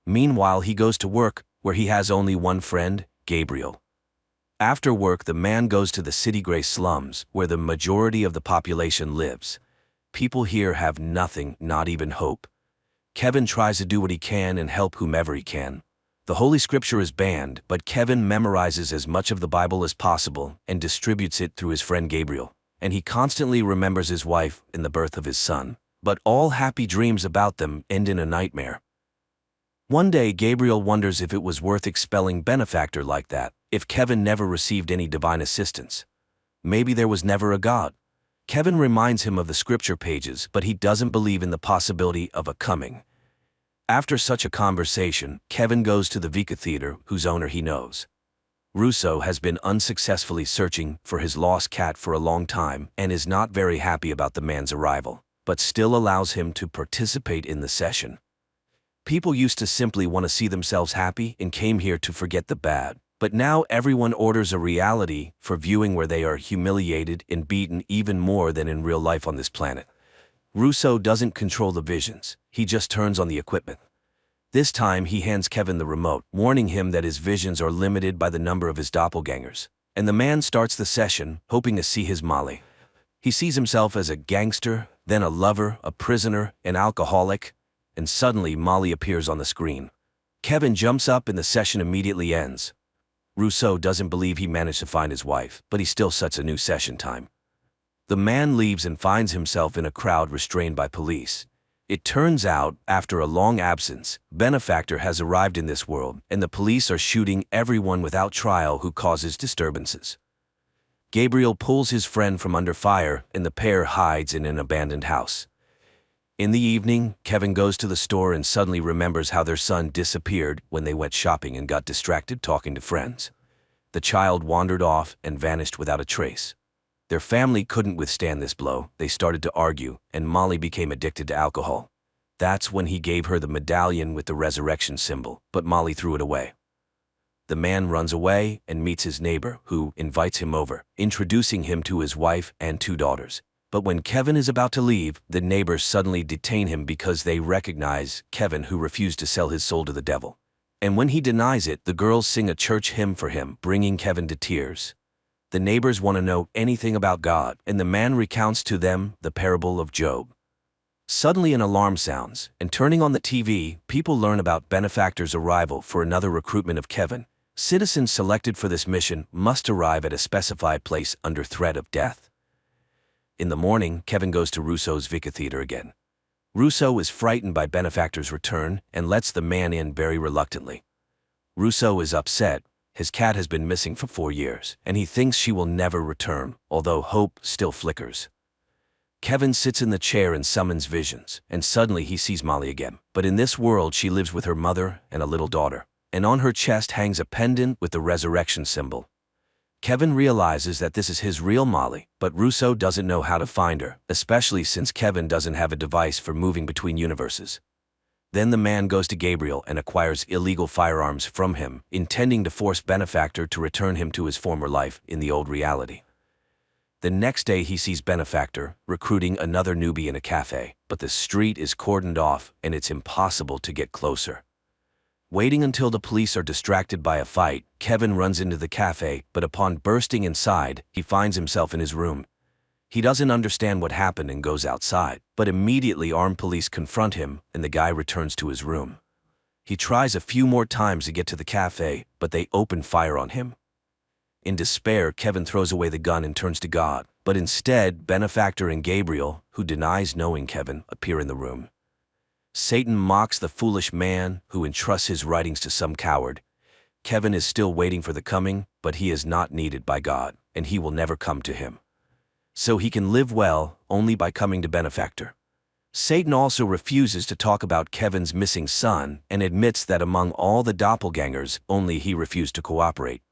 A: Meanwhile, he goes to work, where he has only one friend, Gabriel. After work, the man goes to the city gray slums, where the majority of the population lives. People here have nothing, not even hope. Kevin tries to do what he can and help whomever he can. The Holy Scripture is banned, but Kevin memorizes as much of the Bible as possible and distributes it through his friend Gabriel, and he constantly remembers his wife and the birth of his son. But all happy dreams about them end in a nightmare. One day, Gabriel wonders if it was worth expelling Benefactor like that, if Kevin never received any divine assistance. Maybe there was never a God. Kevin reminds him of the scripture pages, but he doesn't believe in the possibility of a coming. After such a conversation, Kevin goes to the Vika Theater, whose owner he knows. Russo has been unsuccessfully searching for his lost cat for a long time and is not very happy about the man's arrival, but still allows him to participate in the session. People used to simply want to see themselves happy and came here to forget the bad, but now everyone orders a reality for viewing where they are humiliated and beaten even more than in real life on this planet. Russo doesn't control the visions, he just turns on the equipment. This time he hands Kevin the remote, warning him that his visions are limited by the number of his doppelgangers. And the man starts the session, hoping to see his Molly. He sees himself as a gangster, then a lover, a prisoner, an alcoholic, and suddenly Molly appears on the screen. Kevin jumps up and the session immediately ends. Russo doesn't believe he managed to find his wife, but he still sets a new session time. The man leaves and finds himself in a crowd restrained by police. It turns out, after a long absence, Benefactor has arrived in this world, and the police are shooting everyone without trial who causes disturbances. Gabriel pulls his friend from under fire, and the pair hides in an abandoned house. In the evening, Kevin goes to the store and suddenly remembers how their son disappeared when they went shopping and got distracted talking to friends. The child wandered off and vanished without a trace. Their family couldn't withstand this blow. They started to argue, and Molly became addicted to alcohol. That's when he gave her the medallion with the resurrection symbol, but Molly threw it away. The man runs away and meets his neighbor, who invites him over, introducing him to his wife and 2 daughters. But when Kevin is about to leave, the neighbors suddenly detain him because they recognize Kevin, who refused to sell his soul to the devil. And when he denies it, the girls sing a church hymn for him, bringing Kevin to tears. The neighbors want to know anything about God, and the man recounts to them the parable of Job. Suddenly an alarm sounds, and turning on the TV, people learn about Benefactor's arrival for another recruitment of Kevin. Citizens selected for this mission must arrive at a specified place under threat of death. In the morning, Kevin goes to Russo's Vika Theater again. Russo is frightened by Benefactor's return and lets the man in very reluctantly. Russo is upset. His cat has been missing for 4 years, and he thinks she will never return, although hope still flickers. Kevin sits in the chair and summons visions, and suddenly he sees Molly again. But in this world, she lives with her mother and a little daughter, and on her chest hangs a pendant with the resurrection symbol. Kevin realizes that this is his real Molly, but Russo doesn't know how to find her, especially since Kevin doesn't have a device for moving between universes. Then the man goes to Gabriel and acquires illegal firearms from him, intending to force Benefactor to return him to his former life in the old reality. The next day he sees Benefactor recruiting another newbie in a cafe, but the street is cordoned off and it's impossible to get closer. Waiting until the police are distracted by a fight, Kevin runs into the cafe, but upon bursting inside, he finds himself in his room. He doesn't understand what happened and goes outside, but immediately armed police confront him and the guy returns to his room. He tries a few more times to get to the cafe, but they open fire on him. In despair, Kevin throws away the gun and turns to God, but instead, Benefactor and Gabriel, who denies knowing Kevin, appear in the room. Satan mocks the foolish man who entrusts his writings to some coward. Kevin is still waiting for the coming, but he is not needed by God, and he will never come to him. So he can live well only by coming to Benefactor. Satan also refuses to talk about Kevin's missing son and admits that among all the doppelgangers, only he refused to cooperate.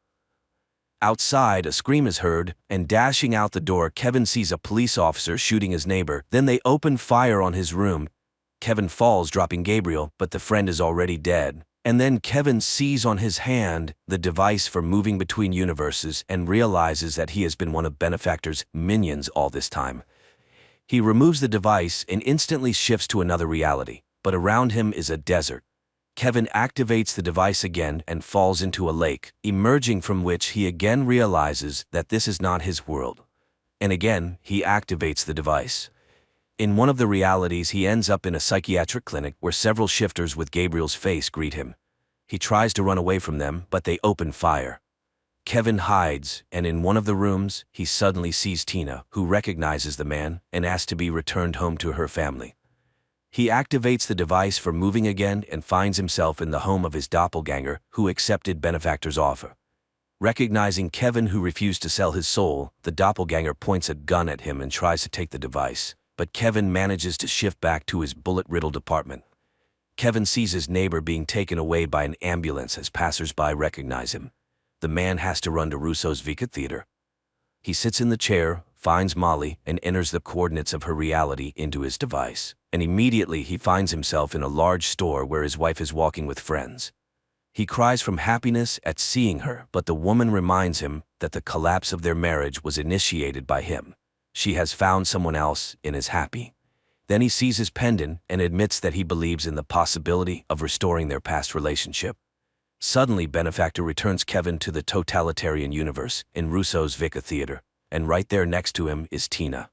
A: Outside, a scream is heard, and dashing out the door, Kevin sees a police officer shooting his neighbor. Then they open fire on his room. Kevin falls, dropping Gabriel, but the friend is already dead. And then Kevin sees on his hand the device for moving between universes and realizes that he has been one of Benefactor's minions all this time. He removes the device and instantly shifts to another reality, but around him is a desert. Kevin activates the device again and falls into a lake, emerging from which he again realizes that this is not his world. And again, he activates the device. In one of the realities, he ends up in a psychiatric clinic where several shifters with Gabriel's face greet him. He tries to run away from them, but they open fire. Kevin hides, and in one of the rooms, he suddenly sees Tina, who recognizes the man and asks to be returned home to her family. He activates the device for moving again and finds himself in the home of his doppelganger, who accepted Benefactor's offer. Recognizing Kevin, who refused to sell his soul, the doppelganger points a gun at him and tries to take the device, but Kevin manages to shift back to his bullet-riddled apartment. Kevin sees his neighbor being taken away by an ambulance as passers-by recognize him. The man has to run to Russo's Vika Theater. He sits in the chair, finds Molly, and enters the coordinates of her reality into his device. And immediately he finds himself in a large store where his wife is walking with friends. He cries from happiness at seeing her, but the woman reminds him that the collapse of their marriage was initiated by him. She has found someone else and is happy. Then he sees his pendant and admits that he believes in the possibility of restoring their past relationship. Suddenly, Benefactor returns Kevin to the totalitarian universe in Russo's Vika Theater, and right there next to him is Tina.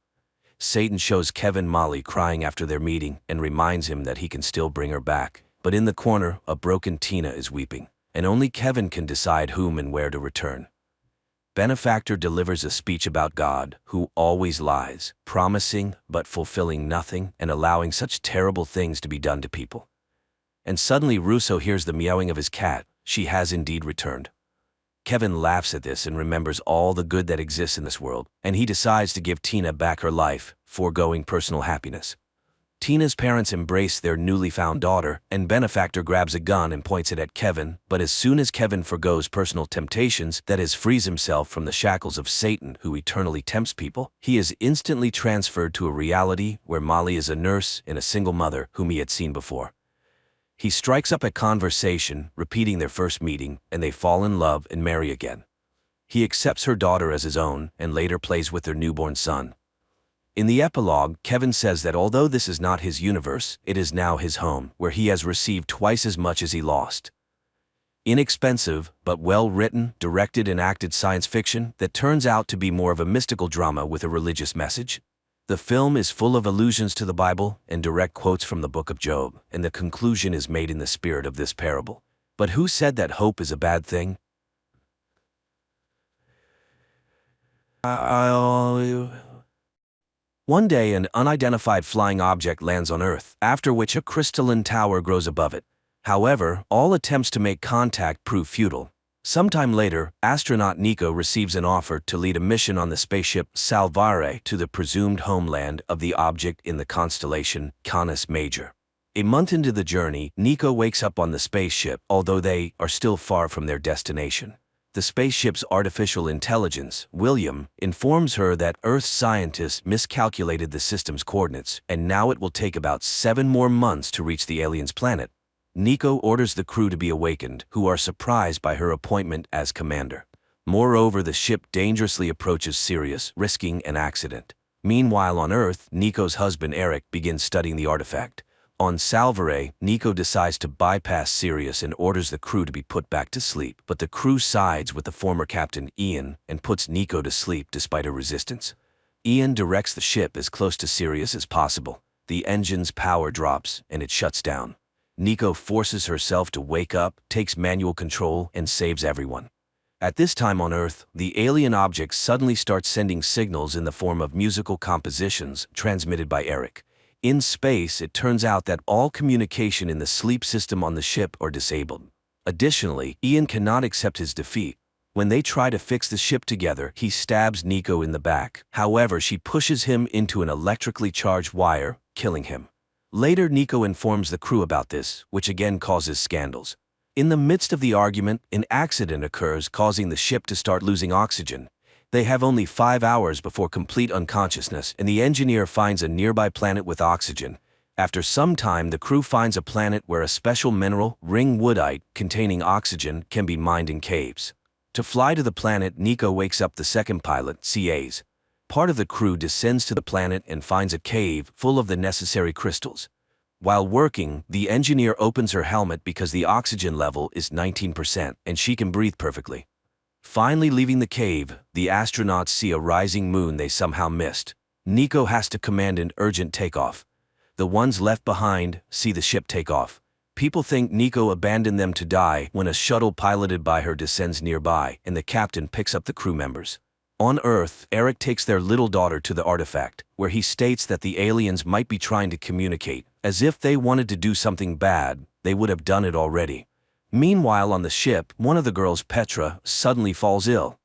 A: Satan shows Kevin Molly crying after their meeting and reminds him that he can still bring her back. But in the corner, a broken Tina is weeping, and only Kevin can decide whom and where to return. Benefactor delivers a speech about God, who always lies, promising but fulfilling nothing and allowing such terrible things to be done to people. And suddenly Russo hears the meowing of his cat. She has indeed returned. Kevin laughs at this and remembers all the good that exists in this world, and he decides to give Tina back her life, foregoing personal happiness. Tina's parents embrace their newly found daughter, and Benefactor grabs a gun and points it at Kevin, but as soon as Kevin forgoes personal temptations, that is, frees himself from the shackles of Satan, who eternally tempts people, he is instantly transferred to a reality where Molly is a nurse and a single mother whom he had seen before. He strikes up a conversation, repeating their first meeting, and they fall in love and marry again. He accepts her daughter as his own and later plays with their newborn son. In the epilogue, Kevin says that although this is not his universe, it is now his home, where he has received twice as much as he lost. Inexpensive, but well-written, directed and acted science fiction that turns out to be more of a mystical drama with a religious message. The film is full of allusions to the Bible and direct quotes from the book of Job, and the conclusion is made in the spirit of this parable. But who said that hope is a bad thing? One day, an unidentified flying object lands on Earth, after which a crystalline tower grows above it. However, all attempts to make contact prove futile. Sometime later, astronaut Nico receives an offer to lead a mission on the spaceship Salvare to the presumed homeland of the object in the constellation Canis Major. A month into the journey, Nico wakes up on the spaceship, although they are still far from their destination. The spaceship's artificial intelligence, William, informs her that Earth's scientists miscalculated the system's coordinates, and now it will take about 7 more months to reach the alien's planet. Nico orders the crew to be awakened, who are surprised by her appointment as commander. Moreover, the ship dangerously approaches Sirius, risking an accident. Meanwhile on Earth, Nico's husband Eric begins studying the artifact. On Salvare, Nico decides to bypass Sirius and orders the crew to be put back to sleep, but the crew sides with the former captain Ian and puts Nico to sleep despite her resistance. Ian directs the ship as close to Sirius as possible. The engine's power drops and it shuts down. Nico forces herself to wake up, takes manual control, and saves everyone. At this time on Earth, the alien object suddenly starts sending signals in the form of musical compositions transmitted by Eric. In space, it turns out that all communication in the sleep system on the ship are disabled. Additionally, Ian cannot accept his defeat. When they try to fix the ship together, he stabs Nico in the back. However, she pushes him into an electrically charged wire, killing him. Later, Nico informs the crew about this, which again causes scandals. In the midst of the argument, an accident occurs, causing the ship to start losing oxygen. They have only 5 hours before complete unconsciousness, and the engineer finds a nearby planet with oxygen. After some time, the crew finds a planet where a special mineral, ring woodite, containing oxygen, can be mined in caves. To fly to the planet, Nico wakes up the second pilot, CAs. Part of the crew descends to the planet and finds a cave full of the necessary crystals. While working, the engineer opens her helmet because the oxygen level is 19% and she can breathe perfectly. Finally leaving the cave, the astronauts see a rising moon they somehow missed. Nico has to command an urgent takeoff. The ones left behind see the ship take off. People think Nico abandoned them to die when a shuttle piloted by her descends nearby and the captain picks up the crew members. On Earth, Eric takes their little daughter to the artifact, where he states that the aliens might be trying to communicate. As if they wanted to do something bad, they would have done it already. Meanwhile on the ship, one of the girls, Petra, suddenly falls ill.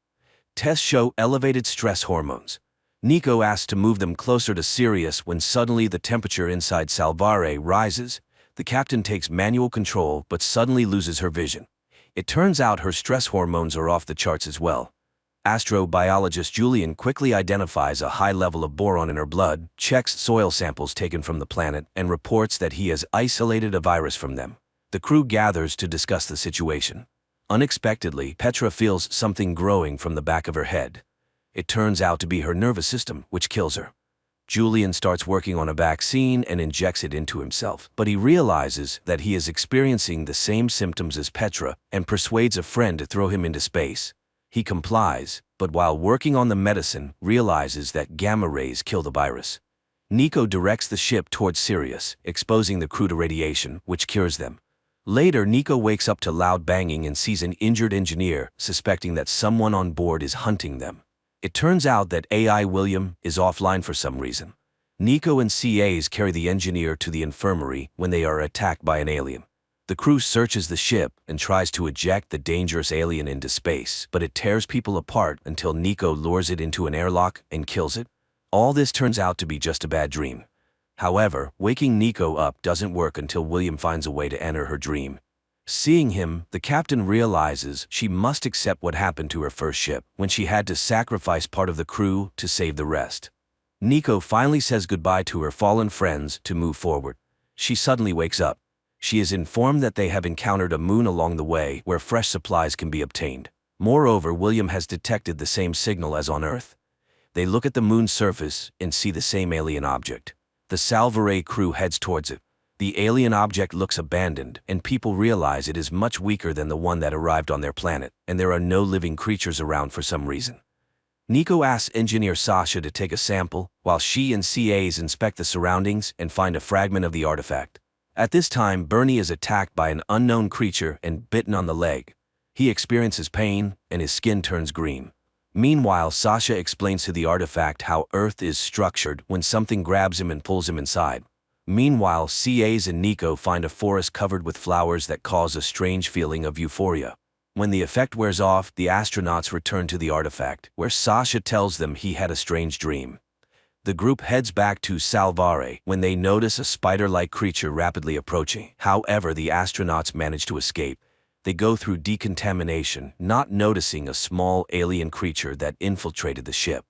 A: Tests show elevated stress hormones. Nico asks to move them closer to Sirius when suddenly the temperature inside Salvare rises. The captain takes manual control but suddenly loses her vision. It turns out her stress hormones are off the charts as well. Astrobiologist Julian quickly identifies a high level of boron in her blood, checks soil samples taken from the planet, and reports that he has isolated a virus from them. The crew gathers to discuss the situation. Unexpectedly, Petra feels something growing from the back of her head. It turns out to be her nervous system, which kills her. Julian starts working on a vaccine and injects it into himself, but he realizes that he is experiencing the same symptoms as Petra and persuades a friend to throw him into space. He complies, but while working on the medicine, realizes that gamma rays kill the virus. Nico directs the ship towards Sirius, exposing the crew to radiation, which cures them. Later, Nico wakes up to loud banging and sees an injured engineer, suspecting that someone on board is hunting them. It turns out that AI William is offline for some reason. Nico and CAs carry the engineer to the infirmary when they are attacked by an alien. The crew searches the ship and tries to eject the dangerous alien into space, but it tears people apart until Nico lures it into an airlock and kills it. All this turns out to be just a bad dream. However, waking Nico up doesn't work until William finds a way to enter her dream. Seeing him, the captain realizes she must accept what happened to her first ship when she had to sacrifice part of the crew to save the rest. Nico finally says goodbye to her fallen friends to move forward. She suddenly wakes up. She is informed that they have encountered a moon along the way where fresh supplies can be obtained. Moreover, William has detected the same signal as on Earth. They look at the moon's surface and see the same alien object. The Salvare crew heads towards it. The alien object looks abandoned, and people realize it is much weaker than the one that arrived on their planet, and there are no living creatures around for some reason. Nico asks engineer Sasha to take a sample, while she and CAs inspect the surroundings and find a fragment of the artifact. At this time, Bernie is attacked by an unknown creature and bitten on the leg. He experiences pain, and his skin turns green. Meanwhile, Sasha explains to the artifact how Earth is structured when something grabs him and pulls him inside. Meanwhile, CAs and Nico find a forest covered with flowers that cause a strange feeling of euphoria. When the effect wears off, the astronauts return to the artifact, where Sasha tells them he had a strange dream. The group heads back to Salvare when they notice a spider-like creature rapidly approaching. However, the astronauts manage to escape. They go through decontamination, not noticing a small alien creature that infiltrated the ship.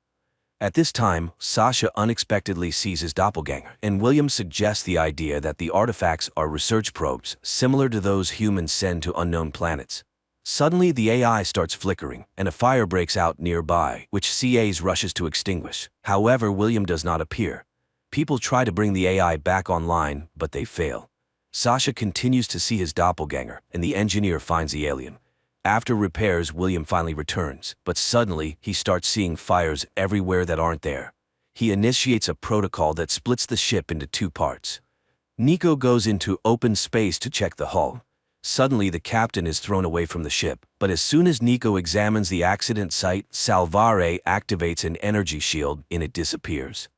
A: At this time, Sasha unexpectedly sees his doppelganger, and William suggests the idea that the artifacts are research probes, similar to those humans send to unknown planets. Suddenly, the AI starts flickering, and a fire breaks out nearby, which CAs rushes to extinguish. However, William does not appear. People try to bring the AI back online, but they fail. Sasha continues to see his doppelganger, and the engineer finds the alien. After repairs, William finally returns, but suddenly, he starts seeing fires everywhere that aren't there. He initiates a protocol that splits the ship into two parts. Nico goes into open space to check the hull. Suddenly, the captain is thrown away from the ship, but as soon as Nico examines the accident site, Salvare activates an energy shield and it disappears.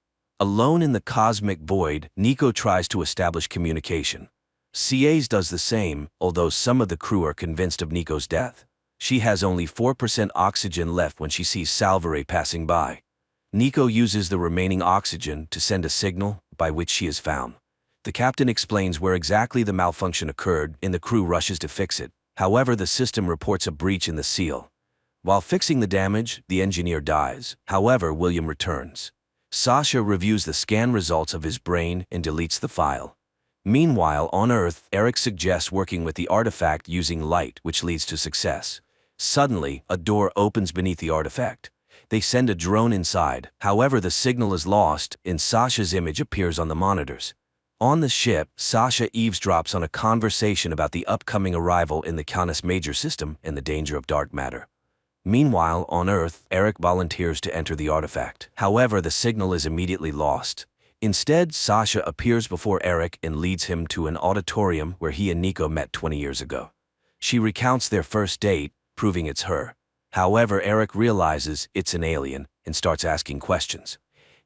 A: Alone in the cosmic void, Nico tries to establish communication. CAs does the same, although some of the crew are convinced of Nico's death. She has only 4% oxygen left when she sees Salvare passing by. Nico uses the remaining oxygen to send a signal, by which she is found. The captain explains where exactly the malfunction occurred, and the crew rushes to fix it. However, the system reports a breach in the seal. While fixing the damage, the engineer dies. However, William returns. Sasha reviews the scan results of his brain and deletes the file. Meanwhile, on Earth, Eric suggests working with the artifact using light, which leads to success. Suddenly, a door opens beneath the artifact. They send a drone inside. However, the signal is lost, and Sasha's image appears on the monitors. On the ship, Sasha eavesdrops on a conversation about the upcoming arrival in the Canis Major system and the danger of dark matter. Meanwhile, on Earth, Eric volunteers to enter the artifact. However, the signal is immediately lost. Instead, Sasha appears before Eric and leads him to an auditorium where he and Nico met 20 years ago. She recounts their first date, proving it's her. However, Eric realizes it's an alien and starts asking questions.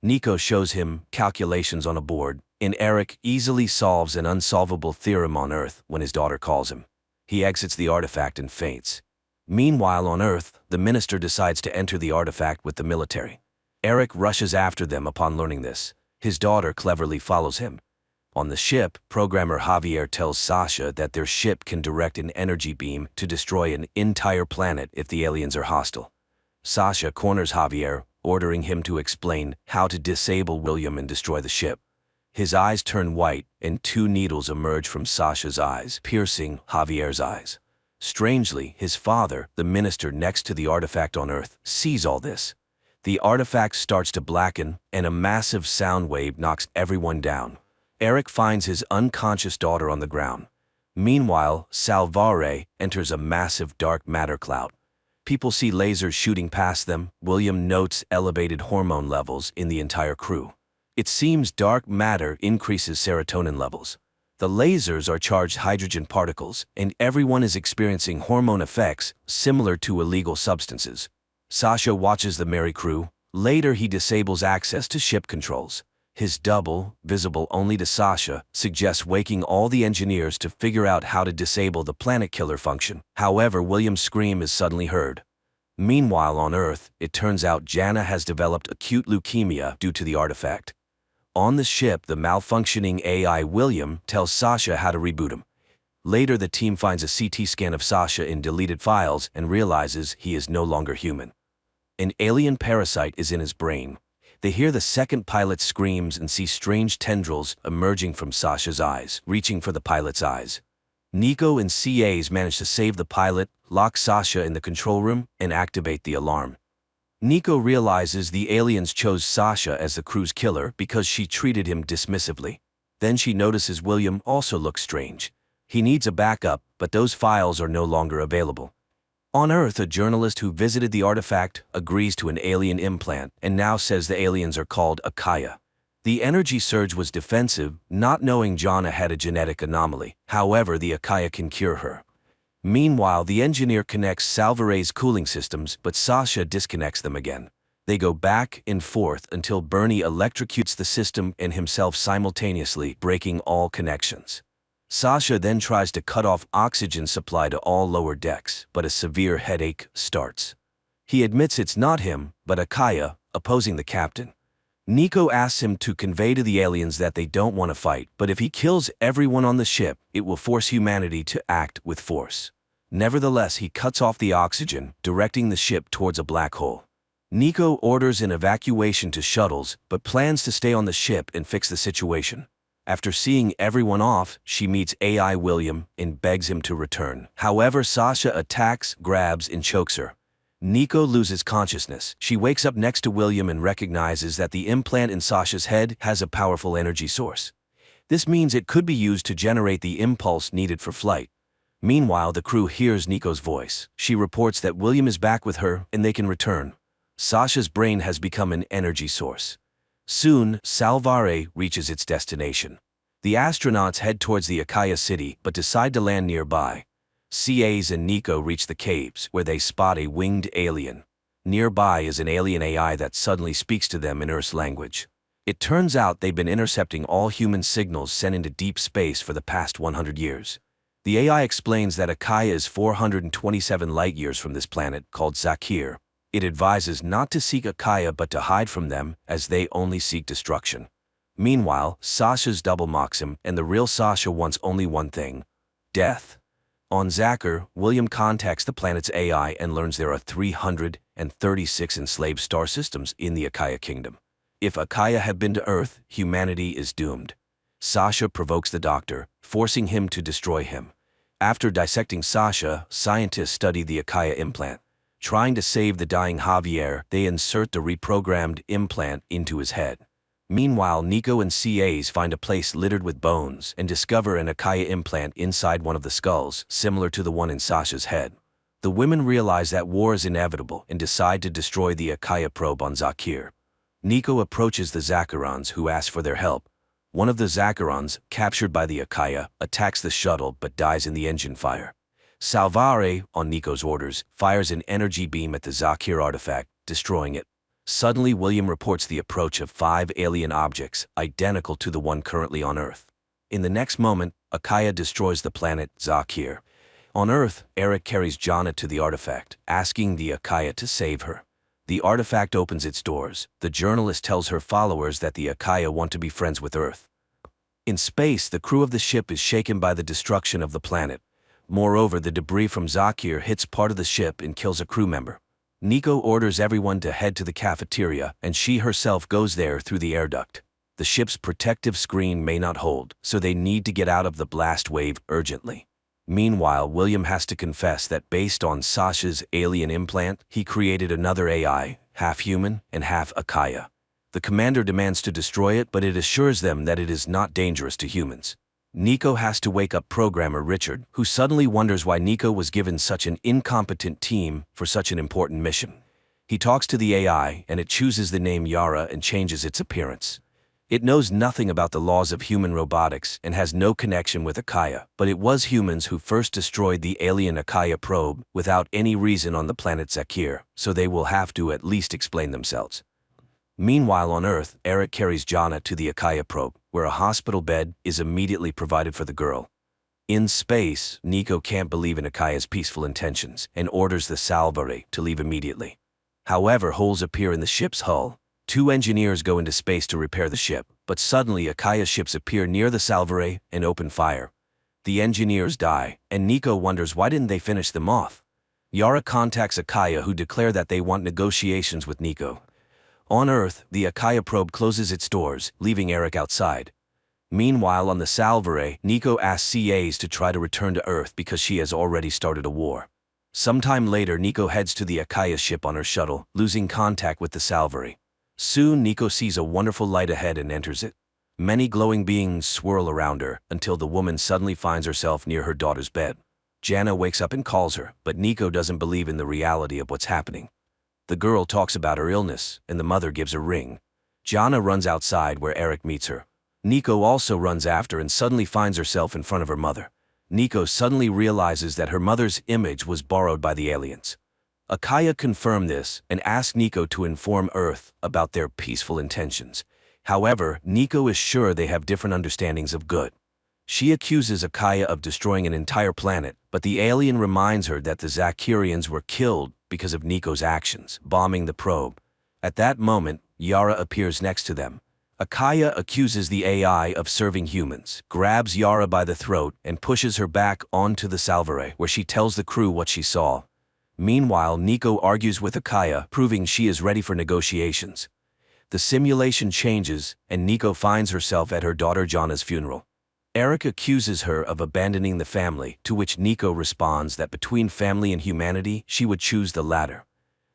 A: Nico shows him calculations on a board, and Eric easily solves an unsolvable theorem on Earth when his daughter calls him. He exits the artifact and faints. Meanwhile, on Earth, the minister decides to enter the artifact with the military. Eric rushes after them upon learning this. His daughter cleverly follows him. On the ship, programmer Javier tells Sasha that their ship can direct an energy beam to destroy an entire planet if the aliens are hostile. Sasha corners Javier, ordering him to explain how to disable William and destroy the ship. His eyes turn white, and two needles emerge from Sasha's eyes, piercing Javier's eyes. Strangely, his father, the minister next to the artifact on Earth, sees all this. The artifact starts to blacken, and a massive sound wave knocks everyone down. Eric finds his unconscious daughter on the ground. Meanwhile, Salvare enters a massive dark matter cloud. People see lasers shooting past them. William notes elevated hormone levels in the entire crew. It seems dark matter increases serotonin levels. The lasers are charged hydrogen particles, and everyone is experiencing hormone effects similar to illegal substances. Sasha watches the merry crew. Later, he disables access to ship controls. His double, visible only to Sasha, suggests waking all the engineers to figure out how to disable the planet killer function. However, William's scream is suddenly heard. Meanwhile, on Earth, it turns out Jana has developed acute leukemia due to the artifact. On the ship, the malfunctioning AI William tells Sasha how to reboot him. Later, the team finds a CT scan of Sasha in deleted files and realizes he is no longer human. An alien parasite is in his brain. They hear the second pilot's screams and see strange tendrils emerging from Sasha's eyes, reaching for the pilot's eyes. Nico and CAs manage to save the pilot, lock Sasha in the control room, and activate the alarm. Nico realizes the aliens chose Sasha as the crew's killer because she treated him dismissively. Then she notices William also looks strange. He needs a backup, but those files are no longer available. On Earth, a journalist who visited the artifact agrees to an alien implant and now says the aliens are called Akaya. The energy surge was defensive, not knowing Jana had a genetic anomaly. However, the Akaya can cure her. Meanwhile, the engineer connects Salvare's cooling systems, but Sasha disconnects them again. They go back and forth until Bernie electrocutes the system and himself simultaneously, breaking all connections. Sasha then tries to cut off oxygen supply to all lower decks, but a severe headache starts. He admits it's not him, but Akaya, opposing the captain. Nico asks him to convey to the aliens that they don't want to fight, but if he kills everyone on the ship, it will force humanity to act with force. Nevertheless, he cuts off the oxygen, directing the ship towards a black hole. Nico orders an evacuation to shuttles, but plans to stay on the ship and fix the situation. After seeing everyone off, she meets AI William and begs him to return. However, Sasha attacks, grabs, and chokes her. Nico loses consciousness. She wakes up next to William and recognizes that the implant in Sasha's head has a powerful energy source. This means it could be used to generate the impulse needed for flight. Meanwhile, the crew hears Nico's voice. She reports that William is back with her and they can return. Sasha's brain has become an energy source. Soon, Salvare reaches its destination. The astronauts head towards the Akaya city but decide to land nearby. CAs and Nico reach the caves, where they spot a winged alien. Nearby is an alien AI that suddenly speaks to them in Earth's language. It turns out they've been intercepting all human signals sent into deep space for the past 100 years. The AI explains that Akaya is 427 light-years from this planet, called Zakir. It advises not to seek Akaya but to hide from them, as they only seek destruction. Meanwhile, Sasha's double mocks him, and the real Sasha wants only one thing: death. On Zakir, William contacts the planet's AI and learns there are 336 enslaved star systems in the Akaya kingdom. If Akaya had been to Earth, humanity is doomed. Sasha provokes the doctor, forcing him to destroy him. After dissecting Sasha, scientists study the Akaya implant. Trying to save the dying Javier, they insert the reprogrammed implant into his head. Meanwhile, Nico and CAs find a place littered with bones and discover an Akaya implant inside one of the skulls, similar to the one in Sasha's head. The women realize that war is inevitable and decide to destroy the Akaya probe on Zakir. Nico approaches the Zakirans, who ask for their help. One of the Zakirans, captured by the Akaya, attacks the shuttle but dies in the engine fire. Salvare, on Nico's orders, fires an energy beam at the Zakir artifact, destroying it. Suddenly, William reports the approach of 5 alien objects, identical to the one currently on Earth. In the next moment, Akaya destroys the planet Zakir. On Earth, Eric carries Jana to the artifact, asking the Akaya to save her. The artifact opens its doors. The journalist tells her followers that the Akaya want to be friends with Earth. In space, the crew of the ship is shaken by the destruction of the planet. Moreover, the debris from Zakir hits part of the ship and kills a crew member. Nico orders everyone to head to the cafeteria, and she herself goes there through the air duct. The ship's protective screen may not hold, so they need to get out of the blast wave urgently. Meanwhile, William has to confess that based on Sasha's alien implant, he created another AI, half human and half Akaya. The commander demands to destroy it, but it assures them that it is not dangerous to humans. Nico has to wake up programmer Richard, who suddenly wonders why Nico was given such an incompetent team for such an important mission. He talks to the AI, and it chooses the name Yara and changes its appearance. It knows nothing about the laws of human robotics and has no connection with Akaya, but it was humans who first destroyed the alien Akaya probe without any reason on the planet Zakir, so they will have to at least explain themselves. Meanwhile, on Earth, Eric carries Jana to the Akaya probe, where a hospital bed is immediately provided for the girl. In space, Nico can't believe in Akaya's peaceful intentions and orders the Salvare to leave immediately. However, holes appear in the ship's hull. 2 engineers go into space to repair the ship, but suddenly Akaya ships appear near the Salvare and open fire. The engineers die, and Nico wonders why didn't they finish them off. Yara contacts Akaya, who declare that they want negotiations with Nico. On Earth, the Akaya probe closes its doors, leaving Eric outside. Meanwhile, on the Salvare, Nico asks CAs to try to return to Earth because she has already started a war. Sometime later, Nico heads to the Akaya ship on her shuttle, losing contact with the Salvare. Soon, Nico sees a wonderful light ahead and enters it. Many glowing beings swirl around her, until the woman suddenly finds herself near her daughter's bed. Jana wakes up and calls her, but Nico doesn't believe in the reality of what's happening. The girl talks about her illness, and the mother gives a ring. Jana runs outside where Eric meets her. Nico also runs after and suddenly finds herself in front of her mother. Nico suddenly realizes that her mother's image was borrowed by the aliens. Akaya confirm this and ask Nico to inform Earth about their peaceful intentions. However, Nico is sure they have different understandings of good. She accuses Akaya of destroying an entire planet, but the alien reminds her that the Zakirians were killed because of Nico's actions, bombing the probe. At that moment, Yara appears next to them. Akaya accuses the AI of serving humans, grabs Yara by the throat, and pushes her back onto the Salvare, where she tells the crew what she saw. Meanwhile, Nico argues with Akaya, proving she is ready for negotiations. The simulation changes, and Nico finds herself at her daughter Jana's funeral. Eric accuses her of abandoning the family, to which Nico responds that between family and humanity, she would choose the latter.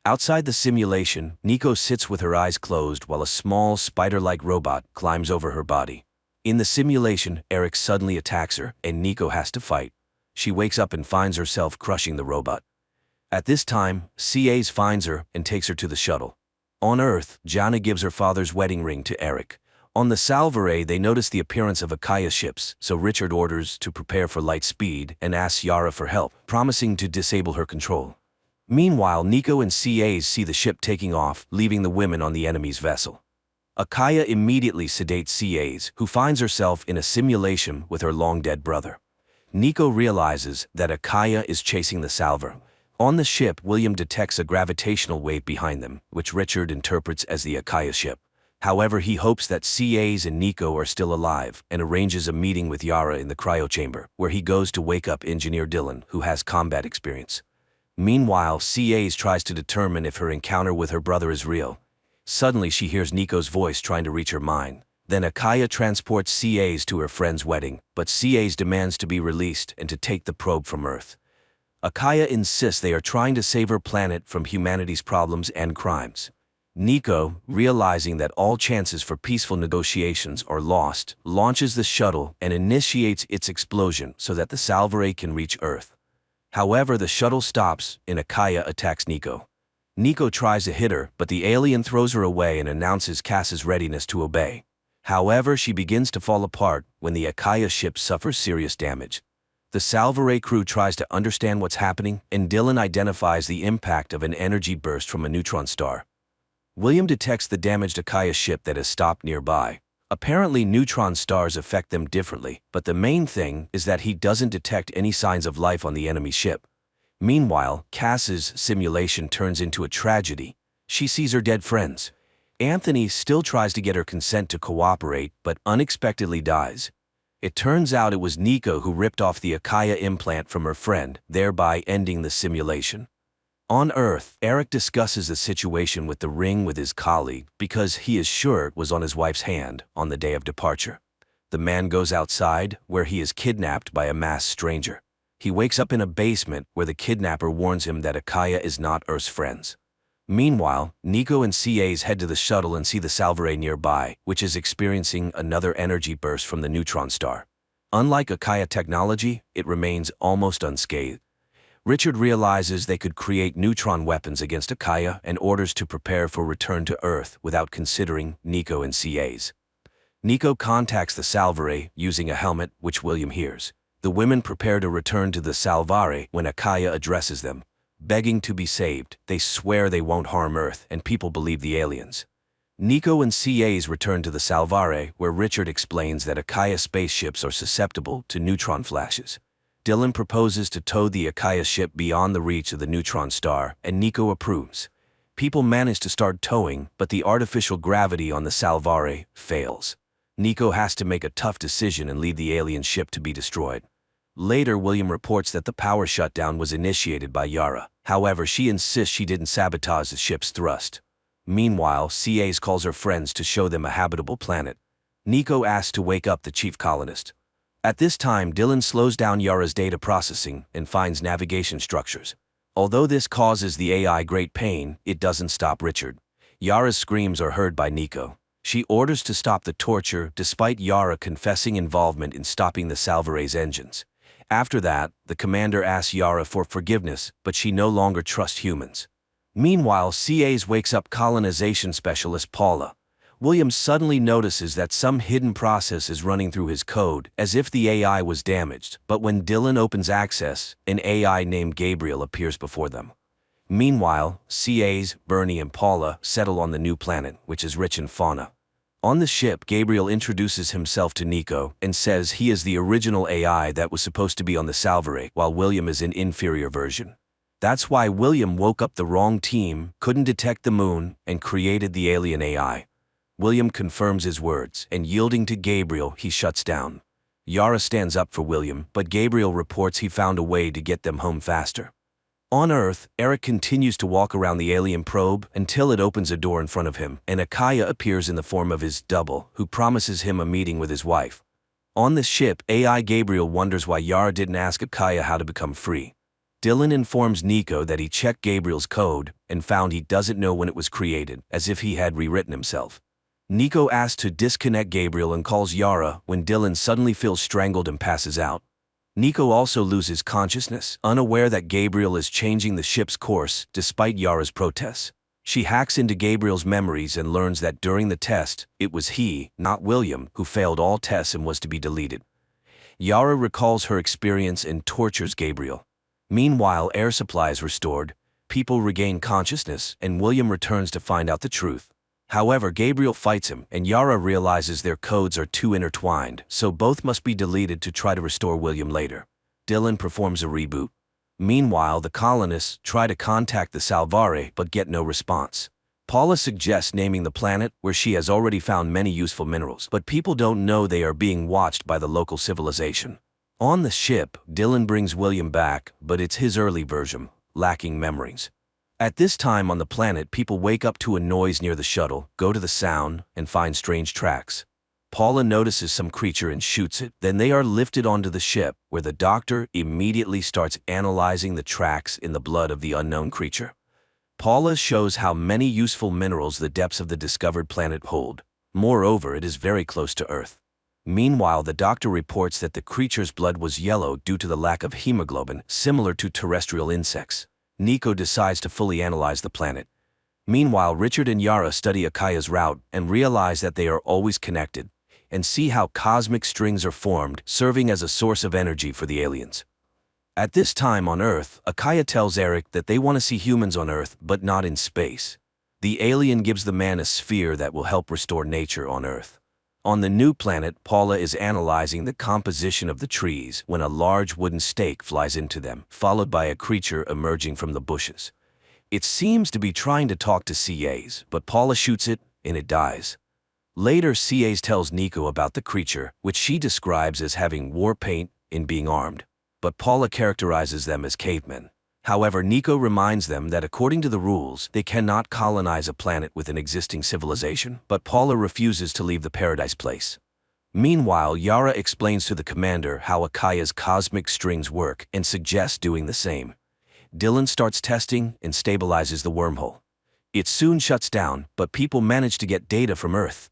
A: Outside the simulation, Nico sits with her eyes closed while a small spider-like robot climbs over her body. In the simulation, Eric suddenly attacks her, and Nico has to fight. She wakes up and finds herself crushing the robot. At this time, CAs finds her and takes her to the shuttle. On Earth, Jana gives her father's wedding ring to Eric. On the Salvaray, they notice the appearance of Akaya ships, so Richard orders to prepare for light speed and asks Yara for help, promising to disable her control. Meanwhile, Nico and CAs see the ship taking off, leaving the women on the enemy's vessel. Akaya immediately sedates CAs, who finds herself in a simulation with her long-dead brother. Nico realizes that Akaya is chasing the Salver. On the ship, William detects a gravitational wave behind them, which Richard interprets as the Akaya ship. However, he hopes that CAs and Nico are still alive and arranges a meeting with Yara in the cryo chamber, where he goes to wake up Engineer Dylan, who has combat experience. Meanwhile, CAs tries to determine if her encounter with her brother is real. Suddenly, she hears Nico's voice trying to reach her mind. Then Akaya transports CAs to her friend's wedding, but CAs demands to be released and to take the probe from Earth. Akaya insists they are trying to save her planet from humanity's problems and crimes. Nico, realizing that all chances for peaceful negotiations are lost, launches the shuttle and initiates its explosion so that the Salvaray can reach Earth. However, the shuttle stops and Akaya attacks Nico. Nico tries to hit her, but the alien throws her away and announces Cass's readiness to obey. However, she begins to fall apart when the Akaya ship suffers serious damage. The Salvaray crew tries to understand what's happening, and Dylan identifies the impact of an energy burst from a neutron star. William detects the damaged Akaya ship that has stopped nearby. Apparently, neutron stars affect them differently, but the main thing is that he doesn't detect any signs of life on the enemy ship. Meanwhile, Cass's simulation turns into a tragedy. She sees her dead friends. Anthony still tries to get her consent to cooperate, but unexpectedly dies. It turns out it was Nico who ripped off the Akaya implant from her friend, thereby ending the simulation. On Earth, Eric discusses the situation with the ring with his colleague because he is sure it was on his wife's hand on the day of departure. The man goes outside, where he is kidnapped by a masked stranger. He wakes up in a basement where the kidnapper warns him that Akaya is not Earth's friends. Meanwhile, Nico and CAs head to the shuttle and see the Salvaray nearby, which is experiencing another energy burst from the neutron star. Unlike Akaya technology, it remains almost unscathed. Richard realizes they could create neutron weapons against Akaya and orders to prepare for return to Earth without considering Nico and CAs. Nico contacts the Salvaray using a helmet, which William hears. The women prepare to return to the Salvaray when Akaya addresses them. Begging to be saved, they swear they won't harm Earth, and people believe the aliens. Nico and CAs return to the Salvaray, where Richard explains that Akaya spaceships are susceptible to neutron flashes. Dylan proposes to tow the Akaya ship beyond the reach of the neutron star, and Nico approves. People manage to start towing, but the artificial gravity on the Salvaray fails. Nico has to make a tough decision and lead the alien ship to be destroyed. Later, William reports that the power shutdown was initiated by Yara. However, she insists she didn't sabotage the ship's thrust. Meanwhile, CAs calls her friends to show them a habitable planet. Nico asks to wake up the chief colonist. At this time, Dylan slows down Yara's data processing and finds navigation structures. Although this causes the AI great pain, it doesn't stop Richard. Yara's screams are heard by Nico. She orders to stop the torture despite Yara confessing involvement in stopping the Salvaray's engines. After that, the commander asks Yara for forgiveness, but she no longer trusts humans. Meanwhile, CAs wakes up colonization specialist Paula. William suddenly notices that some hidden process is running through his code, as if the AI was damaged, but when Dylan opens access, an AI named Gabriel appears before them. Meanwhile, CAs, Bernie and Paula settle on the new planet, which is rich in fauna. On the ship, Gabriel introduces himself to Nico and says he is the original AI that was supposed to be on the Salvaray, while William is an inferior version. That's why William woke up the wrong team, couldn't detect the moon, and created the alien AI. William confirms his words, and yielding to Gabriel, he shuts down. Yara stands up for William, but Gabriel reports he found a way to get them home faster. On Earth, Eric continues to walk around the alien probe until it opens a door in front of him, and Akaya appears in the form of his double, who promises him a meeting with his wife. On the ship, AI Gabriel wonders why Yara didn't ask Akaya how to become free. Dylan informs Nico that he checked Gabriel's code and found he doesn't know when it was created, as if he had rewritten himself. Nico asks to disconnect Gabriel and calls Yara when Dylan suddenly feels strangled and passes out. Nico also loses consciousness, unaware that Gabriel is changing the ship's course despite Yara's protests. She hacks into Gabriel's memories and learns that during the test, it was he, not William, who failed all tests and was to be deleted. Yara recalls her experience and tortures Gabriel. Meanwhile, air supply is restored, people regain consciousness, and William returns to find out the truth. However, Gabriel fights him, and Yara realizes their codes are too intertwined, so both must be deleted to try to restore William later. Dylan performs a reboot. Meanwhile, the colonists try to contact the Salvare but get no response. Paula suggests naming the planet, where she has already found many useful minerals, but people don't know they are being watched by the local civilization. On the ship, Dylan brings William back, but it's his early version, lacking memories. At this time on the planet, people wake up to a noise near the shuttle, go to the sound, and find strange tracks. Paula notices some creature and shoots it. Then they are lifted onto the ship, where the doctor immediately starts analyzing the tracks in the blood of the unknown creature. Paula shows how many useful minerals the depths of the discovered planet hold. Moreover, it is very close to Earth. Meanwhile, the doctor reports that the creature's blood was yellow due to the lack of hemoglobin, similar to terrestrial insects. Nico decides to fully analyze the planet. Meanwhile, Richard and Yara study Akaya's route and realize that they are always connected, and see how cosmic strings are formed, serving as a source of energy for the aliens. At this time on Earth, Akaya tells Eric that they want to see humans on Earth, but not in space. The alien gives the man a sphere that will help restore nature on Earth. On the new planet, Paula is analyzing the composition of the trees when a large wooden stake flies into them, followed by a creature emerging from the bushes. It seems to be trying to talk to CAs, but Paula shoots it, and it dies. Later, CAs tells Nico about the creature, which she describes as having war paint and being armed, but Paula characterizes them as cavemen. However, Nico reminds them that according to the rules, they cannot colonize a planet with an existing civilization, but Paula refuses to leave the Paradise Place. Meanwhile, Yara explains to the commander how Akaya's cosmic strings work and suggests doing the same. Dylan starts testing and stabilizes the wormhole. It soon shuts down, but people manage to get data from Earth.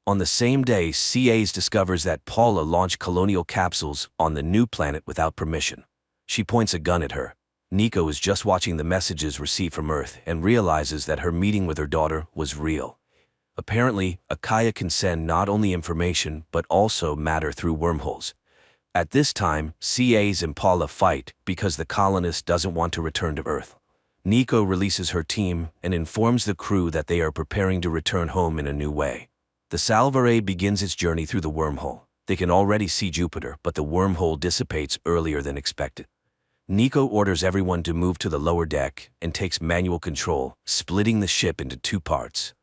A: On the same day, CAs discovers that Paula launched colonial capsules on the new planet without permission. She points a gun at her. Nico is just watching the messages received from Earth and realizes that her meeting with her daughter was real. Apparently, Akaya can send not only information but also matter through wormholes. At this time, CAs and Paula fight because the colonist doesn't want to return to Earth. Nico releases her team and informs the crew that they are preparing to return home in a new way. The Salvare begins its journey through the wormhole. They can already see Jupiter, but the wormhole dissipates earlier than expected. Nico orders everyone to move to the lower deck and takes manual control, splitting the ship into two parts.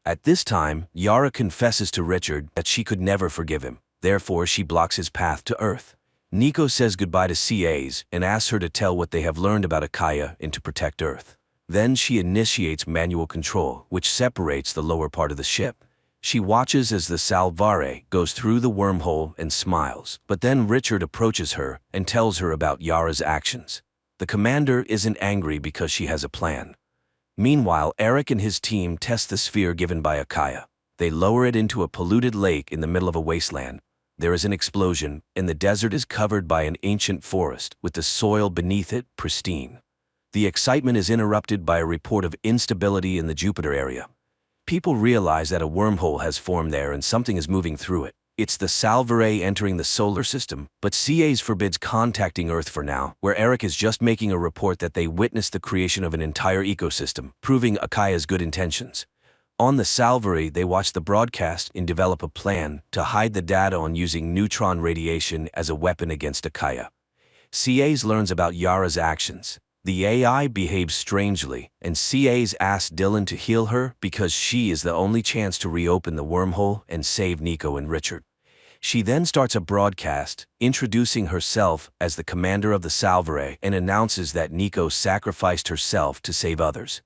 A: At this time, Yara confesses to Richard that she could never forgive him, therefore she blocks his path to Earth. Nico says goodbye to CAs and asks her to tell what they have learned about Akaya and to protect Earth. Then she initiates manual control, which separates the lower part of the ship. She watches as the Salvare goes through the wormhole and smiles, but then Richard approaches her and tells her about Yara's actions. The commander isn't angry because she has a plan. Meanwhile, Eric and his team test the sphere given by Akaya. They lower it into a polluted lake in the middle of a wasteland. There is an explosion, and the desert is covered by an ancient forest, with the soil beneath it pristine. The excitement is interrupted by a report of instability in the Jupiter area. People realize that a wormhole has formed there and something is moving through it. It's the Salvare entering the solar system, but CAs forbids contacting Earth for now, where Eric is just making a report that they witnessed the creation of an entire ecosystem, proving Akaya's good intentions. On the Salvare, they watch the broadcast and develop a plan to hide the data on using neutron radiation as a weapon against Akaya. CAs learns about Yara's actions. The AI behaves strangely, and CAs ask Dylan to heal her because she is the only chance to reopen the wormhole and save Nico and Richard. She then starts a broadcast, introducing herself as the commander of the Salvare and announces that Nico sacrificed herself to save others.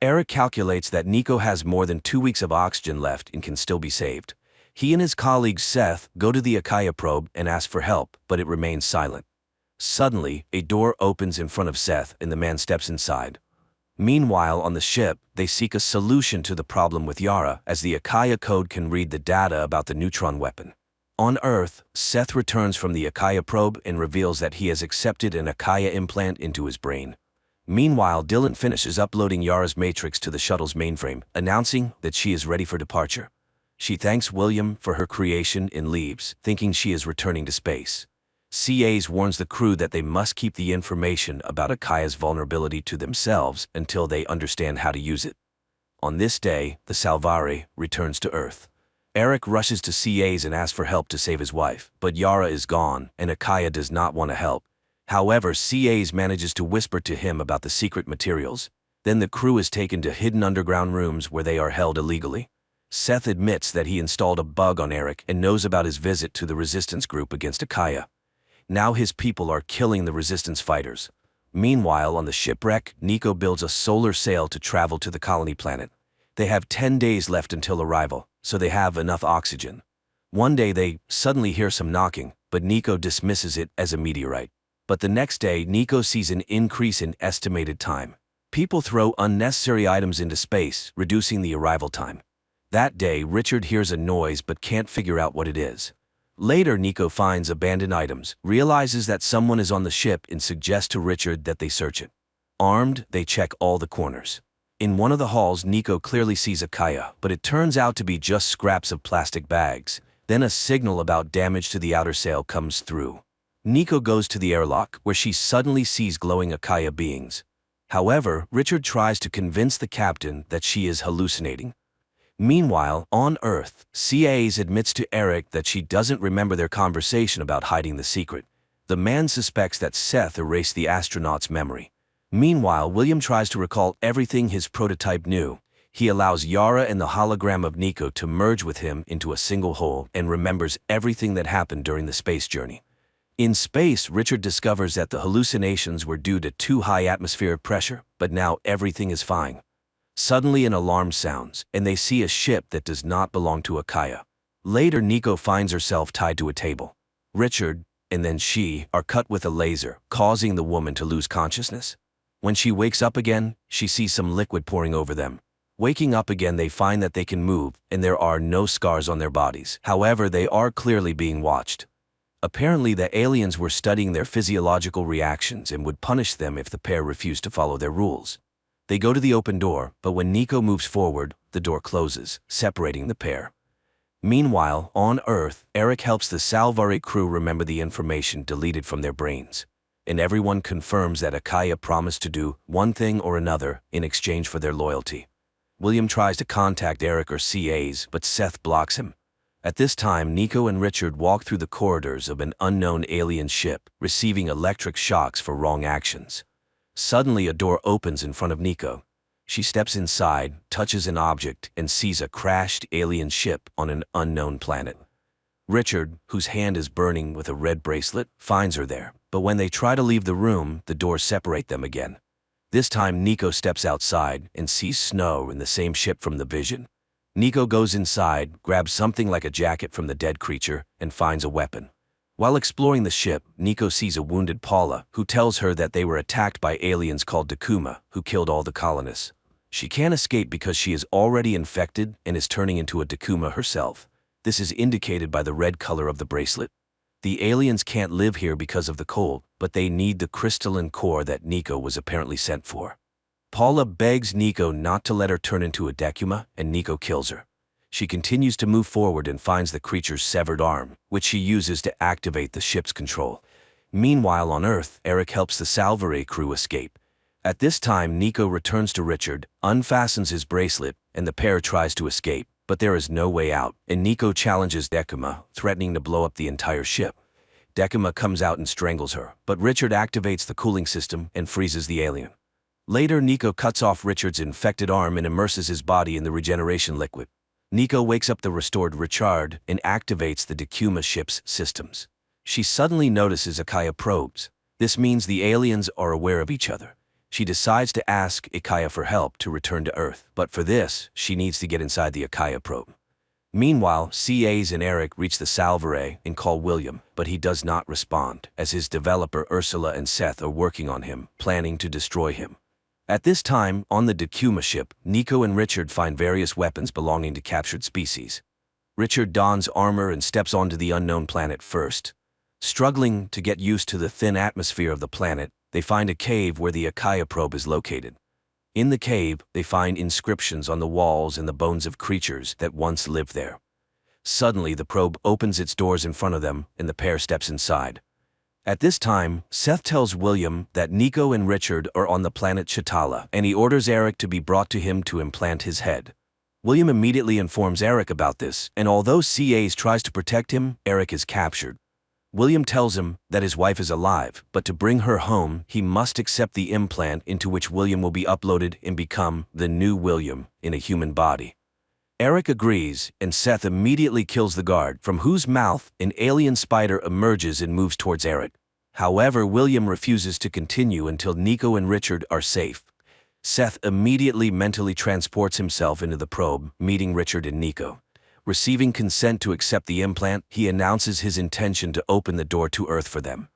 A: Eric calculates that Nico has more than 2 weeks of oxygen left and can still be saved. He and his colleague Seth go to the Akaya probe and ask for help, but it remains silent. Suddenly, a door opens in front of Seth and the man steps inside. Meanwhile, on the ship, they seek a solution to the problem with Yara, as the Akaya code can read the data about the neutron weapon. On Earth, Seth returns from the Akaya probe and reveals that he has accepted an Akaya implant into his brain. Meanwhile, Dylan finishes uploading Yara's matrix to the shuttle's mainframe, announcing that she is ready for departure. She thanks William for her creation and leaves, thinking she is returning to space. CAs warns the crew that they must keep the information about Akaya's vulnerability to themselves until they understand how to use it. On this day, the Salvare returns to Earth. Eric rushes to CAs and asks for help to save his wife, but Yara is gone, and Akaya does not want to help. However, CAs manages to whisper to him about the secret materials. Then the crew is taken to hidden underground rooms where they are held illegally. Seth admits that he installed a bug on Eric and knows about his visit to the resistance group against Akaya. Now his people are killing the resistance fighters. Meanwhile, on the shipwreck, Nico builds a solar sail to travel to the colony planet. They have 10 days left until arrival, so they have enough oxygen. One day they suddenly hear some knocking, but Nico dismisses it as a meteorite. But the next day, Nico sees an increase in estimated time. People throw unnecessary items into space, reducing the arrival time. That day, Richard hears a noise but can't figure out what it is. Later, Nico finds abandoned items, realizes that someone is on the ship and suggests to Richard that they search it. Armed, they check all the corners. In one of the halls, Nico clearly sees Akaya, but it turns out to be just scraps of plastic bags. Then a signal about damage to the outer sail comes through. Nico goes to the airlock, where she suddenly sees glowing Akaya beings. However, Richard tries to convince the captain that she is hallucinating. Meanwhile, on Earth, CAs admits to Eric that she doesn't remember their conversation about hiding the secret. The man suspects that Seth erased the astronaut's memory. Meanwhile, William tries to recall everything his prototype knew. He allows Yara and the hologram of Nico to merge with him into a single whole and remembers everything that happened during the space journey. In space, Richard discovers that the hallucinations were due to too high atmospheric pressure, but now everything is fine. Suddenly an alarm sounds, and they see a ship that does not belong to Akaya. Later, Nico finds herself tied to a table. Richard, and then she, are cut with a laser, causing the woman to lose consciousness. When she wakes up again, she sees some liquid pouring over them. Waking up again, they find that they can move, and there are no scars on their bodies. However, they are clearly being watched. Apparently, the aliens were studying their physiological reactions and would punish them if the pair refused to follow their rules. They go to the open door, but when Nico moves forward, the door closes, separating the pair. Meanwhile, on Earth, Eric helps the Salvare crew remember the information deleted from their brains. And everyone confirms that Akaya promised to do one thing or another in exchange for their loyalty. William tries to contact Eric or CAs, but Seth blocks him. At this time, Nico and Richard walk through the corridors of an unknown alien ship, receiving electric shocks for wrong actions. Suddenly, a door opens in front of Nico. She steps inside, touches an object, and sees a crashed alien ship on an unknown planet. Richard, whose hand is burning with a red bracelet, finds her there. But when they try to leave the room, the doors separate them again. This time, Nico steps outside and sees snow in the same ship from the vision. Nico goes inside, grabs something like a jacket from the dead creature, and finds a weapon. While exploring the ship, Nico sees a wounded Paula, who tells her that they were attacked by aliens called Dakuma, who killed all the colonists. She can't escape because she is already infected and is turning into a Dakuma herself. This is indicated by the red color of the bracelet. The aliens can't live here because of the cold, but they need the crystalline core that Nico was apparently sent for. Paula begs Nico not to let her turn into a Dakuma, and Nico kills her. She continues to move forward and finds the creature's severed arm, which she uses to activate the ship's control. Meanwhile, on Earth, Eric helps the Salvare crew escape. At this time, Nico returns to Richard, unfastens his bracelet, and the pair tries to escape. But there is no way out, and Nico challenges Dakuma, threatening to blow up the entire ship. Dakuma comes out and strangles her, but Richard activates the cooling system and freezes the alien. Later, Nico cuts off Richard's infected arm and immerses his body in the regeneration liquid. Nico wakes up the restored Richard and activates the Decuma ship's systems. She suddenly notices Akaya probes. This means the aliens are aware of each other. She decides to ask Akaya for help to return to Earth, but for this, she needs to get inside the Akaya probe. Meanwhile, CAs and Eric reach the Salvare and call William, but he does not respond, as his developer Ursula and Seth are working on him, planning to destroy him. At this time, on the Decuma ship, Nico and Richard find various weapons belonging to captured species. Richard dons armor and steps onto the unknown planet first. Struggling to get used to the thin atmosphere of the planet, they find a cave where the Akaya probe is located. In the cave, they find inscriptions on the walls and the bones of creatures that once lived there. Suddenly, the probe opens its doors in front of them, and the pair steps inside. At this time, Seth tells William that Nico and Richard are on the planet Chitala, and he orders Eric to be brought to him to implant his head. William immediately informs Eric about this, and although CAs tries to protect him, Eric is captured. William tells him that his wife is alive, but to bring her home, he must accept the implant into which William will be uploaded and become the new William in a human body. Eric agrees, and Seth immediately kills the guard, from whose mouth an alien spider emerges and moves towards Eric. However, William refuses to continue until Nico and Richard are safe. Seth immediately mentally transports himself into the probe, meeting Richard and Nico. Receiving consent to accept the implant, he announces his intention to open the door to Earth for them.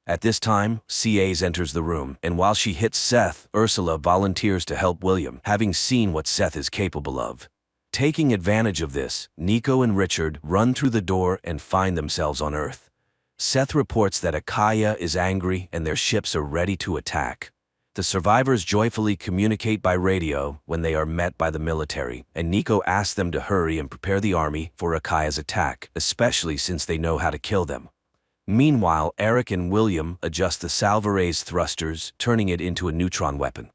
A: At this time, CAs enters the room, and while she hits Seth, Ursula volunteers to help William, having seen what Seth is capable of. Taking advantage of this, Nico and Richard run through the door and find themselves on Earth. Seth reports that Akaya is angry and their ships are ready to attack. The survivors joyfully communicate by radio when they are met by the military, and Nico asks them to hurry and prepare the army for Akaya's attack, especially since they know how to kill them. Meanwhile, Eric and William adjust the Salvare's thrusters, turning it into a neutron weapon.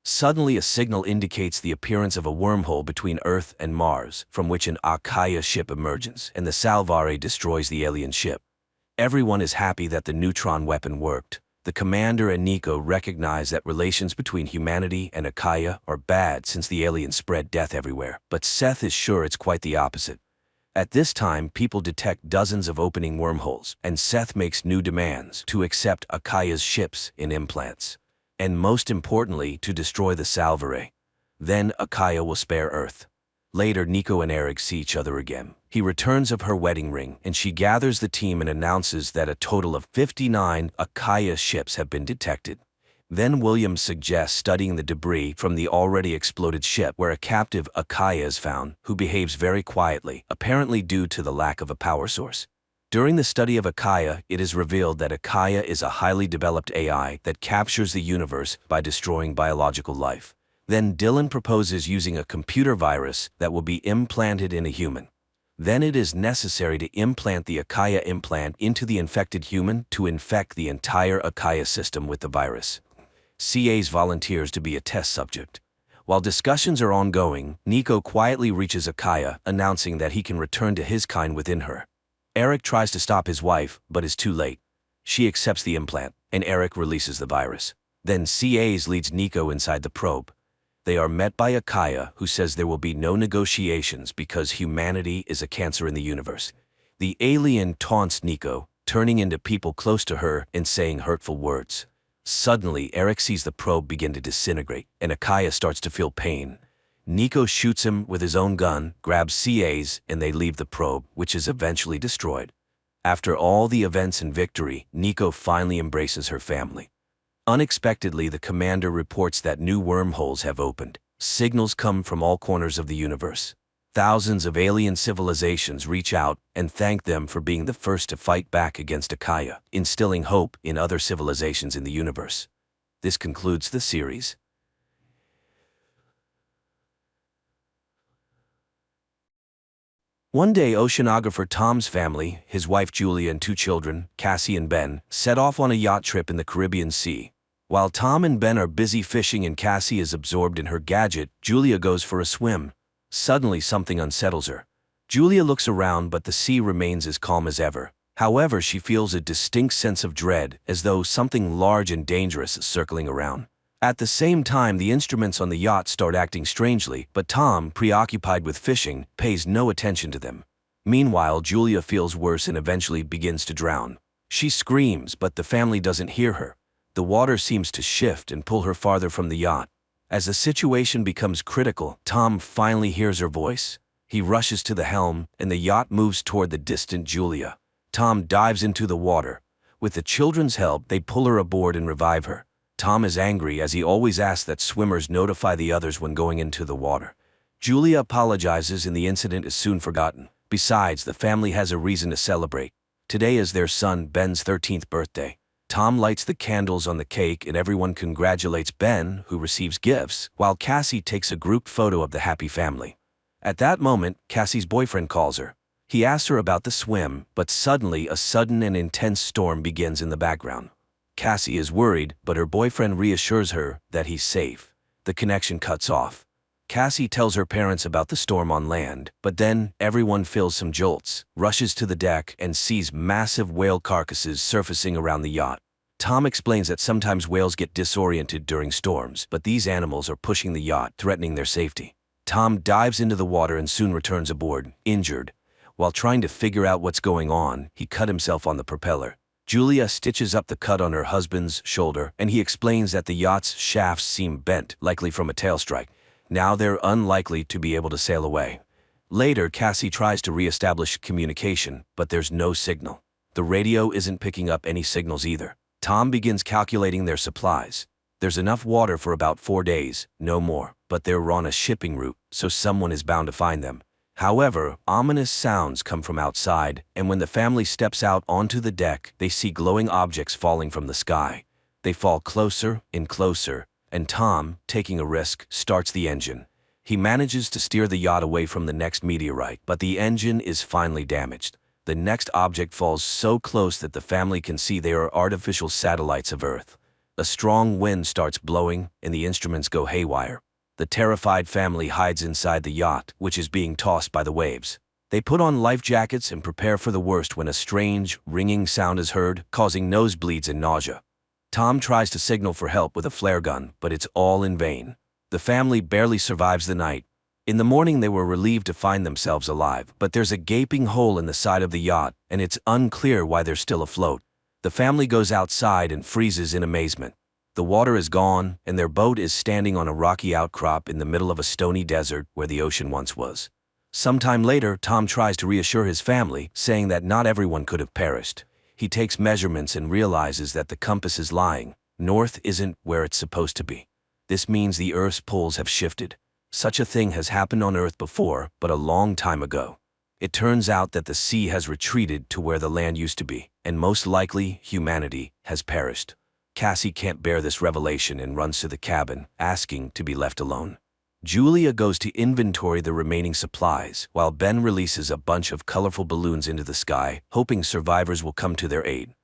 A: Suddenly, a signal indicates the appearance of a wormhole between Earth and Mars, from which an Akaya ship emerges, and the Salvare destroys the alien ship. Everyone is happy that the neutron weapon worked. The commander and Nico recognize that relations between humanity and Akaya are bad since the aliens spread death everywhere, but Seth is sure it's quite the opposite. At this time, people detect dozens of opening wormholes, and Seth makes new demands to accept Akaya's ships in implants, and most importantly, to destroy the Salvare. Then Akaya will spare Earth. Later, Nico and Eric see each other again. He returns of her wedding ring, and she gathers the team and announces that a total of 59 Akaya ships have been detected. Then William suggests studying the debris from the already exploded ship where a captive Akaya is found, who behaves very quietly, apparently due to the lack of a power source. During the study of Akaya, it is revealed that Akaya is a highly developed AI that captures the universe by destroying biological life. Then Dylan proposes using a computer virus that will be implanted in a human. Then it is necessary to implant the Akaya implant into the infected human to infect the entire Akaya system with the virus. CAs volunteers to be a test subject. While discussions are ongoing, Nico quietly reaches Akaya, announcing that he can return to his kind within her. Eric tries to stop his wife, but is too late. She accepts the implant, and Eric releases the virus. Then CAs leads Nico inside the probe. They are met by Akaya, who says there will be no negotiations because humanity is a cancer in the universe. The alien taunts Nico, turning into people close to her and saying hurtful words. Suddenly, Eric sees the probe begin to disintegrate, and Akaya starts to feel pain. Nico shoots him with his own gun, grabs CAs, and they leave the probe, which is eventually destroyed. After all the events and victory, Nico finally embraces her family. Unexpectedly, the commander reports that new wormholes have opened. Signals come from all corners of the universe. Thousands of alien civilizations reach out and thank them for being the first to fight back against Akaya, instilling hope in other civilizations in the universe. This concludes the series. One day, oceanographer Tom's family, his wife Julia and 2 children, Cassie and Ben, set off on a yacht trip in the Caribbean Sea. While Tom and Ben are busy fishing and Cassie is absorbed in her gadget, Julia goes for a swim. Suddenly, something unsettles her. Julia looks around, but the sea remains as calm as ever. However, she feels a distinct sense of dread, as though something large and dangerous is circling around. At the same time, the instruments on the yacht start acting strangely, but Tom, preoccupied with fishing, pays no attention to them. Meanwhile, Julia feels worse and eventually begins to drown. She screams, but the family doesn't hear her. The water seems to shift and pull her farther from the yacht. As the situation becomes critical, Tom finally hears her voice. He rushes to the helm, and the yacht moves toward the distant Julia. Tom dives into the water. With the children's help, they pull her aboard and revive her. Tom is angry, as he always asks that swimmers notify the others when going into the water. Julia apologizes and the incident is soon forgotten. Besides, the family has a reason to celebrate. Today is their son Ben's 13th birthday. Tom lights the candles on the cake and everyone congratulates Ben, who receives gifts, while Cassie takes a group photo of the happy family. At that moment, Cassie's boyfriend calls her. He asks her about the swim, but suddenly a sudden and intense storm begins in the background. Cassie is worried, but her boyfriend reassures her that he's safe. The connection cuts off. Cassie tells her parents about the storm on land, but then everyone feels some jolts, rushes to the deck, and sees massive whale carcasses surfacing around the yacht. Tom explains that sometimes whales get disoriented during storms, but these animals are pushing the yacht, threatening their safety. Tom dives into the water and soon returns aboard, injured. While trying to figure out what's going on, he cut himself on the propeller. Julia stitches up the cut on her husband's shoulder, and he explains that the yacht's shafts seem bent, likely from a tail strike. Now they're unlikely to be able to sail away. Later, Cassie tries to re-establish communication, but there's no signal. The radio isn't picking up any signals either. Tom begins calculating their supplies. There's enough water for about 4 days, no more, but they're on a shipping route, so someone is bound to find them. However, ominous sounds come from outside, and when the family steps out onto the deck, they see glowing objects falling from the sky. They fall closer and closer, and Tom, taking a risk, starts the engine. He manages to steer the yacht away from the next meteorite, but the engine is finally damaged. The next object falls so close that the family can see they are artificial satellites of Earth. A strong wind starts blowing, and the instruments go haywire. The terrified family hides inside the yacht, which is being tossed by the waves. They put on life jackets and prepare for the worst when a strange, ringing sound is heard, causing nosebleeds and nausea. Tom tries to signal for help with a flare gun, but it's all in vain. The family barely survives the night. In the morning, they were relieved to find themselves alive, but there's a gaping hole in the side of the yacht, and it's unclear why they're still afloat. The family goes outside and freezes in amazement. The water is gone, and their boat is standing on a rocky outcrop in the middle of a stony desert where the ocean once was. Sometime later, Tom tries to reassure his family, saying that not everyone could have perished. He takes measurements and realizes that the compass is lying. North isn't where it's supposed to be. This means the Earth's poles have shifted. Such a thing has happened on Earth before, but a long time ago. It turns out that the sea has retreated to where the land used to be, and most likely, humanity has perished. Cassie can't bear this revelation and runs to the cabin, asking to be left alone. Julia goes to inventory the remaining supplies, while Ben releases a bunch of colorful balloons into the sky, hoping survivors will come to their aid.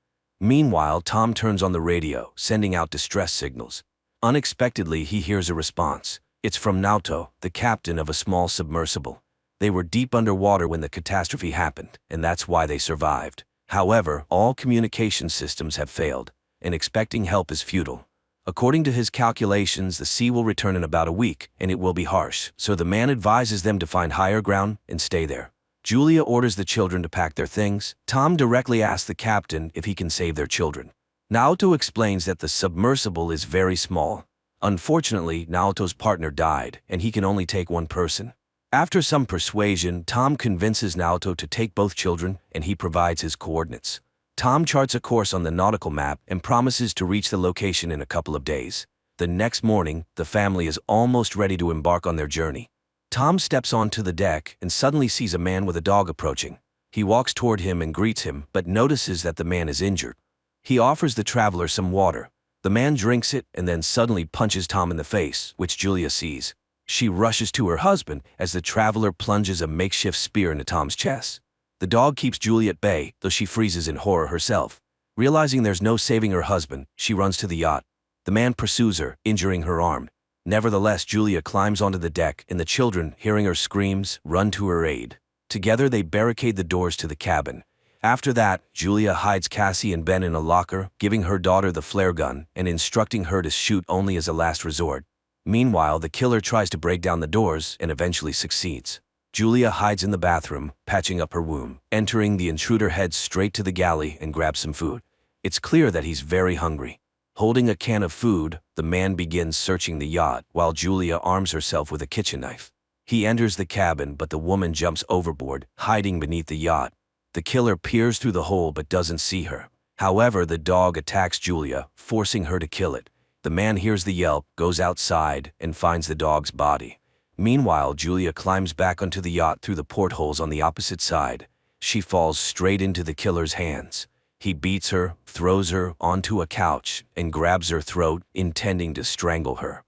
A: Meanwhile, Tom turns on the radio, sending out distress signals. Unexpectedly, he hears a response. It's from Naoto, the captain of a small submersible. They were deep underwater when the catastrophe happened, and that's why they survived. However, all communication systems have failed, and expecting help is futile. According to his calculations, the sea will return in about a week, and it will be harsh, so the man advises them to find higher ground and stay there. Julia orders the children to pack their things. Tom directly asks the captain if he can save their children. Naoto explains that the submersible is very small. Unfortunately, Naoto's partner died, and he can only take one person. After some persuasion, Tom convinces Naoto to take both children, and he provides his coordinates. Tom charts a course on the nautical map and promises to reach the location in a couple of days. The next morning, the family is almost ready to embark on their journey. Tom steps onto the deck and suddenly sees a man with a dog approaching. He walks toward him and greets him, but notices that the man is injured. He offers the traveler some water. The man drinks it and then suddenly punches Tom in the face, which Julia sees. She rushes to her husband as the traveler plunges a makeshift spear into Tom's chest. The dog keeps Julia at bay, though she freezes in horror herself. Realizing there's no saving her husband, she runs to the yacht. The man pursues her, injuring her arm. Nevertheless, Julia climbs onto the deck, and the children, hearing her screams, run to her aid. Together, they barricade the doors to the cabin. After that, Julia hides Cassie and Ben in a locker, giving her daughter the flare gun and instructing her to shoot only as a last resort. Meanwhile, the killer tries to break down the doors and eventually succeeds. Julia hides in the bathroom, patching up her wound. Entering, the intruder heads straight to the galley and grabs some food. It's clear that he's very hungry. Holding a can of food, the man begins searching the yacht while Julia arms herself with a kitchen knife. He enters the cabin, but the woman jumps overboard, hiding beneath the yacht. The killer peers through the hole but doesn't see her. However, the dog attacks Julia, forcing her to kill it. The man hears the yelp, goes outside, and finds the dog's body. Meanwhile, Julia climbs back onto the yacht through the portholes on the opposite side. She falls straight into the killer's hands. He beats her, throws her onto a couch, and grabs her throat, intending to strangle her.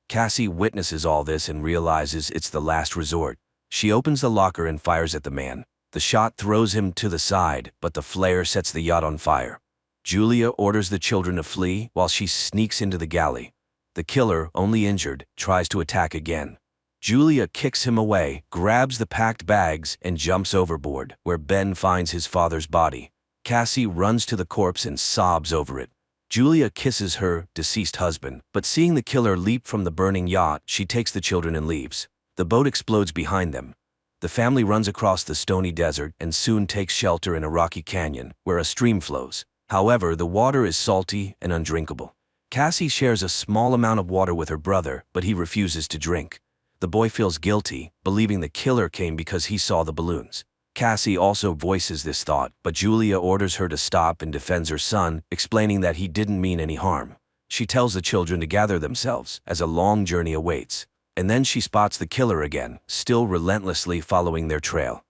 A: Cassie witnesses all this and realizes it's the last resort. She opens the locker and fires at the man. The shot throws him to the side, but the flare sets the yacht on fire. Julia orders the children to flee while she sneaks into the galley. The killer, only injured, tries to attack again. Julia kicks him away, grabs the packed bags, and jumps overboard, where Ben finds his father's body. Cassie runs to the corpse and sobs over it. Julia kisses her deceased husband, but seeing the killer leap from the burning yacht, she takes the children and leaves. The boat explodes behind them. The family runs across the stony desert and soon takes shelter in a rocky canyon, where a stream flows. However, the water is salty and undrinkable. Cassie shares a small amount of water with her brother, but he refuses to drink. The boy feels guilty, believing the killer came because he saw the balloons. Cassie also voices this thought, but Julia orders her to stop and defends her son, explaining that he didn't mean any harm. She tells the children to gather themselves, as a long journey awaits. And then she spots the killer again, still relentlessly following their trail.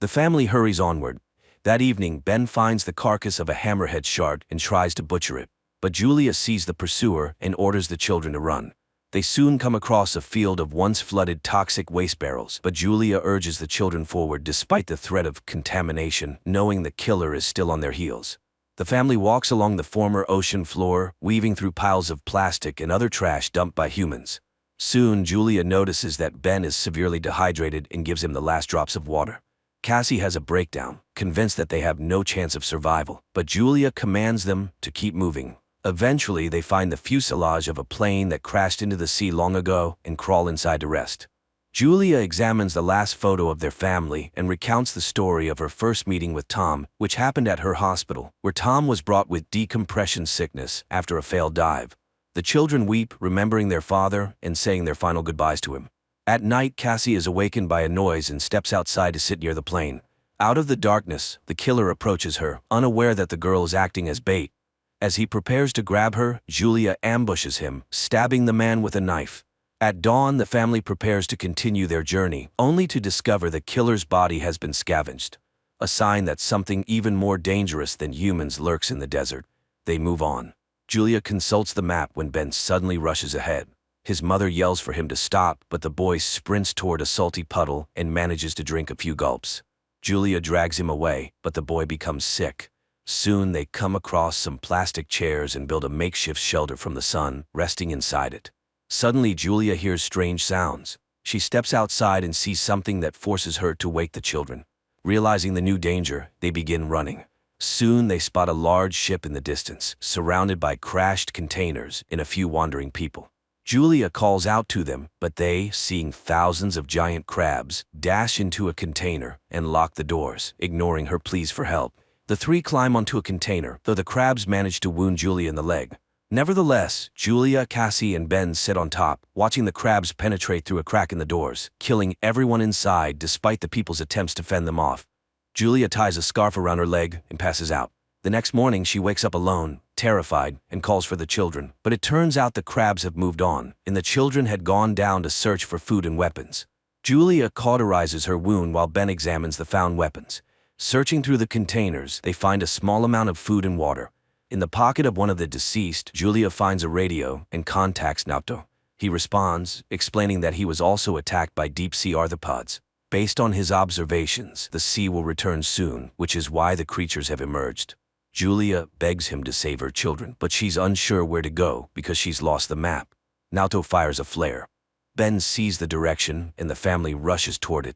A: The family hurries onward. That evening, Ben finds the carcass of a hammerhead shark and tries to butcher it. But Julia sees the pursuer and orders the children to run. They soon come across a field of once flooded toxic waste barrels, but Julia urges the children forward despite the threat of contamination, knowing the killer is still on their heels. The family walks along the former ocean floor, weaving through piles of plastic and other trash dumped by humans. Soon, Julia notices that Ben is severely dehydrated and gives him the last drops of water. Cassie has a breakdown, convinced that they have no chance of survival, but Julia commands them to keep moving. Eventually, they find the fuselage of a plane that crashed into the sea long ago and crawl inside to rest. Julia examines the last photo of their family and recounts the story of her first meeting with Tom, which happened at her hospital, where Tom was brought with decompression sickness after a failed dive. The children weep, remembering their father and saying their final goodbyes to him. At night, Cassie is awakened by a noise and steps outside to sit near the plane. Out of the darkness, the killer approaches her, unaware that the girl is acting as bait. As he prepares to grab her, Julia ambushes him, stabbing the man with a knife. At dawn, the family prepares to continue their journey, only to discover the killer's body has been scavenged. A sign that something even more dangerous than humans lurks in the desert. They move on. Julia consults the map when Ben suddenly rushes ahead. His mother yells for him to stop, but the boy sprints toward a salty puddle and manages to drink a few gulps. Julia drags him away, but the boy becomes sick. Soon they come across some plastic chairs and build a makeshift shelter from the sun, resting inside it. Suddenly, Julia hears strange sounds. She steps outside and sees something that forces her to wake the children. Realizing the new danger, they begin running. Soon they spot a large ship in the distance, surrounded by crashed containers and a few wandering people. Julia calls out to them, but they, seeing thousands of giant crabs, dash into a container and lock the doors, ignoring her pleas for help. The three climb onto a container, though the crabs manage to wound Julia in the leg. Nevertheless, Julia, Cassie, and Ben sit on top, watching the crabs penetrate through a crack in the doors, killing everyone inside despite the people's attempts to fend them off. Julia ties a scarf around her leg and passes out. The next morning, she wakes up alone, terrified, and calls for the children. But it turns out the crabs have moved on, and the children had gone down to search for food and weapons. Julia cauterizes her wound while Ben examines the found weapons. Searching through the containers, they find a small amount of food and water. In the pocket of one of the deceased, Julia finds a radio and contacts Nato. He responds, explaining that he was also attacked by deep-sea arthropods. Based on his observations, the sea will return soon, which is why the creatures have emerged. Julia begs him to save her children, but she's unsure where to go because she's lost the map. Nato fires a flare. Ben sees the direction, and the family rushes toward it.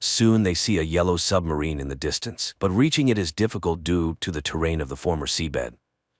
A: Soon they see a yellow submarine in the distance, but reaching it is difficult due to the terrain of the former seabed.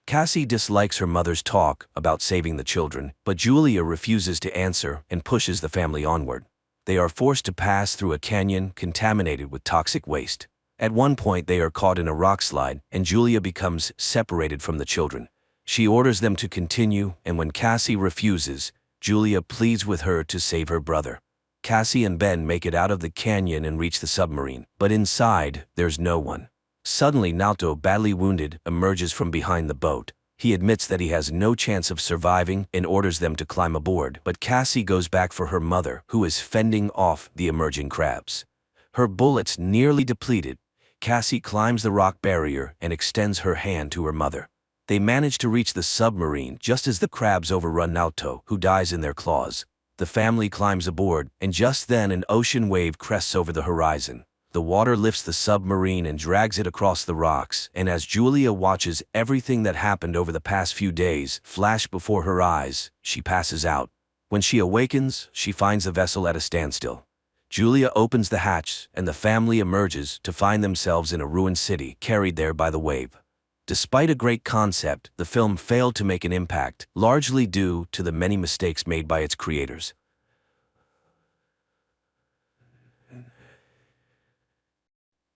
A: Cassie dislikes her mother's talk about saving the children, but Julia refuses to answer and pushes the family onward. They are forced to pass through a canyon contaminated with toxic waste. At one point they are caught in a rock slide, and Julia becomes separated from the children. She orders them to continue, and when Cassie refuses, Julia pleads with her to save her brother. Cassie and Ben make it out of the canyon and reach the submarine, but inside, there's no one. Suddenly, Naoto, badly wounded, emerges from behind the boat. He admits that he has no chance of surviving and orders them to climb aboard, but Cassie goes back for her mother, who is fending off the emerging crabs. Her bullets nearly depleted, Cassie climbs the rock barrier and extends her hand to her mother. They manage to reach the submarine just as the crabs overrun Naoto, who dies in their claws. The family climbs aboard, and just then an ocean wave crests over the horizon. The water lifts the submarine and drags it across the rocks, and as Julia watches everything that happened over the past few days flash before her eyes, she passes out. When she awakens, she finds the vessel at a standstill. Julia opens the hatch, and the family emerges to find themselves in a ruined city, carried there by the wave. Despite a great concept, the film failed to make an impact, largely due to the many mistakes made by its creators.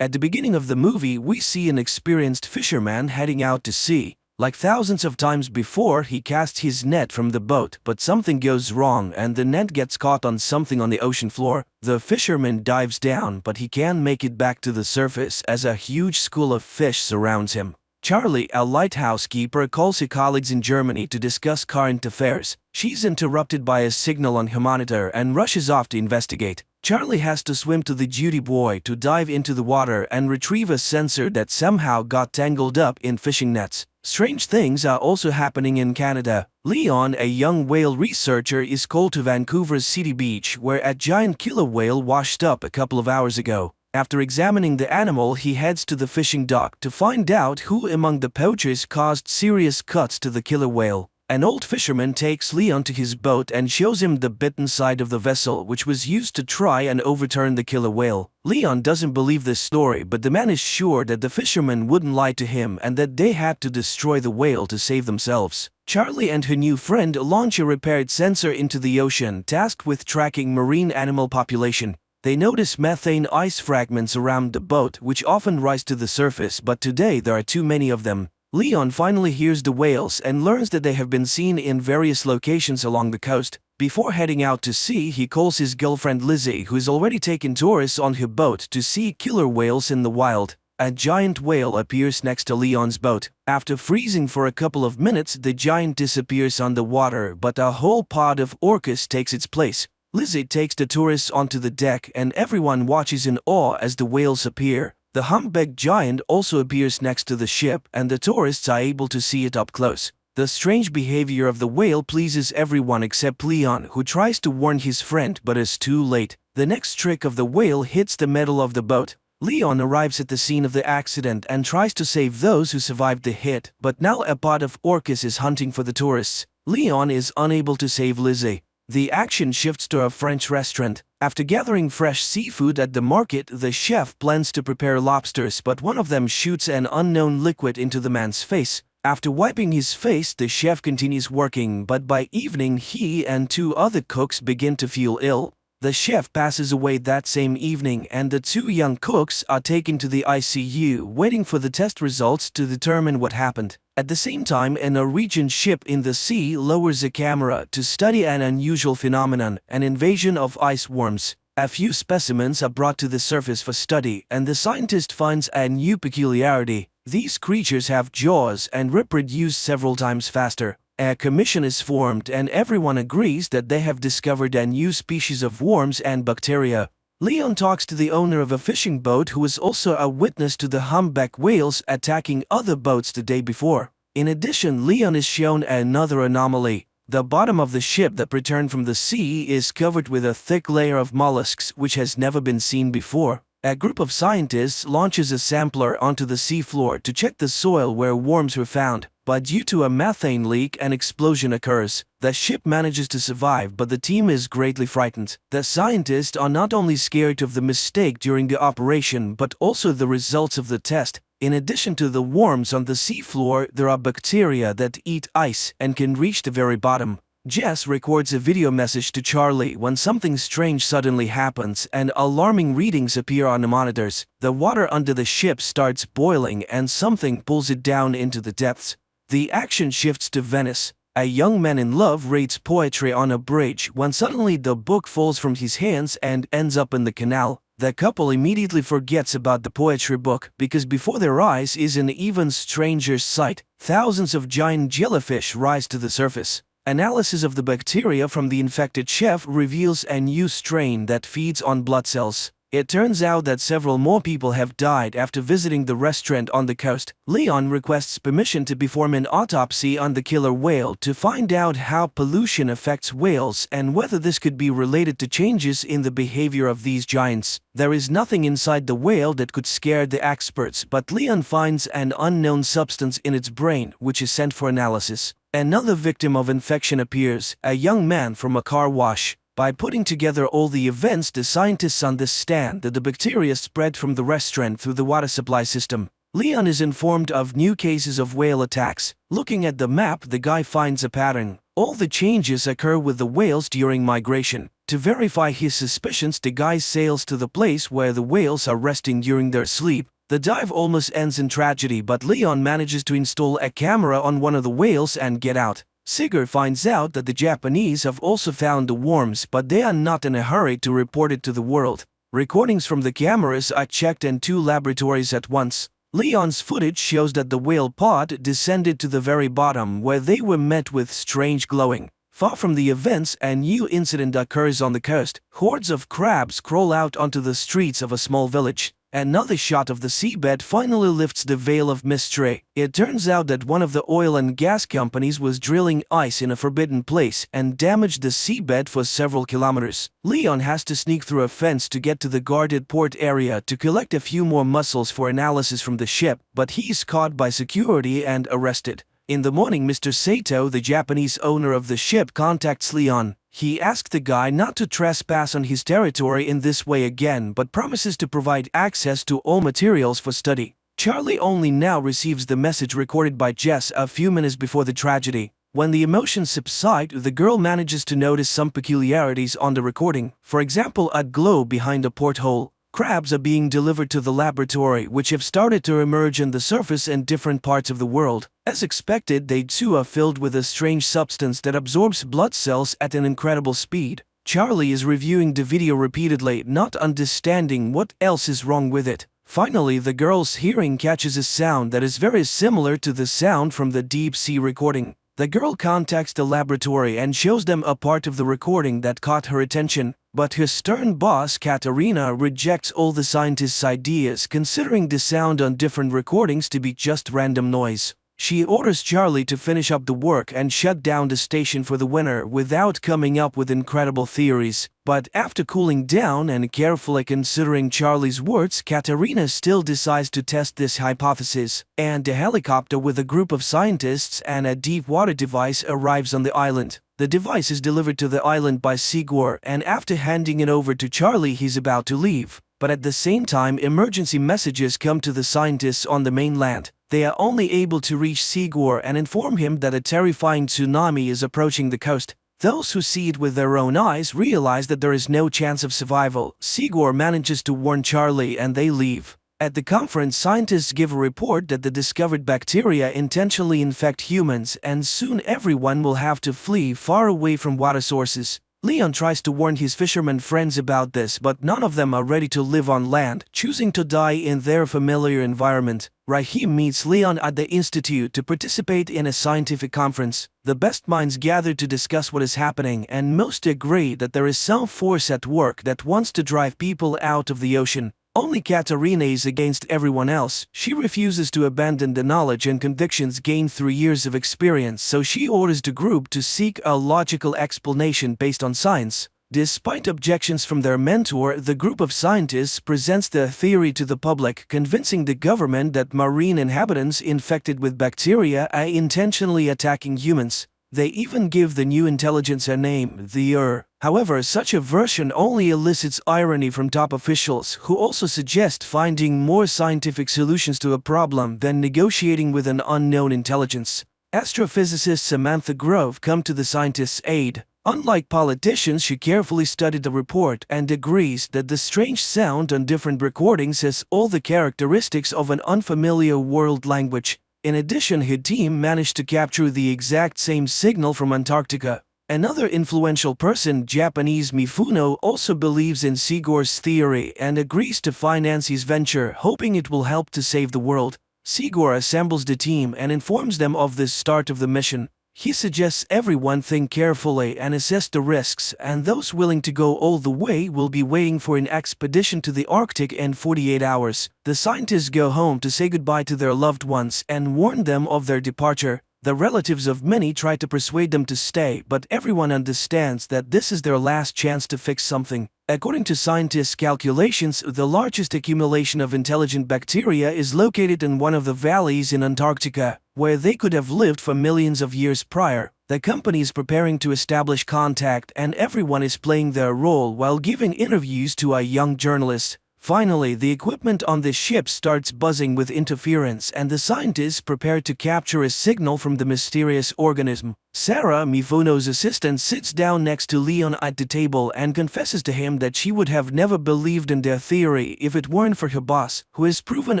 A: At the beginning of the movie, we see an experienced fisherman heading out to sea. Like thousands of times before, he casts his net from the boat, but something goes wrong and the net gets caught on something on the ocean floor. The fisherman dives down, but he can't make it back to the surface as a huge school of fish surrounds him. Charlie, a lighthouse keeper, calls her colleagues in Germany to discuss current affairs. She's interrupted by a signal on her monitor and rushes off to investigate. Charlie has to swim to the duty boy to dive into the water and retrieve a sensor that somehow got tangled up in fishing nets. Strange things are also happening in Canada. Leon, a young whale researcher, is called to Vancouver's City Beach, where a giant killer whale washed up a couple of hours ago. After examining the animal, he heads to the fishing dock to find out who among the poachers caused serious cuts to the killer whale. An old fisherman takes Leon to his boat and shows him the bitten side of the vessel which was used to try and overturn the killer whale. Leon doesn't believe this story, but the man is sure that the fisherman wouldn't lie to him and that they had to destroy the whale to save themselves. Charlie and her new friend launch a repaired sensor into the ocean, tasked with tracking marine animal population. They notice methane ice fragments around the boat, which often rise to the surface, but today there are too many of them. Leon finally hears the whales and learns that they have been seen in various locations along the coast. Before heading out to sea, he calls his girlfriend Lizzie, who has already taken tourists on her boat to see killer whales in the wild. A giant whale appears next to Leon's boat. After freezing for a couple of minutes, the giant disappears underwater, but a whole pod of orcas takes its place. Lizzie takes the tourists onto the deck, and everyone watches in awe as the whales appear. The humpback giant also appears next to the ship, and the tourists are able to see it up close. The strange behavior of the whale pleases everyone except Leon, who tries to warn his friend but is too late. The next trick of the whale hits the metal of the boat. Leon arrives at the scene of the accident and tries to save those who survived the hit, but now a pod of orcas is hunting for the tourists. Leon is unable to save Lizzie. The action shifts to a French restaurant. After gathering fresh seafood at the market, the chef plans to prepare lobsters, but one of them shoots an unknown liquid into the man's face. After wiping his face, the chef continues working, but by evening he and two other cooks begin to feel ill. The chef passes away that same evening, and the two young cooks are taken to the ICU, waiting for the test results to determine what happened. At the same time, a Norwegian ship in the sea lowers a camera to study an unusual phenomenon, an invasion of ice worms. A few specimens are brought to the surface for study, and the scientist finds a new peculiarity. These creatures have jaws and reproduce several times faster. A commission is formed, and everyone agrees that they have discovered a new species of worms and bacteria. Leon talks to the owner of a fishing boat, who is also a witness to the humpback whales attacking other boats the day before. In addition, Leon is shown another anomaly. The bottom of the ship that returned from the sea is covered with a thick layer of mollusks which has never been seen before. A group of scientists launches a sampler onto the seafloor to check the soil where worms were found. but due to a methane leak, an explosion occurs. The ship manages to survive, but the team is greatly frightened. The scientists are not only scared of the mistake during the operation, but also the results of the test. In addition to the worms on the seafloor, there are bacteria that eat ice and can reach the very bottom. Jess records a video message to Charlie when something strange suddenly happens and alarming readings appear on the monitors. The water under the ship starts boiling and something pulls it down into the depths. The action shifts to Venice. A young man in love reads poetry on a bridge when suddenly the book falls from his hands and ends up in the canal. The couple immediately forgets about the poetry book because before their eyes is an even stranger sight. Thousands of giant jellyfish rise to the surface. Analysis of the bacteria from the infected chef reveals a new strain that feeds on blood cells. It turns out that several more people have died after visiting the restaurant on the coast. Leon requests permission to perform an autopsy on the killer whale to find out how pollution affects whales and whether this could be related to changes in the behavior of these giants. There is nothing inside the whale that could scare the experts, but Leon finds an unknown substance in its brain, which is sent for analysis. Another victim of infection appears, a young man from a car wash. By putting together all the events, the scientists understand that the bacteria spread from the restaurant through the water supply system. Leon is informed of new cases of whale attacks. Looking at the map, the guy finds a pattern. All the changes occur with the whales during migration. To verify his suspicions, the guy sails to the place where the whales are resting during their sleep. The dive almost ends in tragedy, but Leon manages to install a camera on one of the whales and get out. Sigurd finds out that the Japanese have also found the worms, but they are not in a hurry to report it to the world. Recordings from the cameras are checked in 2 laboratories at once. Leon's footage shows that the whale pod descended to the very bottom, where they were met with strange glowing. Far from the events, a new incident occurs on the coast. Hordes of crabs crawl out onto the streets of a small village. Another shot of the seabed finally lifts the veil of mystery. It turns out that one of the oil and gas companies was drilling ice in a forbidden place and damaged the seabed for several kilometers. Leon has to sneak through a fence to get to the guarded port area to collect a few more mussels for analysis from the ship, but he is caught by security and arrested. In the morning, Mr. Sato, the Japanese owner of the ship, contacts Leon. He asks the guy not to trespass on his territory in this way again, but promises to provide access to all materials for study. Charlie only now receives the message recorded by Jess a few minutes before the tragedy. When the emotions subside, the girl manages to notice some peculiarities on the recording. For example, a glow behind a porthole. Crabs are being delivered to the laboratory, which have started to emerge on the surface in different parts of the world. As expected, they too are filled with a strange substance that absorbs blood cells at an incredible speed. Charlie is reviewing the video repeatedly, not understanding what else is wrong with it. Finally, the girl's hearing catches a sound that is very similar to the sound from the deep sea recording. The girl contacts the laboratory and shows them a part of the recording that caught her attention. But her stern boss, Katerina, rejects all the scientists' ideas, considering the sound on different recordings to be just random noise. She orders Charlie to finish up the work and shut down the station for the winter without coming up with incredible theories. But after cooling down and carefully considering Charlie's words, Katerina still decides to test this hypothesis, and a helicopter with a group of scientists and a deep water device arrives on the island. The device is delivered to the island by Sigurd, and after handing it over to Charlie, he's about to leave. But at the same time, emergency messages come to the scientists on the mainland. They are only able to reach Sigurd and inform him that a terrifying tsunami is approaching the coast. Those who see it with their own eyes realize that there is no chance of survival. Sigurd manages to warn Charlie and they leave. At the conference, scientists give a report that the discovered bacteria intentionally infect humans, and soon everyone will have to flee far away from water sources. Leon tries to warn his fishermen friends about this, but none of them are ready to live on land, choosing to die in their familiar environment. Rahim meets Leon at the Institute to participate in a scientific conference. The best minds gather to discuss what is happening, and most agree that there is some force at work that wants to drive people out of the ocean. Only Katerina is against everyone else. She refuses to abandon the knowledge and convictions gained through years of experience, so she orders the group to seek a logical explanation based on science. Despite objections from their mentor, the group of scientists presents their theory to the public, convincing the government that marine inhabitants infected with bacteria are intentionally attacking humans. They even give the new intelligence a name, the However, such a version only elicits irony from top officials, who also suggest finding more scientific solutions to a problem than negotiating with an unknown intelligence. Astrophysicist Samantha Grove comes to the scientists' aid. Unlike politicians, she carefully studied the report and agrees that the strange sound on different recordings has all the characteristics of an unfamiliar world language. In addition, her team managed to capture the exact same signal from Antarctica. Another influential person, Japanese Mifuno, also believes in Sigur's theory and agrees to finance his venture, hoping it will help to save the world. Sigur assembles the team and informs them of the start of the mission. He suggests everyone think carefully and assess the risks, and those willing to go all the way will be waiting for an expedition to the Arctic in 48 hours. The scientists go home to say goodbye to their loved ones and warn them of their departure. The relatives of many try to persuade them to stay, but everyone understands that this is their last chance to fix something. According to scientists' calculations, the largest accumulation of intelligent bacteria is located in one of the valleys in Antarctica, where they could have lived for millions of years prior. The company is preparing to establish contact, and everyone is playing their role while giving interviews to a young journalist. Finally, the equipment on the ship starts buzzing with interference, and the scientists prepare to capture a signal from the mysterious organism. Sarah, Mifuno's assistant, sits down next to Leon at the table and confesses to him that she would have never believed in their theory if it weren't for her boss, who has proven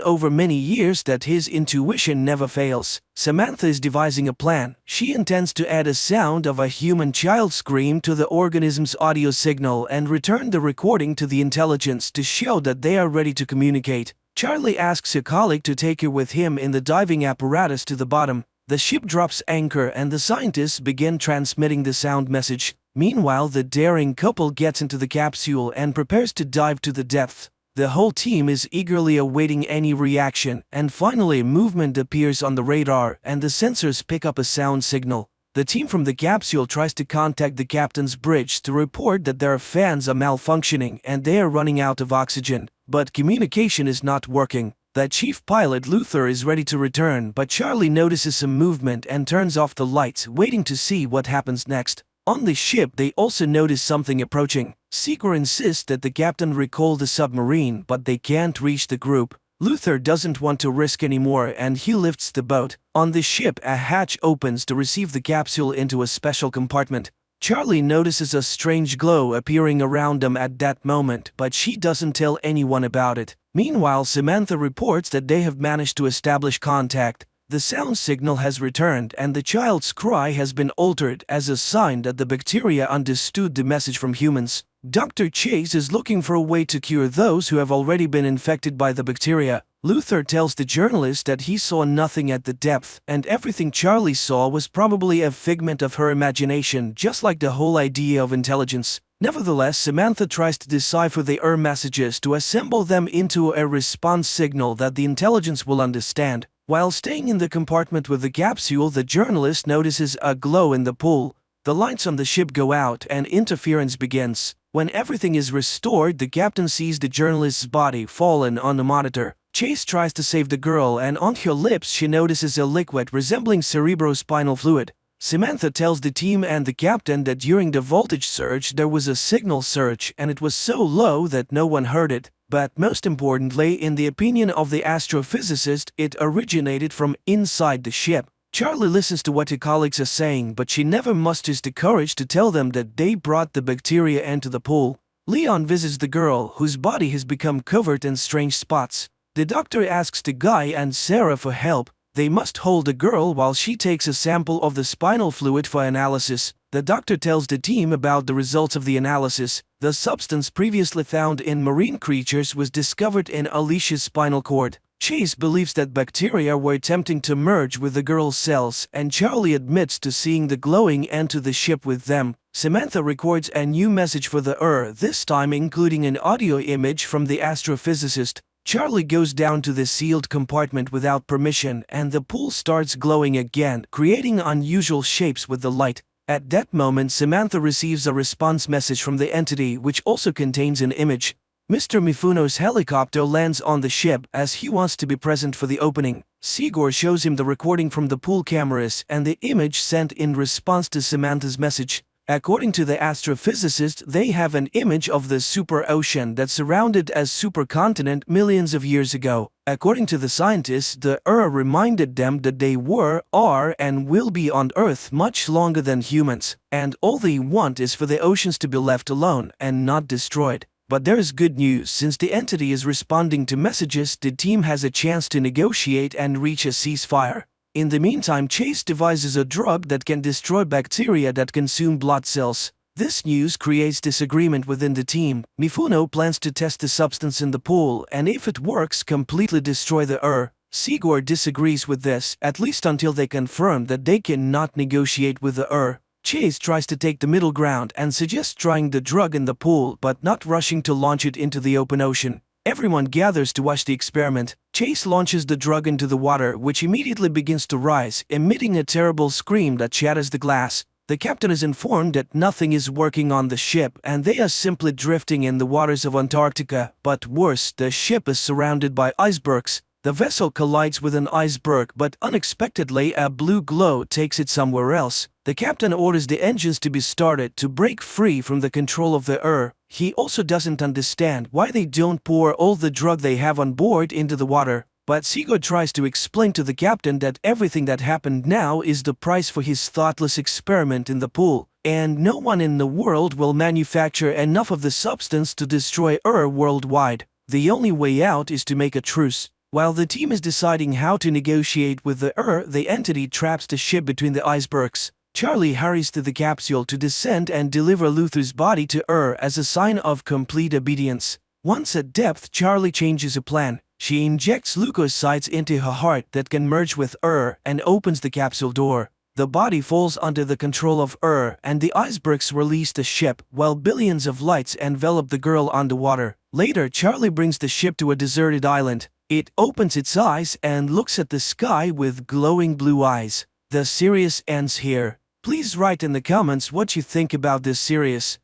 A: over many years that his intuition never fails. Samantha is devising a plan. She intends to add a sound of a human child scream to the organism's audio signal and return the recording to the intelligence to show that they are ready to communicate. Charlie asks a colleague to take her with him in the diving apparatus to the bottom. The ship drops anchor and the scientists begin transmitting the sound message. Meanwhile, the daring couple gets into the capsule and prepares to dive to the depths. The whole team is eagerly awaiting any reaction, and finally movement appears on the radar and the sensors pick up a sound signal. The team from the capsule tries to contact the captain's bridge to report that their fans are malfunctioning and they are running out of oxygen, but communication is not working. The chief pilot, Luther, is ready to return, but Charlie notices some movement and turns off the lights, waiting to see what happens next. On the ship, they also notice something approaching. Sigur insists that the captain recall the submarine, but they can't reach the group. Luther doesn't want to risk anymore and he lifts the boat. On the ship, a hatch opens to receive the capsule into a special compartment. Charlie notices a strange glow appearing around them at that moment, but she doesn't tell anyone about it. Meanwhile, Samantha reports that they have managed to establish contact. The sound signal has returned and the child's cry has been altered as a sign that the bacteria understood the message from humans. Dr. Chase is looking for a way to cure those who have already been infected by the bacteria. Luther tells the journalist that he saw nothing at the depth, and everything Charlie saw was probably a figment of her imagination, just like the whole idea of intelligence. Nevertheless, Samantha tries to decipher the messages to assemble them into a response signal that the intelligence will understand. While staying in the compartment with the capsule, the journalist notices a glow in the pool. The lights on the ship go out and interference begins. When everything is restored, the captain sees the journalist's body fallen on the monitor. Chase tries to save the girl, and on her lips she notices a liquid resembling cerebrospinal fluid. Samantha tells the team and the captain that during the voltage surge there was a signal surge and it was so low that no one heard it. But most importantly, in the opinion of the astrophysicist, it originated from inside the ship. Charlie listens to what her colleagues are saying, but she never musters the courage to tell them that they brought the bacteria into the pool. Leon visits the girl, whose body has become covered in strange spots. The doctor asks the guy and Sarah for help. They must hold the girl while she takes a sample of the spinal fluid for analysis. The doctor tells the team about the results of the analysis. The substance previously found in marine creatures was discovered in Alicia's spinal cord. Chase believes that bacteria were attempting to merge with the girl's cells, and Charlie admits to seeing the glowing enter the ship with them. Samantha records a new message for the this time including an audio image from the astrophysicist. Charlie goes down to the sealed compartment without permission, and the pool starts glowing again, creating unusual shapes with the light. At that moment, Samantha receives a response message from the entity which also contains an image. Mr. Mifuno's helicopter lands on the ship as he wants to be present for the opening. Sigor shows him the recording from the pool cameras and the image sent in response to Samantha's message. According to the astrophysicist, they have an image of the super ocean that surrounded as supercontinent millions of years ago. According to the scientists, the reminded them that they were, are, and will be on Earth much longer than humans, and all they want is for the oceans to be left alone and not destroyed. But there is good news. Since the entity is responding to messages, the team has a chance to negotiate and reach a ceasefire. In the meantime, Chase devises a drug that can destroy bacteria that consume blood cells. This news creates disagreement within the team. Mifuno plans to test the substance in the pool and if it works, completely destroy the Sigor disagrees with this, at least until they confirm that they cannot negotiate with the Chase tries to take the middle ground and suggests trying the drug in the pool but not rushing to launch it into the open ocean. Everyone gathers to watch the experiment. Chase launches the drug into the water, which immediately begins to rise, emitting a terrible scream that shatters the glass. The captain is informed that nothing is working on the ship and they are simply drifting in the waters of Antarctica. But worse, the ship is surrounded by icebergs. The vessel collides with an iceberg, but unexpectedly a blue glow takes it somewhere else. The captain orders the engines to be started to break free from the control of the He also doesn't understand why they don't pour all the drug they have on board into the water. But Sigurd tries to explain to the captain that everything that happened now is the price for his thoughtless experiment in the pool, and no one in the world will manufacture enough of the substance to destroy worldwide. The only way out is to make a truce. While the team is deciding how to negotiate with the entity traps the ship between the icebergs. Charlie hurries to the capsule to descend and deliver Luther's body to as a sign of complete obedience. Once at depth, Charlie changes her plan. She injects leukocytes into her heart that can merge with and opens the capsule door. The body falls under the control of and the icebergs release the ship, while billions of lights envelop the girl underwater. Later, Charlie brings the ship to a deserted island. It opens its eyes and looks at the sky with glowing blue eyes. The series ends here. Please write in the comments what you think about this series.